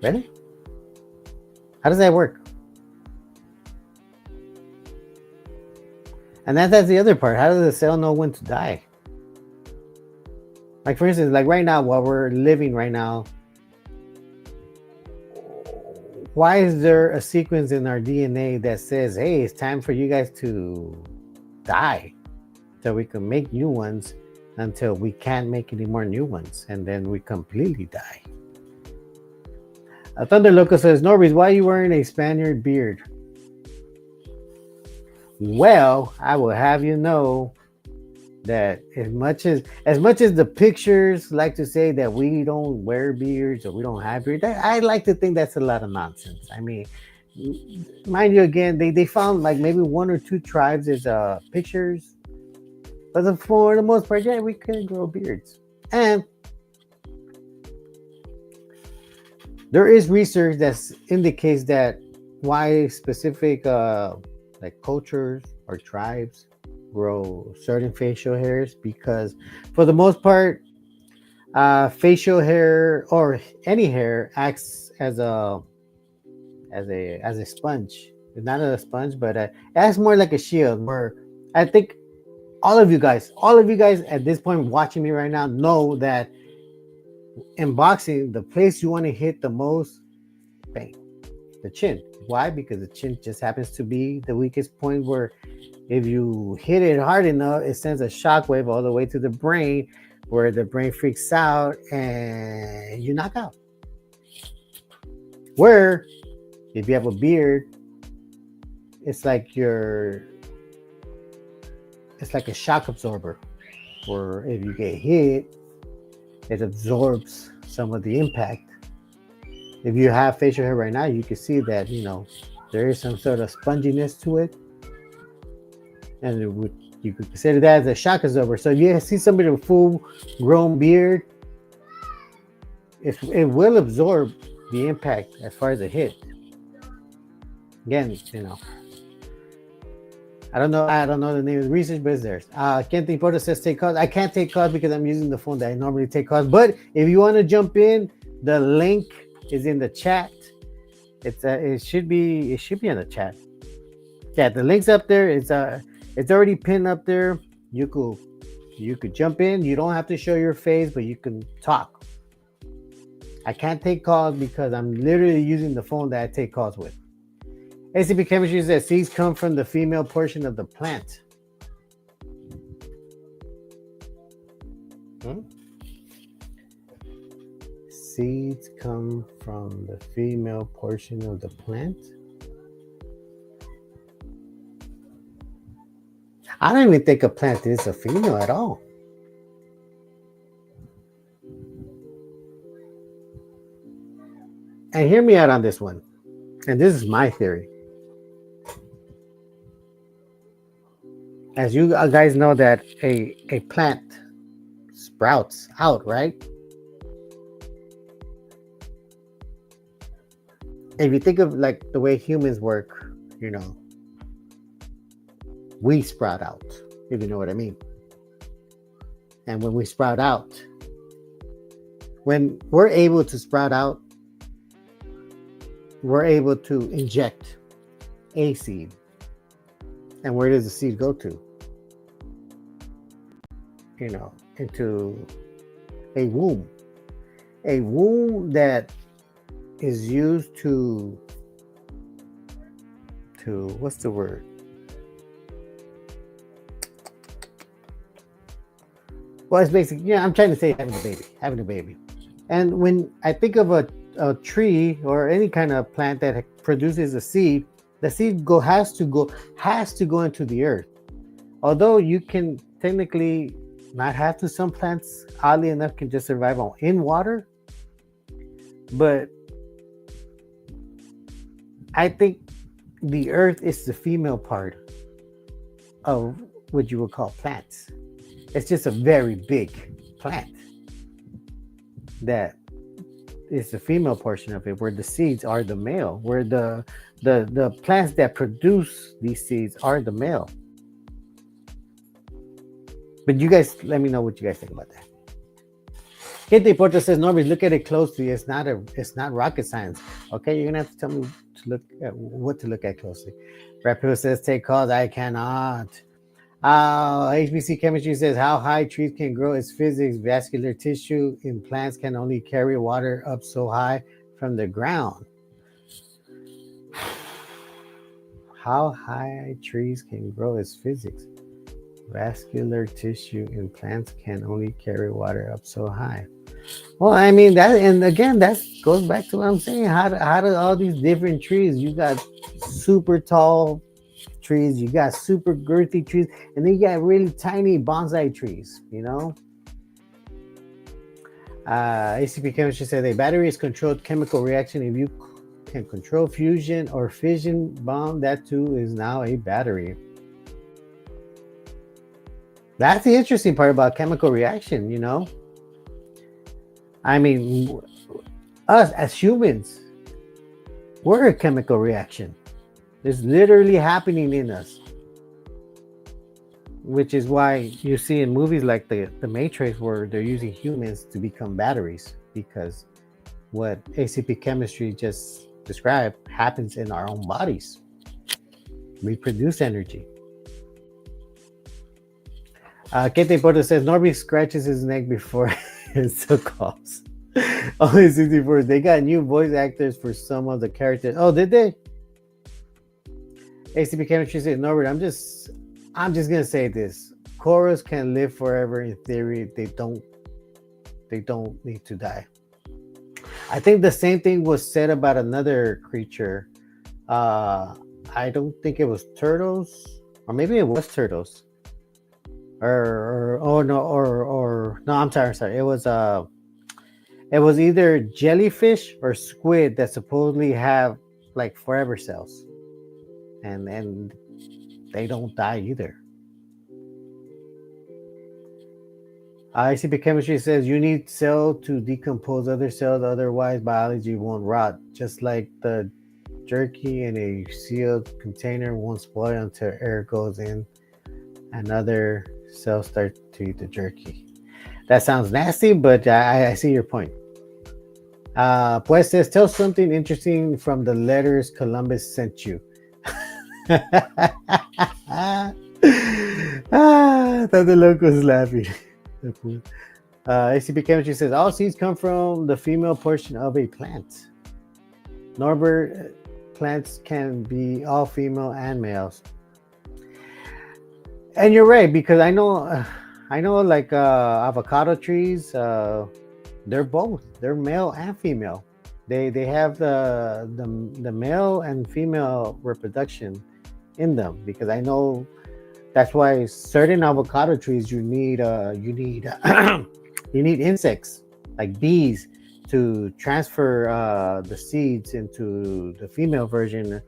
Really? How does that work? And that's the other part. How does the cell know when to die? Like, for instance, like right now, while we're living right now, why is there a sequence in our DNA that says, hey, it's time for you guys to die so we can make new ones until we can't make any more new ones, and then we completely die? Thunder Loco says, Norbies, why are you wearing a Spaniard beard? Well, I will have you know that as much as the pictures like to say that we don't wear beards or we don't have beards, I like to think that's a lot of nonsense. I mean, mind you, again, they found like maybe one or two tribes as pictures, but for the most part, yeah, we can grow beards. And there is research that indicates that why specific like cultures or tribes grow certain facial hairs, because for the most part, facial hair or any hair acts as a sponge. It's not a sponge, but it acts more like a shield. Where I think all of you guys at this point watching me right now know that In boxing, the place you want to hit the most, bang, the chin. Why? Because the chin just happens to be the weakest point where if you hit it hard enough, it sends a shockwave all the way to the brain where the brain freaks out and you knock out. Where if you have a beard, it's like your it's like a shock absorber where if you get hit, it absorbs some of the impact. If you have facial hair right now, you can see that, there is some sort of sponginess to it. And you could consider that as a shock absorber. So if you see somebody with full grown beard, it will absorb the impact as far as a hit. Again, I don't know the name of the research, but it's there. Kente Porto says take calls. I can't take calls because I'm using the phone that I normally take calls. But if you want to jump in, the link is in the chat. It should be in the chat. Yeah, the link's up there. It's already pinned up there. You could jump in. You don't have to show your face, but you can talk. I can't take calls because I'm literally using the phone that I take calls with. ACP Chemistry says seeds come from the female portion of the plant. Seeds come from the female portion of the plant. I don't even think a plant is a female at all. And hear me out on this one. And this is my theory. As you guys know that a plant sprouts out, right? If you think of like the way humans work, we sprout out, if you know what I mean. And when we sprout out, when we're able to sprout out, we're able to inject a seed. And where does the seed go to? Into a womb. A womb that is used to what's the word? Well, it's basically, I'm trying to say having a baby. And when I think of a tree or any kind of plant that produces a seed, the seed has to go into the earth. Although you can technically not have to, some plants, oddly enough, can just survive in water. But I think the earth is the female part of what you would call plants. It's just a very big plant that is the female portion of it, where the seeds are the male, where the plants that produce these seeds are the male. But you guys, let me know what you guys think about that. Gente Porto says, Norbis, look at it closely. It's not rocket science. Okay, you're gonna have to tell me what to look at closely. Rapido says, take calls. I cannot. HBC Chemistry says, how high trees can grow is physics. Vascular tissue in plants can only carry water up so high from the ground. How high trees can grow is physics. Vascular tissue in plants can only carry water up so high. Well, I mean that, and again, that goes back to what I'm saying. How do all these different trees? You got super tall trees, you got super girthy trees, and then you got really tiny bonsai trees. ACP Chemistry said a battery is controlled chemical reaction. If you can control fusion or fission bomb, that too is now a battery. That's the interesting part about chemical reaction, I mean, us as humans, we're a chemical reaction. It's literally happening in us. Which is why you see in movies like the Matrix where they're using humans to become batteries, because what ACP Chemistry just described happens in our own bodies. We produce energy. Kete Porto says Norby scratches his neck before his calls. Only 64. They got new voice actors for some of the characters. Oh, did they? ACP Chemistry said, Norbert, I'm just gonna say this. Chorus can live forever in theory. They don't need to die. I think the same thing was said about another creature. Uh I don't think it was turtles. Or maybe it was turtles. Or oh no, or no, I'm sorry. It was either jellyfish or squid that supposedly have like forever cells. And they don't die either. ICP Chemistry says you need cell to decompose other cells, otherwise biology won't rot. Just like the jerky in a sealed container won't spoil until air goes in and other cells start to eat the jerky. That sounds nasty, but I see your point. Pues says, tell something interesting from the letters Columbus sent you. The locals laughing. ACP Chemistry says all seeds come from the female portion of a plant. Norbert, plants can be all female and males. And you're right because I know like avocado trees, they're both. They're male and female. They have the male and female reproduction in them because I know that's why certain avocado trees you need insects like bees to transfer the seeds into the female version,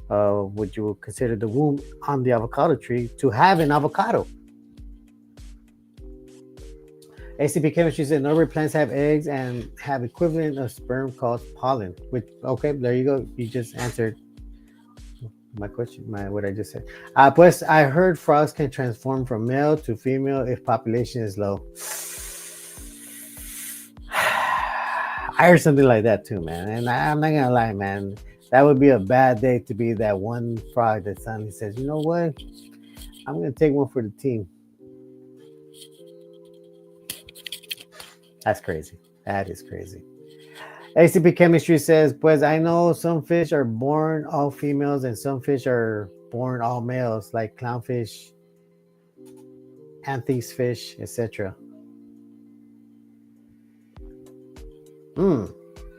what you would consider the womb on the avocado tree to have an avocado. ACP Chemistry said Norbert plants have eggs and have equivalent of sperm called pollen. Which okay, there you go. You just answered my question, my what I just said. Pues I heard frogs can transform from male to female if population is low. I heard something like that too, man. And I'm not gonna lie, man. That would be a bad day to be that one frog that suddenly says, you know what? I'm gonna take one for the team. That's crazy. That is crazy. ACP Chemistry says, pues I know some fish are born all females and some fish are born all males, like clownfish, anthies fish, etc.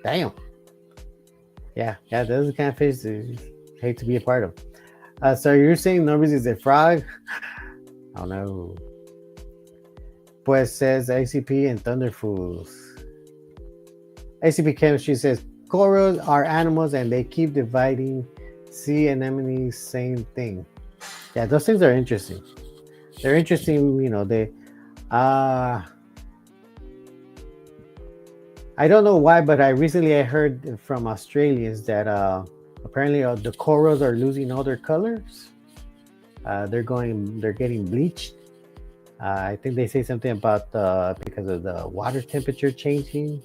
Damn. Yeah, those are the kind of fish that you hate to be a part of. So you're saying Norbis is a frog? Oh no. Pues says ACP and Thunderfools. ACP Chemistry says corals are animals and they keep dividing. Sea anemones, same thing. Yeah, those things are interesting. They're interesting, they I don't know why, but I heard from Australians that apparently the corals are losing all their colors. They're getting bleached. I think they say something about because of the water temperature changing.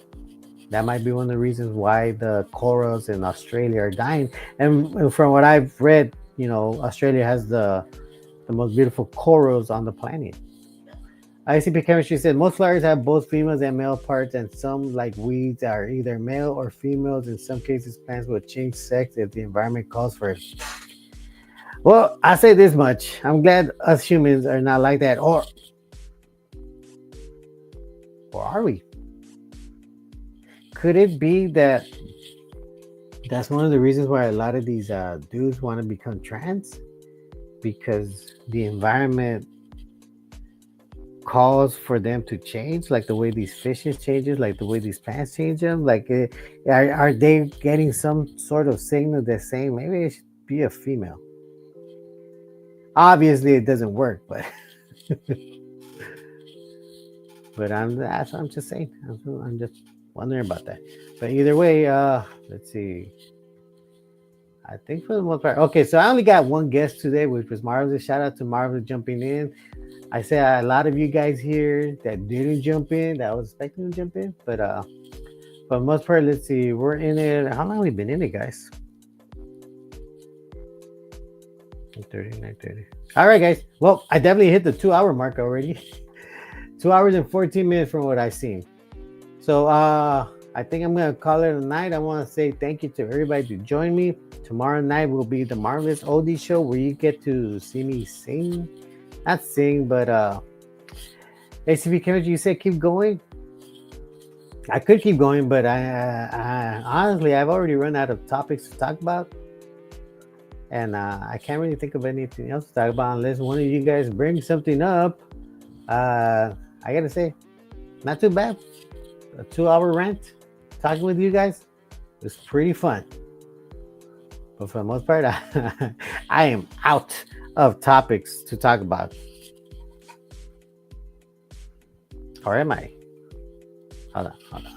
That might be one of the reasons why the corals in Australia are dying. And from what I've read, Australia has the most beautiful corals on the planet. ICP Chemistry said most flowers have both females and male parts, and some, like weeds, are either male or females. In some cases, plants will change sex if the environment calls for it. Well, I say this much. I'm glad us humans are not like that. Or are we? Could it be that that's one of the reasons why a lot of these dudes want to become trans? Because the environment calls for them to change, like the way these fishes changes, like the way these plants change them. Like, are they getting some sort of signal that's saying maybe it should be a female? Obviously, it doesn't work, but but I'm just saying. I'm just wondering about that. But either way, let's see. I think for the most part, okay. So I only got one guest today, which was Marvelous. Shout out to Marvelous jumping in. I say a lot of you guys here that didn't jump in, that I was expecting to jump in, but most part, let's see. We're in it. How long have we been in it, guys? 9:30. All right, guys. Well, I definitely hit the 2 hour mark already. 2 hours and 14 minutes from what I've seen. So I think I'm gonna call it a night. I want to say thank you to everybody to join me. Tomorrow night will be the Marvelous Oldie Show where you get to see me sing, not sing, but ACB Chemistry. You said keep going. I could keep going, but I honestly I've already run out of topics to talk about, and I can't really think of anything else to talk about unless one of you guys brings something up. I gotta say, not too bad. A 2 hour rant talking with you guys was pretty fun. But for the most part, I am out of topics to talk about. Or am I? Hold on, hold on.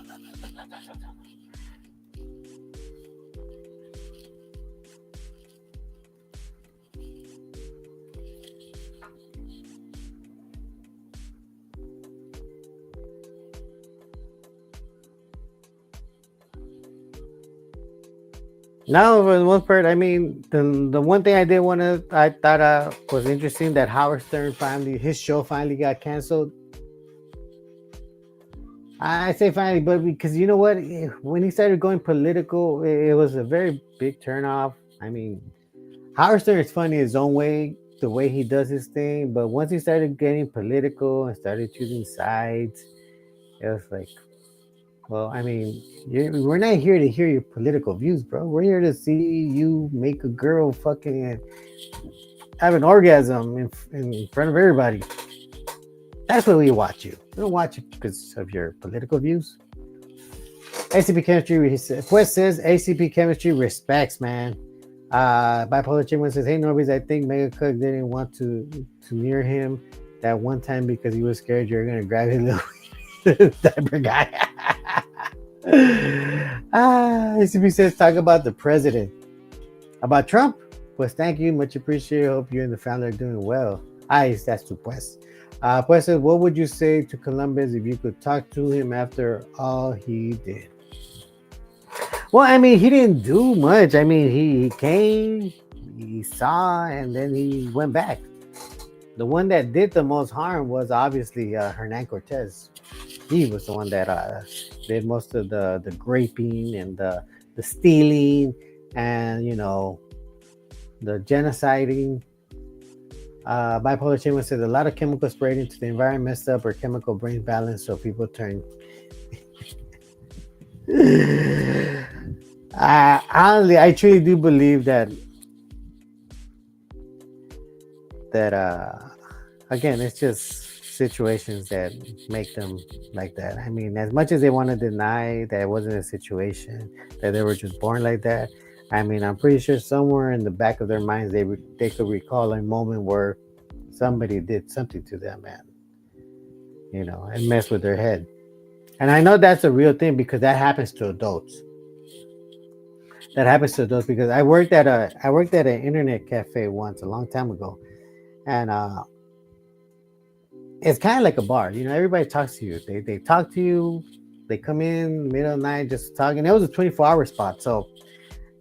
No, for the most part, I mean, the one thing I thought was interesting that Howard Stern finally, his show finally got canceled. I say finally, but because you know what, when he started going political, it was a very big turnoff. I mean, Howard Stern is funny his own way, the way he does his thing, but once he started getting political and started choosing sides, it was like, well, I mean, we're not here to hear your political views, bro. We're here to see you make a girl fucking have an orgasm in front of everybody. That's why we watch you. We don't watch you because of your political views. ACP Chemistry, Quest says ACP Chemistry respects, man. Bipolar Chicken says, hey, Norbies, I think Mega Cook didn't want to near him that one time because he was scared you're going to grab his little diaper guy. ACP says, talk about the president. About Trump? Pues thank you. Much appreciated. Hope you and the family are doing well. That's to Pues. Pues says, what would you say to Columbus if you could talk to him after all he did? Well, I mean, he didn't do much. I mean, he came, he saw, and then he went back. The one that did the most harm was obviously Hernan Cortez. He was the one that did most of the graping and the stealing and, you know, the genociding. Bipolar Chairman says a lot of chemicals sprayed into the environment messed up our chemical brain balance, so people turn. Honestly, I truly do believe that again, it's just situations that make them like that. I mean, as much as they want to deny that it wasn't a situation, that they were just born like that, I mean, I'm pretty sure somewhere in the back of their minds they could recall a moment where somebody did something to them, and you know, and mess with their head. And I know that's a real thing because that happens to adults. That happens to adults because I worked at an internet cafe once a long time ago, and it's kind of like a bar. You know, everybody talks to you. They talk to you. They come in middle of the night just talking. It was a 24-hour spot, so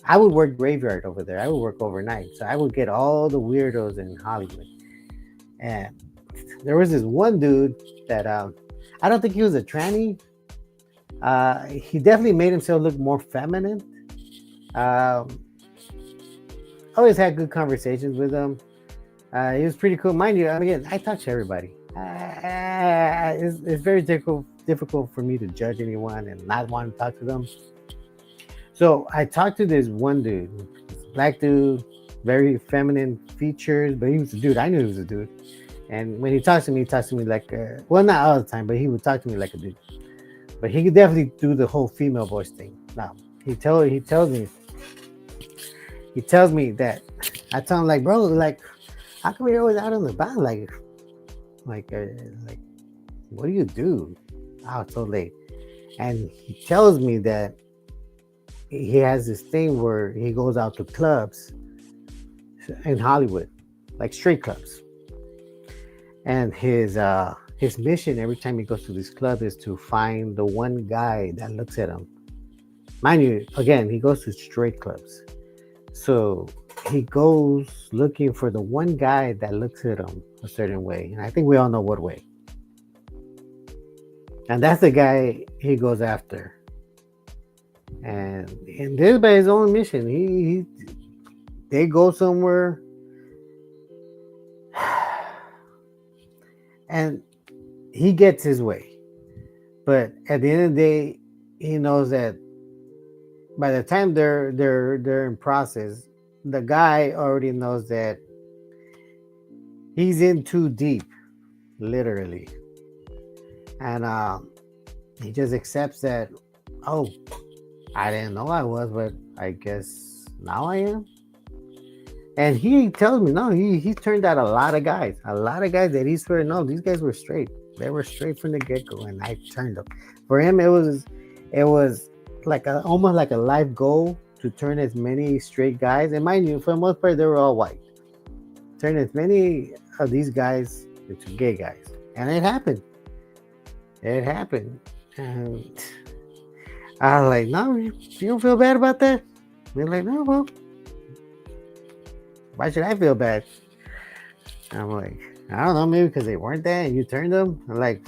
I would work graveyard over there. I would work overnight, so I would get all the weirdos in Hollywood. And there was this one dude that I don't think he was a tranny. He definitely made himself look more feminine. Always had good conversations with him. He was pretty cool, mind you. I mean, I talk to everybody. It's very difficult for me to judge anyone and not want to talk to them. So I talked to this one dude, black dude, very feminine features, but he was a dude. I knew he was a dude. And when he talks to me like, well, not all the time, but he would talk to me like a dude. But he could definitely do the whole female voice thing. Now he tells me that I tell him like, bro, like, how come you're always out on the bound? Like, what do you do out so late? And he tells me that he has this thing where he goes out to clubs in Hollywood, like straight clubs. And his mission every time he goes to this club is to find the one guy that looks at him. Mind you, again, he goes to straight clubs. So he goes looking for the one guy that looks at him a certain way. And I think we all know what way. and that's the guy he goes after. And this by his own mission. He they go somewhere, and he gets his way. But at the end of the day, he knows that by the time they're in process, the guy already knows that he's in too deep, literally, and he just accepts that. Oh, I didn't know I was, but I guess now I am. And he tells me, no, he turned out a lot of guys that he swear, no, these guys were straight. They were straight from the get go, and I turned them. For him, it was like almost like a life goal to turn as many straight guys. And mind you, for the most part, they were all white. Turn as many of these guys into gay guys, and it happened. It happened, and I was like, no, you don't feel bad about that. They're like, no, well, why should I feel bad? I'm like, I don't know, maybe because they weren't there and you turned them. I'm like,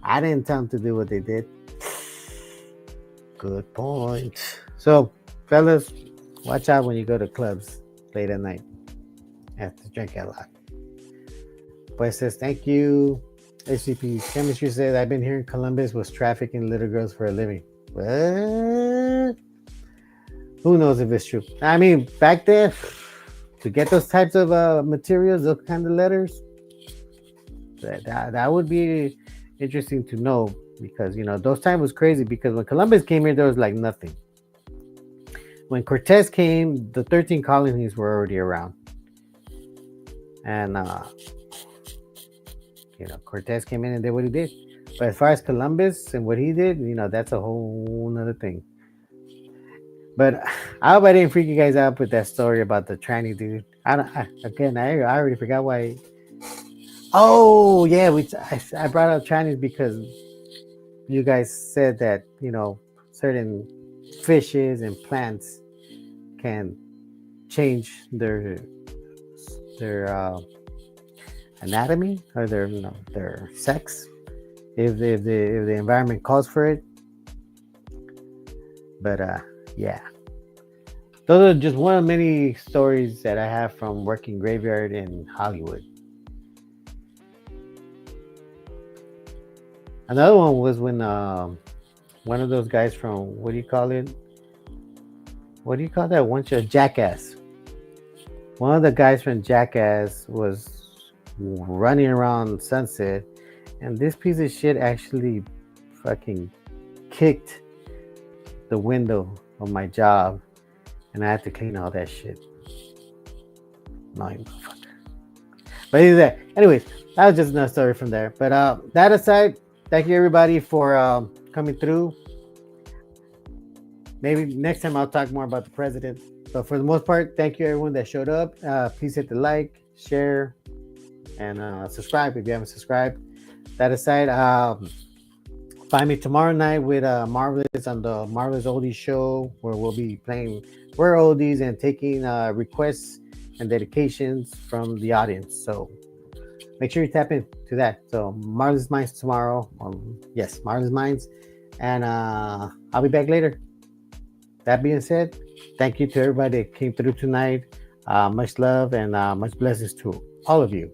I didn't tell them to do what they did. Good point. So, fellas, watch out when you go to clubs late at night. You have to drink a lot. Pues says, thank you. HCP Chemistry says, I've been here in Columbus was trafficking little girls for a living. What? Who knows if it's true? I mean, back there, to get those types of materials, those kind of letters, that would be interesting to know, because those times was crazy, because when Columbus came here there was like nothing. When Cortez came, the 13 colonies were already around, and Cortez came in and did what he did. But as far as Columbus and what he did, that's a whole nother thing. But I hope I didn't freak you guys out with that story about the tranny dude. I already forgot why. Oh yeah, I brought up trannies because you guys said that certain fishes and plants can change their anatomy or their sex if the environment calls for it. But yeah, those are just one of many stories that I have from working graveyard in Hollywood. Another one was when one of those guys from, what do you call it? What do you call that? One show, Jackass. One of the guys from Jackass was running around Sunset, and this piece of shit actually fucking kicked the window of my job, and I had to clean all that shit. Annoying motherfucker. But anyways, that was just another story from there. But that aside, thank you everybody for coming through. Maybe next time I'll talk more about the president. But for the most part, thank you everyone that showed up. Please hit the like, share, and subscribe if you haven't subscribed. That aside, find me tomorrow night with Marvelous on the Marvelous Oldies show, where we'll be playing Rare Oldies and taking requests and dedications from the audience. So make sure you tap into that. So Marvelous Minds tomorrow. Yes, Marvelous Minds. And I'll be back later. That being said, thank you to everybody that came through tonight. Much love and much blessings to all of you.